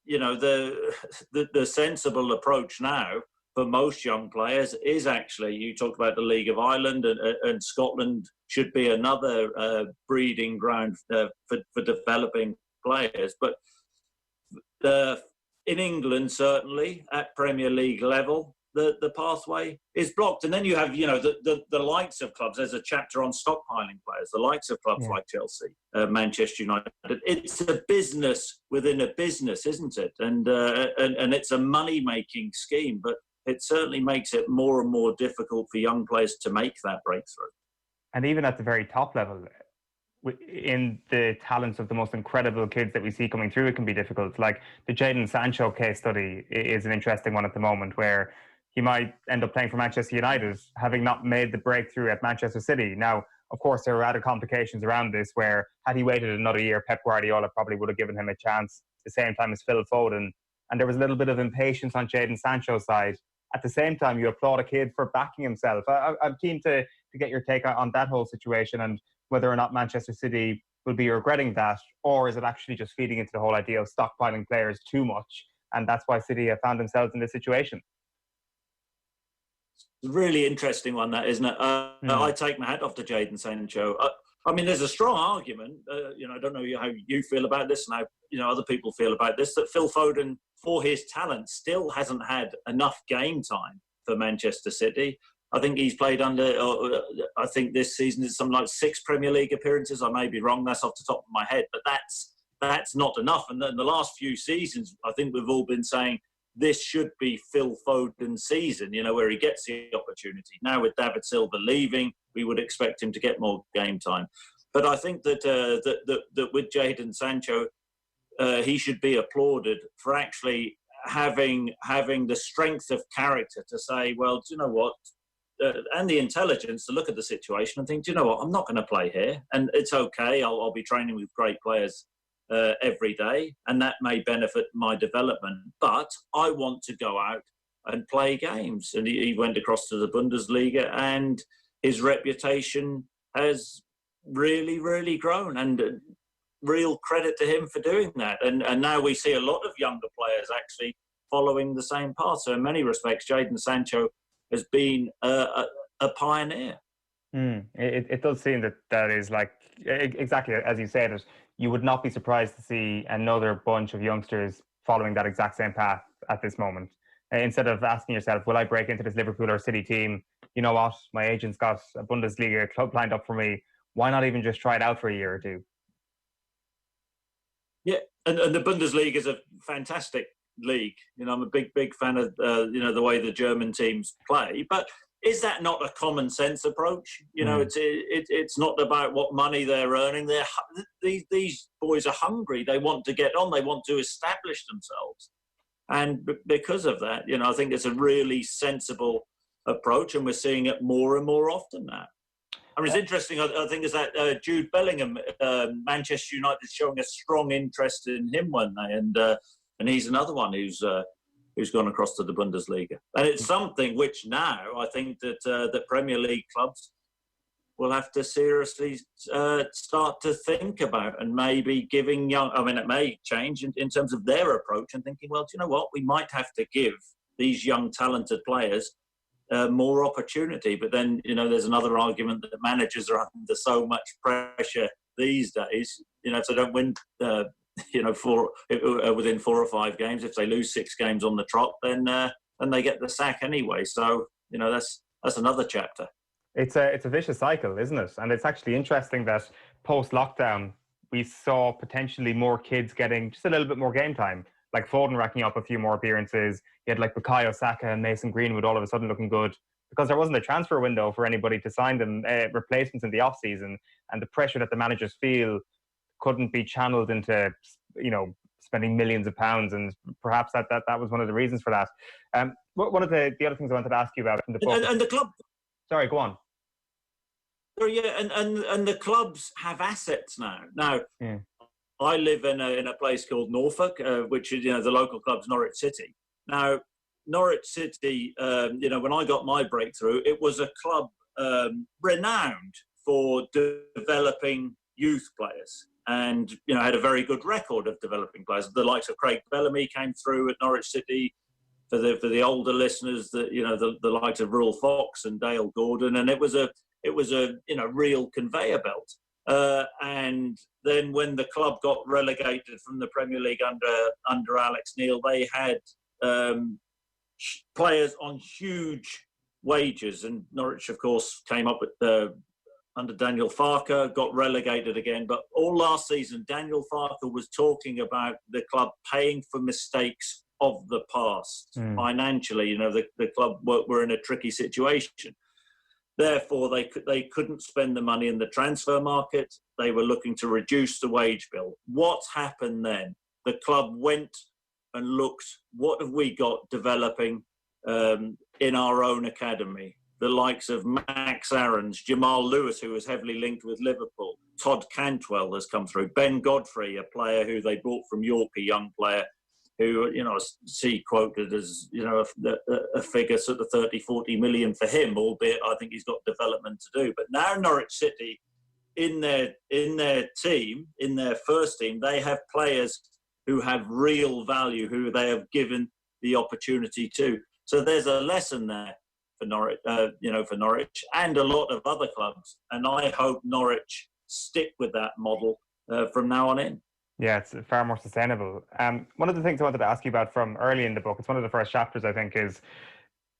the sensible approach now for most young players is actually, you talked about the League of Ireland, and Scotland should be another breeding ground for developing players. But in England, certainly at Premier League level, the pathway is blocked. And then you have, the likes of clubs. There's a chapter on stockpiling players, the likes of clubs like Chelsea, Manchester United. It's a business within a business, isn't it? And it's a money-making scheme, but it certainly makes it more and more difficult for young players to make that breakthrough. And even at the very top level, in the talents of the most incredible kids that we see coming through, it can be difficult. Like the Jadon Sancho case study is an interesting one at the moment, where he might end up playing for Manchester United, having not made the breakthrough at Manchester City. Now, of course, there are added complications around this, where had he waited another year, Pep Guardiola probably would have given him a chance at the same time as Phil Foden. And there was a little bit of impatience on Jadon Sancho's side. At the same time, you applaud a kid for backing himself. I'm keen to get your take on that whole situation, and whether or not Manchester City will be regretting that, or is it actually just feeding into the whole idea of stockpiling players too much, and that's why City have found themselves in this situation? Really interesting one, that, isn't it? I take my hat off to Jadon Sancho. I mean, there's a strong argument. I don't know how you feel about this, and how other people feel about this, that Phil Foden, for his talent, still hasn't had enough game time for Manchester City. I think he's played I think this season is something like 6 Premier League appearances. I may be wrong. That's off the top of my head, but that's not enough. And then the last few seasons, I think we've all been saying this should be Phil Foden's season, where he gets the opportunity. Now with David Silva leaving, we would expect him to get more game time. But I think that that with Jadon Sancho, he should be applauded for actually having the strength of character to say, well, do you know what? And the intelligence to look at the situation and think, do you know what? I'm not going to play here, and it's okay. I'll be training with great players every day, and that may benefit my development. But I want to go out and play games. And he went across to the Bundesliga, and his reputation has really, really grown. And real credit to him for doing that. And now we see a lot of younger players actually following the same path. So in many respects, Jadon Sancho has been a pioneer. It does seem that is like, exactly as you said, you would not be surprised to see another bunch of youngsters following that exact same path at this moment. Instead of asking yourself, will I break into this Liverpool or City team? You know what? My agent's got a Bundesliga club lined up for me. Why not even just try it out for a year or two? Yeah, and the Bundesliga is a fantastic league. You know, I'm a big fan of the way the German teams play. But is that not a common sense approach? You know, it's not about what money they're earning. These boys are hungry. They want to get on. They want to establish themselves. And because of that, you know, I think it's a really sensible approach, and we're seeing it more and more often now. I mean, it's interesting, I think, is that Jude Bellingham, Manchester United is showing a strong interest in him, weren't they? And he's another one who's gone across to the Bundesliga. And it's something which now I think that the Premier League clubs will have to seriously start to think about, and maybe giving young, I mean, it may change in terms of their approach, and thinking, well, do you know what? We might have to give these young, talented players more opportunity. But then, you know, there's another argument that managers are under so much pressure these days. You know, if they don't win, within 4 or 5 games, if they lose 6 games on the trot, then they get the sack anyway. So, you know, that's another chapter. It's a vicious cycle, isn't it? And it's actually interesting that post-lockdown, we saw potentially more kids getting just a little bit more game time. Like Foden racking up a few more appearances. You had like Bukayo Saka and Mason Greenwood all of a sudden looking good, because there wasn't a transfer window for anybody to sign them, replacements in the off-season, and the pressure that the managers feel couldn't be channeled into, you know, spending millions of pounds, and perhaps that was one of the reasons for that. One of the other things I wanted to ask you about from the book... And the club... Sorry, go on. Oh, yeah, and the clubs have assets now. Now, I live in a place called Norfolk, which is, you know, the local club's Norwich City. Now, Norwich City, you know, when I got my breakthrough, it was a club renowned for developing youth players, and, you know, had a very good record of developing players. The likes of Craig Bellamy came through at Norwich City. For the older listeners, that, you know, the likes of Ruel Fox and Dale Gordon, and it was a you know, real conveyor belt. And then when the club got relegated from the Premier League under Alex Neil, they had players on huge wages, and Norwich, of course, came up with under Daniel Farke, got relegated again. But all last season, Daniel Farke was talking about the club paying for mistakes of the past. Financially, you know, the club were in a tricky situation. Therefore, they couldn't spend the money in the transfer market. They were looking to reduce the wage bill. What's happened then? The club went and looked, what have we got developing in our own academy? The likes of Max Aarons, Jamal Lewis, who was heavily linked with Liverpool. Todd Cantwell has come through. Ben Godfrey, a player who they brought from York, a young player, who, you know, I see quoted as, you know, a figure sort of 30, 40 million for him, albeit I think he's got development to do. But now Norwich City, in their team, in their first team, they have players who have real value, who they have given the opportunity to. So there's a lesson there for Norwich, for Norwich and a lot of other clubs. And I hope Norwich stick with that model from now on in. Yeah, it's far more sustainable. One of the things I wanted to ask you about from early in the book, it's one of the first chapters, I think, is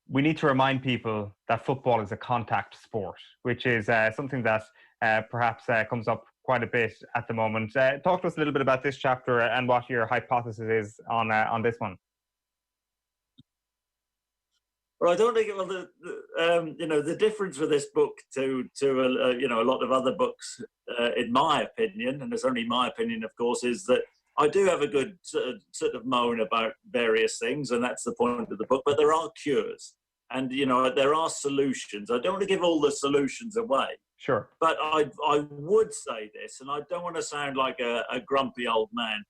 we need to remind people that football is a contact sport, which is something that perhaps comes up quite a bit at the moment. Talk to us a little bit about this chapter and what your hypothesis is on this one. Well, I don't think the difference with this book to a lot of other books, in my opinion, and it's only my opinion, of course, is that I do have a good sort of moan about various things, and that's the point of the book. But there are cures, and, you know, there are solutions. I don't want to give all the solutions away. Sure. But I would say this, and I don't want to sound like a grumpy old man,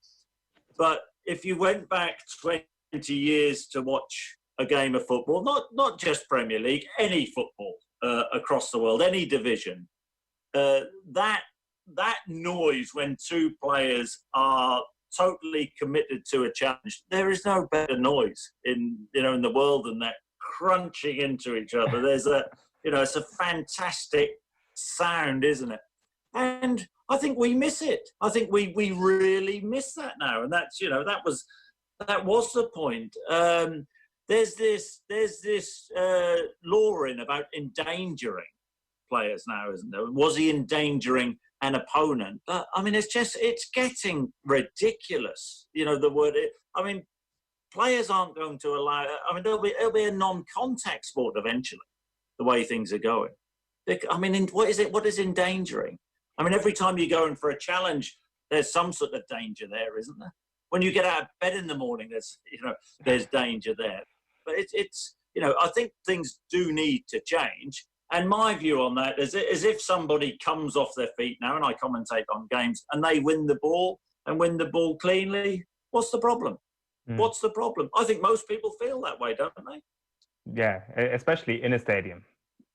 but if you went back 20 years to watch a game of football, not just Premier League, any football across the world, any division, that noise when two players are totally committed to a challenge, there is no better noise in the world than that, crunching into each other. There's it's a fantastic sound, isn't it? And I think we miss it. I think we really miss that now, and that's that was the point. There's this law about endangering players now, isn't there? Was he endangering an opponent? But I mean, it's getting ridiculous. You know, the word. players aren't going to allow. I mean, it'll be a non-contact sport eventually, the way things are going. I mean, what is endangering? I mean, every time you go in for a challenge, there's some sort of danger there, isn't there? When you get out of bed in the morning, there's danger there. But it's I think things do need to change. And my view on that is if somebody comes off their feet now, and I commentate on games, and they win the ball cleanly, what's the problem? What's the problem? I think most people feel that way, don't they? Yeah, especially in a stadium.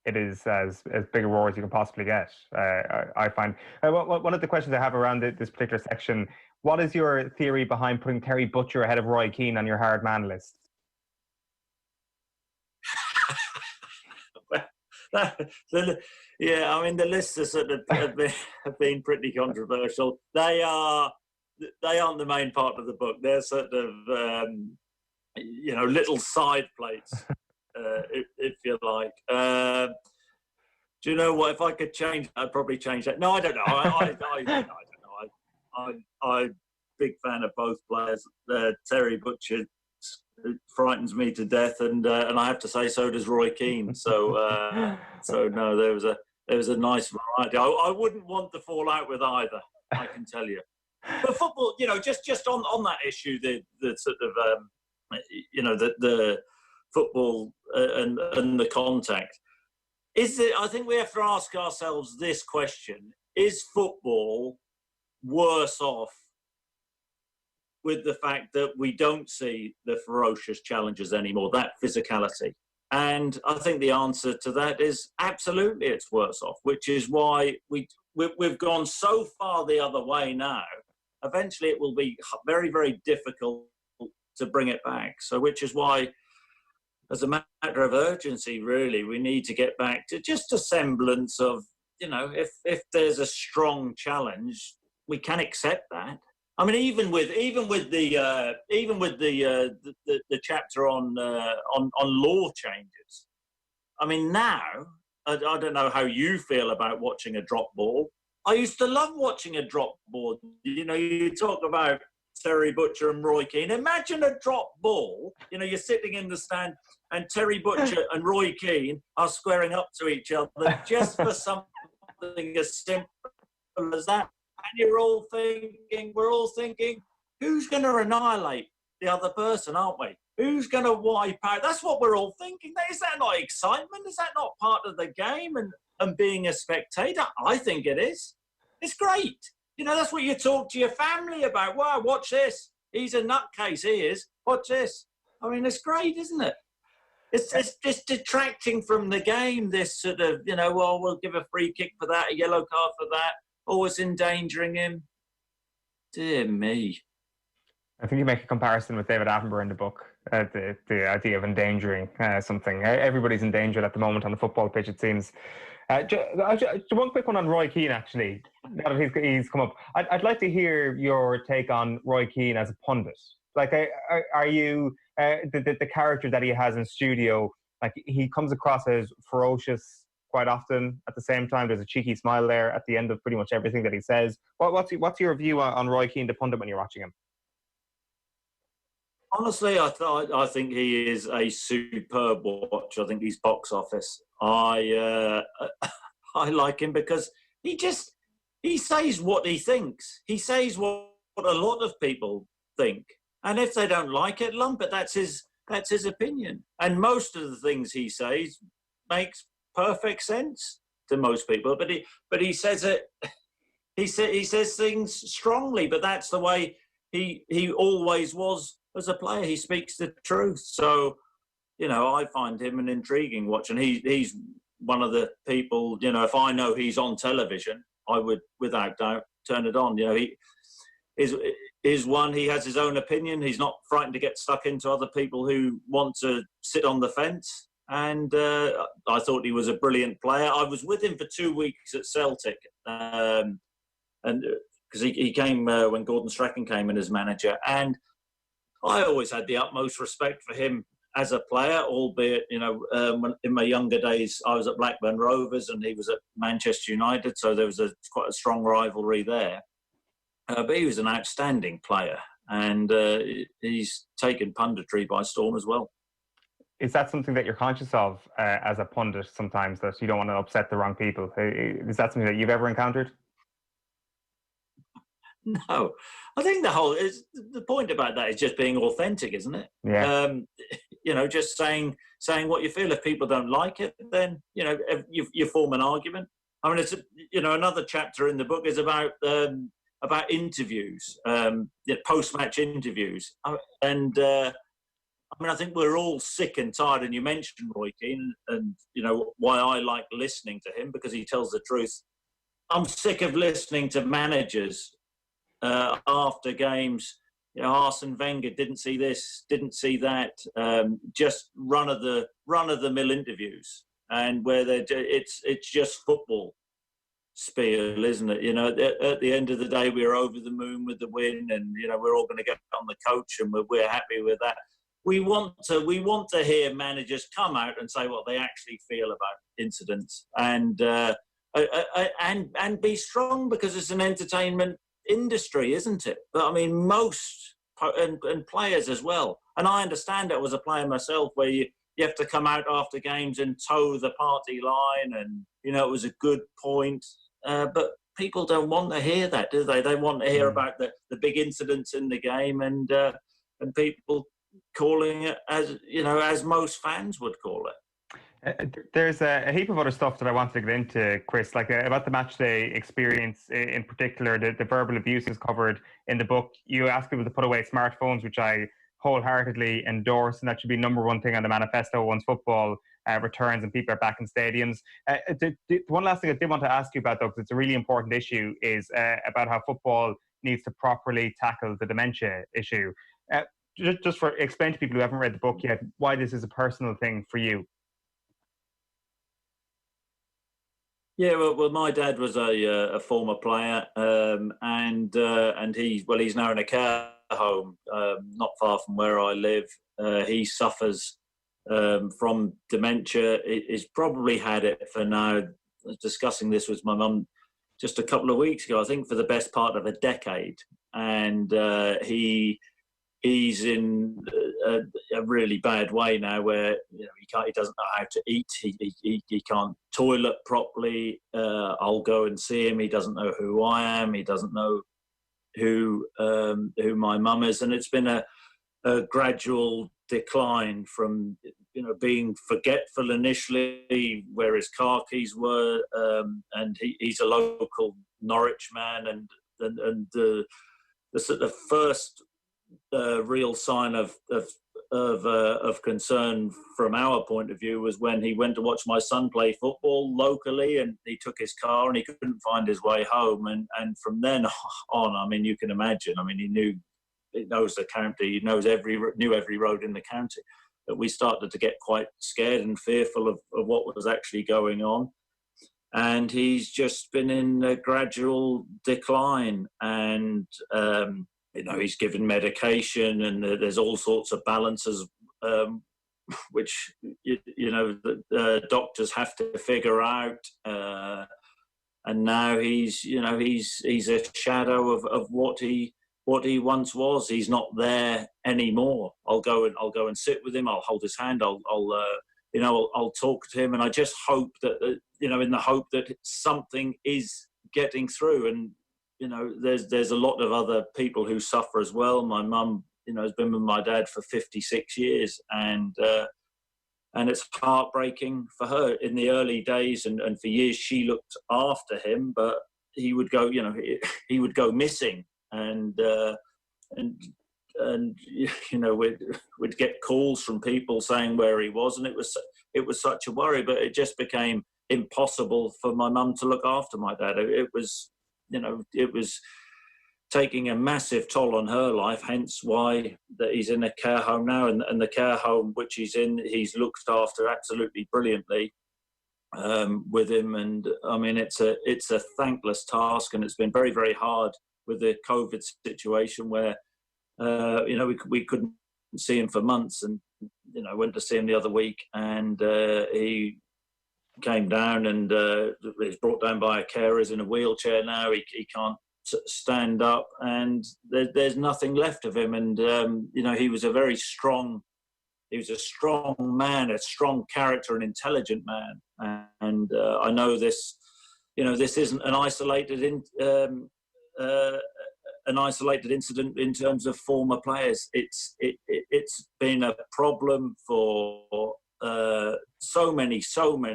It is as big a roar as you can possibly get, I find. One of the questions I have around this particular section, what is your theory behind putting Terry Butcher ahead of Roy Keane on your hard man list? Yeah, I mean, the lists are sort of have been pretty controversial. They aren't the main part of the book. They're sort of little side plates, if you like. Do you know what? If I could change, I'd probably change that. No, I don't know. I don't know. I'm a big fan of both players. Terry Butcher frightens me to death, and I have to say, so does Roy Keane. So no, there was a nice variety. I wouldn't want to fall out with either, I can tell you. But football, just on that issue, the sort of the football and the contact. I think we have to ask ourselves this question: is football worse off with the fact that we don't see the ferocious challenges anymore, that physicality? And I think the answer to that is absolutely it's worse off, which is why we've gone so far the other way now. Eventually it will be very, very difficult to bring it back. So which is why, as a matter of urgency, really, we need to get back to just a semblance of, if there's a strong challenge, we can accept that. I mean, even with the chapter on law changes. I mean, now I don't know how you feel about watching a drop ball. I used to love watching a drop ball. You talk about Terry Butcher and Roy Keane. Imagine a drop ball. You're sitting in the stand, and Terry Butcher and Roy Keane are squaring up to each other just for something as simple as that. And we're all thinking, who's going to annihilate the other person, aren't we? Who's going to wipe out? That's what we're all thinking. Is that not excitement? Is that not part of the game and being a spectator? I think it is. It's great. That's what you talk to your family about. Wow, watch this. He's a nutcase, he is. Watch this. I mean, it's great, isn't it? It's just detracting from the game, this sort of, we'll give a free kick for that, a yellow card for that. Always endangering him. Dear me. I think you make a comparison with David Attenborough in the book, the idea of endangering something. Everybody's endangered at the moment on the football pitch, it seems. One quick one on Roy Keane, actually, now that he's come up. I'd like to hear your take on Roy Keane as a pundit. Like, are you, the character that he has in studio, like, he comes across as ferocious quite often. At the same time, there's a cheeky smile there at the end of pretty much everything that he says. What's your view on Roy Keane, the pundit, when you're watching him? Honestly, I think he is a superb watch. I think he's box office. I like him because he says what he thinks. He says what a lot of people think, and if they don't like it, lump it. That's his opinion. And most of the things he says makes perfect sense to most people. But he says it. He says things strongly. But that's the way he always was as a player. He speaks the truth. So, I find him an intriguing watch, and he's one of the people. If I know he's on television, I would, without doubt, turn it on. He is one. He has his own opinion. He's not frightened to get stuck into other people who want to sit on the fence. And I thought he was a brilliant player. I was with him for 2 weeks at Celtic, and because he came when Gordon Strachan came in as manager, and I always had the utmost respect for him as a player. Albeit, in my younger days, I was at Blackburn Rovers and he was at Manchester United, so there was quite a strong rivalry there. But he was an outstanding player, and he's taken punditry by storm as well. Is that something that you're conscious of as a pundit sometimes, that you don't want to upset the wrong people? Is that something that you've ever encountered? No, I think the point about that is just being authentic, isn't it? Yeah. Just saying what you feel. If people don't like it, then you form an argument. I mean, it's another chapter in the book is about interviews, post-match interviews, and I think we're all sick and tired. And you mentioned Roy Keane, and why I like listening to him, because he tells the truth. I'm sick of listening to managers after games. Arsene Wenger didn't see this, didn't see that. Just run of the mill interviews, and where it's just football spiel, isn't it? At the end of the day, we're over the moon with the win, and we're all going to get on the coach, and we're happy with that. We want to hear managers come out and say what they actually feel about incidents, and be strong, because it's an entertainment industry, isn't it? But I mean, most and players as well. And I understand it as a player myself, where you have to come out after games and toe the party line, and it was a good point. But people don't want to hear that, do they? They want to hear about the big incidents in the game, and people calling it as most fans would call it. There's a heap of other stuff that I wanted to get into, Chris, like about the match day experience in particular, the verbal abuse is covered in the book. You ask people to put away smartphones, which I wholeheartedly endorse, and that should be number one thing on the manifesto once football returns and people are back in stadiums. One last thing I did want to ask you about, though, because it's a really important issue, is about how football needs to properly tackle the dementia issue. Just for explain to people who haven't read the book yet why this is a personal thing for you. Yeah, well, my dad was a former player, and he's now in a care home not far from where I live. He suffers from dementia. He's probably had it for now. I was discussing this with my mum just a couple of weeks ago, I think for the best part of a decade, and he's in a really bad way now, where he doesn't know how to eat. He can't toilet properly. I'll go and see him. He doesn't know who I am. He doesn't know who my mum is, and it's been a gradual decline from being forgetful initially, where his car keys were, and he's a local Norwich man, and the first real sign of concern from our point of view was when he went to watch my son play football locally, and he took his car and he couldn't find his way home, and from then on, I mean, you can imagine. I mean, he knows the county, he knew every road in the county. But we started to get quite scared and fearful of what was actually going on, and he's just been in a gradual decline, and he's given medication, and there's all sorts of balances which the doctors have to figure out. And now he's a shadow of what he once was. He's not there anymore. I'll go and sit with him. I'll hold his hand. I'll talk to him, and I just hope that in the hope that something is getting through. And there's a lot of other people who suffer as well. My mum, has been with my dad for 56 years, and it's heartbreaking for her. In the early days and for years, she looked after him, but he would go, he would go missing, and we'd get calls from people saying where he was, and it was such a worry. But it just became impossible for my mum to look after my dad. It was taking a massive toll on her life, hence why that he's in a care home now, and the care home which he's in, he's looked after absolutely brilliantly with him. And I mean, it's a thankless task, and it's been very, very hard with the COVID situation where we couldn't see him for months, and went to see him the other week, and he came down, and he's brought down by a carer. He's in a wheelchair now. He can't stand up, and there's nothing left of him. And he was a very strong. He was a strong man, a strong character, an intelligent man. And I know this. This isn't an isolated incident in terms of former players. It's been a problem for so many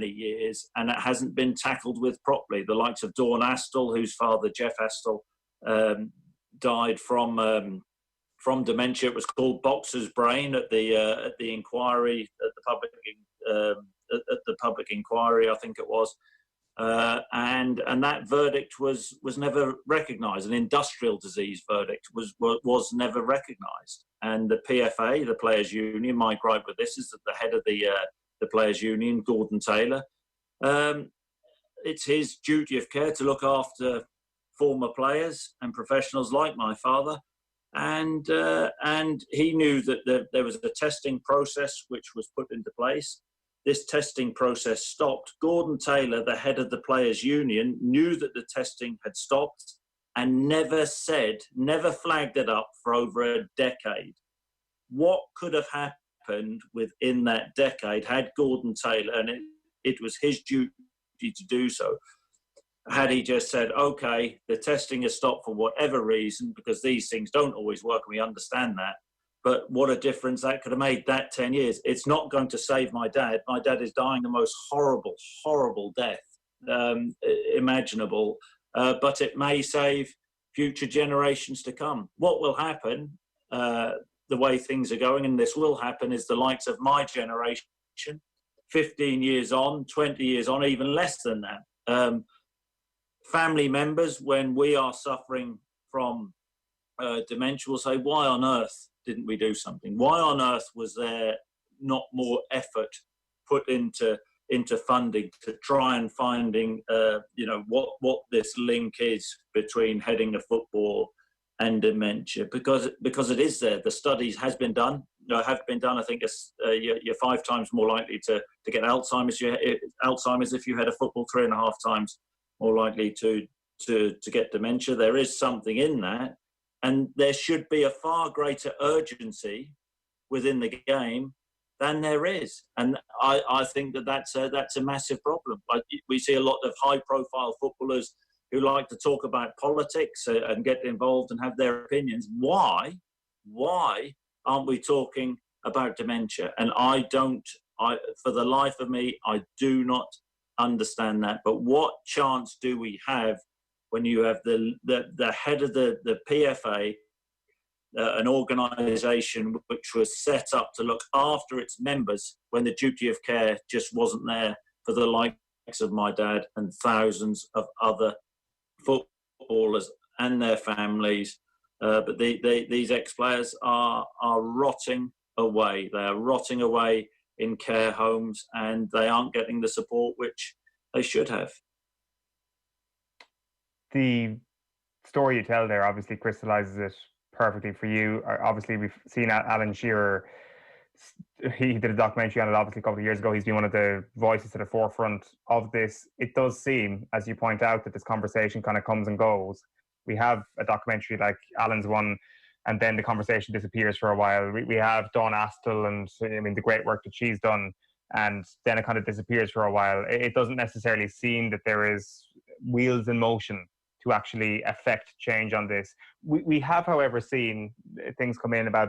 years, and it hasn't been tackled with properly. The likes of Dawn Astle, whose father Jeff Astle died from dementia. It was called boxer's brain at the inquiry, at the public inquiry, I think it was. And that verdict was never recognised. An industrial disease verdict was never recognised. And the PFA, the Players' Union, my gripe with this is that the head of the Players' Union, Gordon Taylor, it's his duty of care to look after former players and professionals like my father. And he knew that there was a testing process which was put into place. This testing process stopped. Gordon Taylor, the head of the Players' Union, knew that the testing had stopped and never flagged it up for over a decade. What could have happened within that decade had Gordon Taylor, and it was his duty to do so, had he just said, okay, the testing has stopped for whatever reason, because these things don't always work, and we understand that. But what a difference that could have made, that 10 years. It's not going to save my dad. My dad is dying the most horrible, horrible death imaginable. But it may save future generations to come. What will happen, the way things are going, and this will happen, is the likes of my generation, 15 years on, 20 years on, even less than that. Family members, when we are suffering from dementia, will say, why on earth didn't we do something? Why on earth was there not more effort put into funding to try and finding, what this link is between heading a football and dementia? Because it is there. The studies have been done. I think you're 5 times more likely to get Alzheimer's. Alzheimer's if you had a football, 3.5 times more likely to get dementia. There is something in that. And there should be a far greater urgency within the game than there is. And I think that's a massive problem. We see a lot of high-profile footballers who like to talk about politics and get involved and have their opinions. Why aren't we talking about dementia? And for the life of me, I do not understand that. But what chance do we have when you have the head of the PFA, an organisation which was set up to look after its members, when the duty of care just wasn't there for the likes of my dad and thousands of other footballers and their families. But these ex-players are rotting away. They are rotting away in care homes, and they aren't getting the support which they should have. The story you tell there obviously crystallises it perfectly for you. Obviously, we've seen Alan Shearer. He did a documentary on it obviously a couple of years ago. He's been one of the voices to the forefront of this. It does seem, as you point out, that this conversation kind of comes and goes. We have a documentary like Alan's one, and then the conversation disappears for a while. We have Dawn Astle and the great work that she's done, and then it kind of disappears for a while. It doesn't necessarily seem that there is wheels in motion to actually affect change on this. We have, however, seen things come in about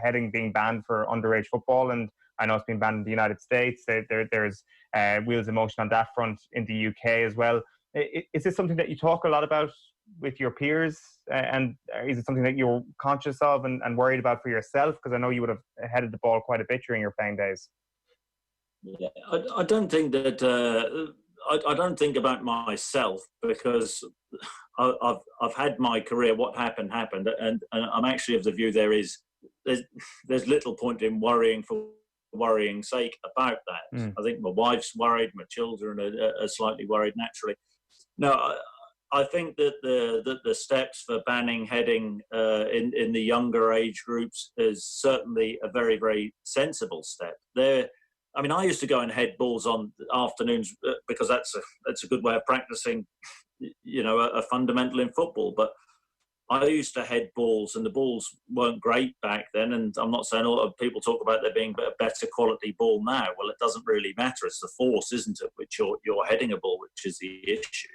heading being banned for underage football, and I know it's been banned in the United States. There's wheels in motion on that front in the UK as well. Is this something that you talk a lot about with your peers, and is it something that you're conscious of and worried about for yourself? Because I know you would have headed the ball quite a bit during your playing days. Yeah, I don't think that... I don't think about myself, because I've had my career. What happened, and I'm actually of the view there's little point in worrying for worrying's sake about that. I think my wife's worried, my children are slightly worried naturally. No, I think that the steps for banning heading in the younger age groups is certainly a very, very sensible step. I used to go and head balls on afternoons because that's a good way of practicing a fundamental in football. But I used to head balls, and the balls weren't great back then. And I'm not saying a lot of people talk about there being a better quality ball now. Well, it doesn't really matter. It's the force, isn't it, which you're heading a ball, which is the issue.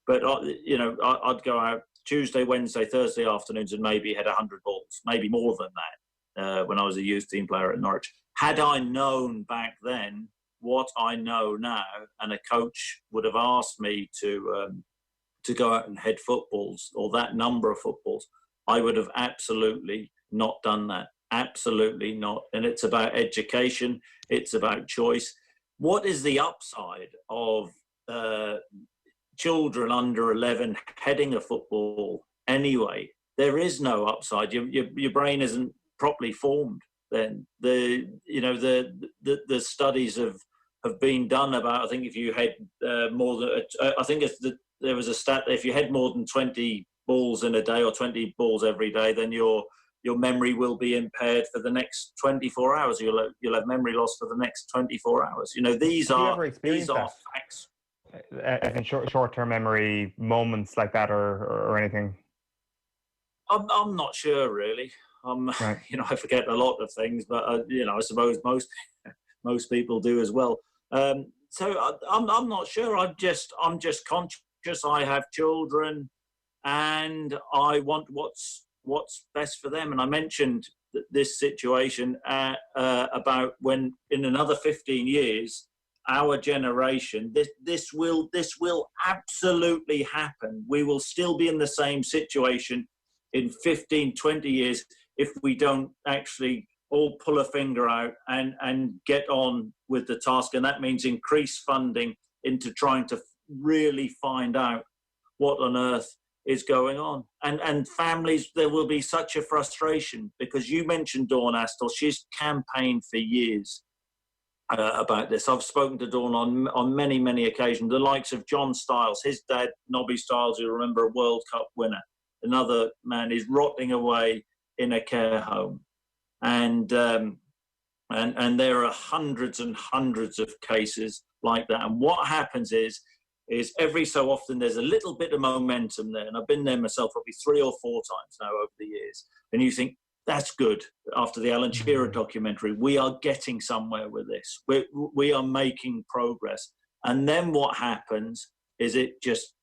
But, I'd go out Tuesday, Wednesday, Thursday afternoons and maybe had 100 balls, maybe more than that, when I was a youth team player at Norwich. Had I known back then what I know now, and a coach would have asked me to go out and head footballs, or that number of footballs, I would have absolutely not done that. Absolutely not. And it's about education. It's about choice. What is the upside of children under 11 heading a football anyway? There is no upside. Your brain isn't properly formed. Then the studies have been done about, I think if you head more than, I think there was a stat that if you head more than 20 balls in a day or 20 balls every day, then your memory will be impaired for the next 24 hours. You'll have memory loss for the next 24 hours. These are facts. In short-term memory moments like that, or anything? I'm not sure, really. Right. I forget a lot of things, but I suppose most people do as well. So I'm not sure. I'm just conscious. I have children, and I want what's best for them. And I mentioned this situation about when in another 15 years, our generation, this will absolutely happen. We will still be in the same situation in 15, 20 years if we don't actually all pull a finger out and get on with the task. And that means increase funding into trying to really find out what on earth is going on. And families, there will be such a frustration, because you mentioned Dawn Astle. She's campaigned for years about this. I've spoken to Dawn on many, many occasions. The likes of John Stiles, his dad, Nobby Stiles, you remember, a World Cup winner. Another man is rotting away in a care home. And there are hundreds and hundreds of cases like that. And what happens is every so often there's a little bit of momentum there. And I've been there myself probably 3 or 4 times now over the years. And you think, that's good. After the Alan Shearer documentary, we are getting somewhere with this. We are making progress. And then what happens is it just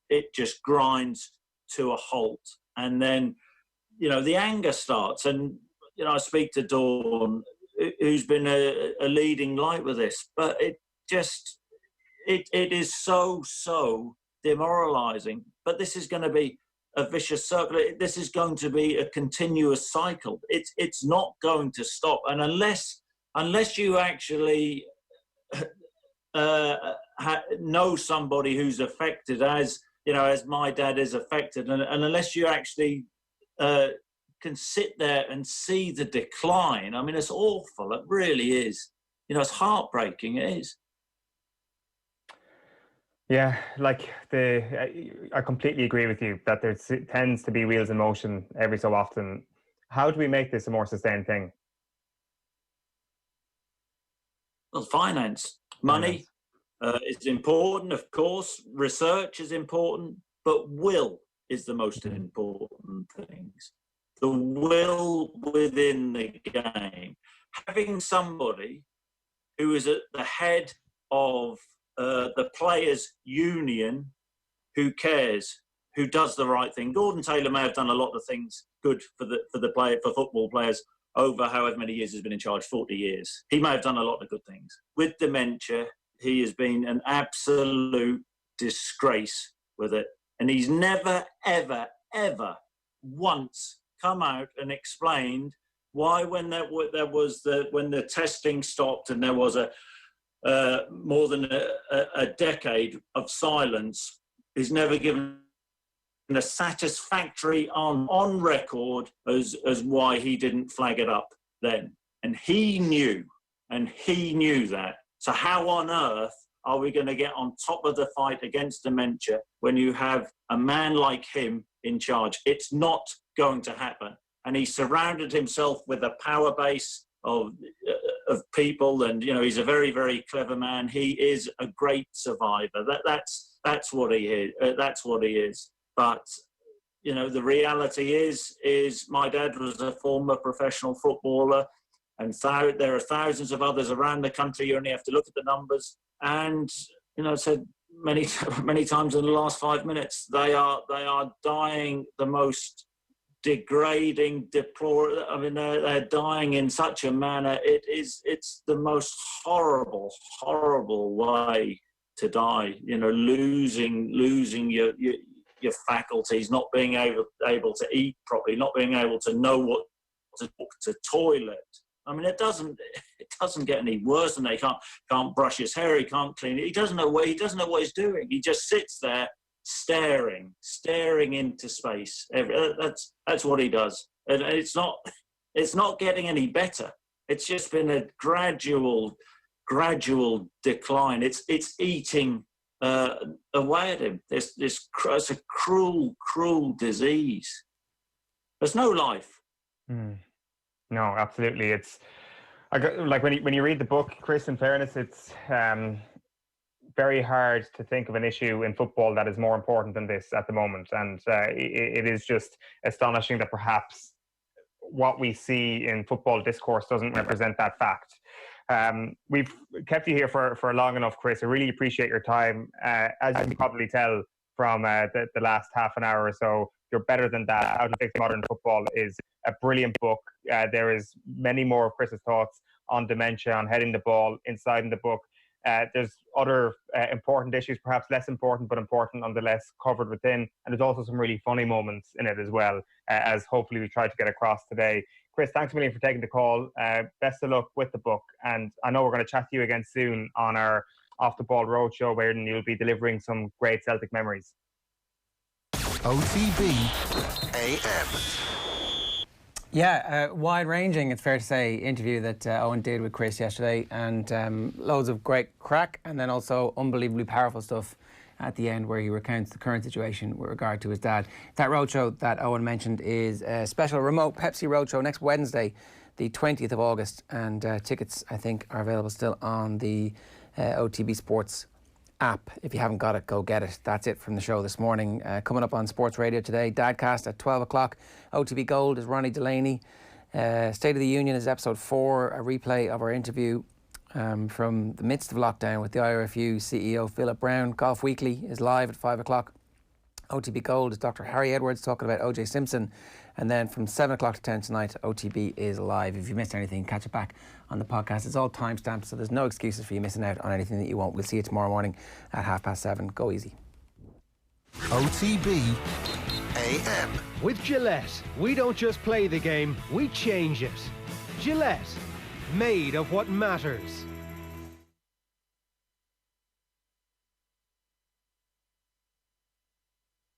grinds to a halt. And then, the anger starts. And, I speak to Dawn, who's been a leading light with this, but it is so demoralizing. But this is going to be a vicious circle. This is going to be a continuous cycle. It's not going to stop. And unless you actually know somebody who's affected, as my dad is affected, and unless you actually can sit there and see the decline, I mean, it's awful. It really is. It's heartbreaking. It is. Yeah, I completely agree with you that there tends to be wheels in motion every so often. How do we make this a more sustained thing? Well, finance, money is important, of course. Research is important, but will is the most important things. The will within the game. Having somebody who is at the head of the players' union, who cares, who does the right thing. Gordon Taylor may have done a lot of things good for football players over however many years he's been in charge, 40 years. He may have done a lot of good things. With dementia, he has been an absolute disgrace with it. And he's never, ever, ever once come out and explained why when the testing stopped and there was more than a decade of silence, he's never given a satisfactory on record as why he didn't flag it up then. And he knew that. So how on earth are we going to get on top of the fight against dementia when you have a man like him in charge? It's not going to happen. And he surrounded himself with a power base of people, and he's a very, very clever man. He is a great survivor. That's That's what he is. That's what he is. But the reality is my dad was a former professional footballer, and there are thousands of others around the country. You only have to look at the numbers. And I said many times in the last 5 minutes, they are dying the most degrading, deplorable. I mean, they're dying in such a manner. It's the most horrible way to die. Losing your faculties, not being able to eat properly, not being able to know what to toilet. I mean, it doesn't get any worse than that. He can't brush his hair. He can't clean it. He doesn't know what he's doing. He just sits there staring into space. That's what he does, and it's not getting any better. It's just been a gradual decline. It's eating away at him. It's a cruel disease. There's no life. No, absolutely. It's like when you read the book, Chris, in fairness, it's very hard to think of an issue in football that is more important than this at the moment. And it is just astonishing that perhaps what we see in football discourse doesn't represent that fact. We've kept you here for long enough, Chris. I really appreciate your time. As you can probably tell from the last half an hour or so, you're better than that. How to Fix Modern Football is a brilliant book. There is many more of Chris's thoughts on dementia, on heading the ball inside in the book. There's other important issues, perhaps less important, but important nonetheless, covered within. And there's also some really funny moments in it as well, as hopefully we tried to get across today. Chris, thanks a million for taking the call. Best of luck with the book. And I know we're going to chat to you again soon on our Off the Ball Roadshow, where you'll be delivering some great Celtic memories. OTB AM. Yeah, wide-ranging, it's fair to say, interview that Owen did with Chris yesterday, and loads of great crack, and then also unbelievably powerful stuff at the end where he recounts the current situation with regard to his dad. That roadshow that Owen mentioned is a special remote Pepsi roadshow next Wednesday, the 20th of August, and tickets, I think, are available still on the OTB Sports app. If you haven't got it, go get it. That's it from the show this morning. Coming up on Sports Radio today, Dadcast at 12 o'clock. OTB Gold is Ronnie Delaney. State of the Union is episode 4, a replay of our interview from the midst of lockdown with the IRFU CEO Philip Brown. Golf Weekly is live at 5 o'clock. OTB Gold is Dr. Harry Edwards talking about O.J. Simpson. And then from 7 o'clock to 10 tonight, OTB is live. If you missed anything, catch it back on the podcast. It's all timestamped, so there's no excuses for you missing out on anything that you want. We'll see you tomorrow morning at 7:30. Go easy. OTB AM. With Gillette, we don't just play the game, we change it. Gillette, made of what matters.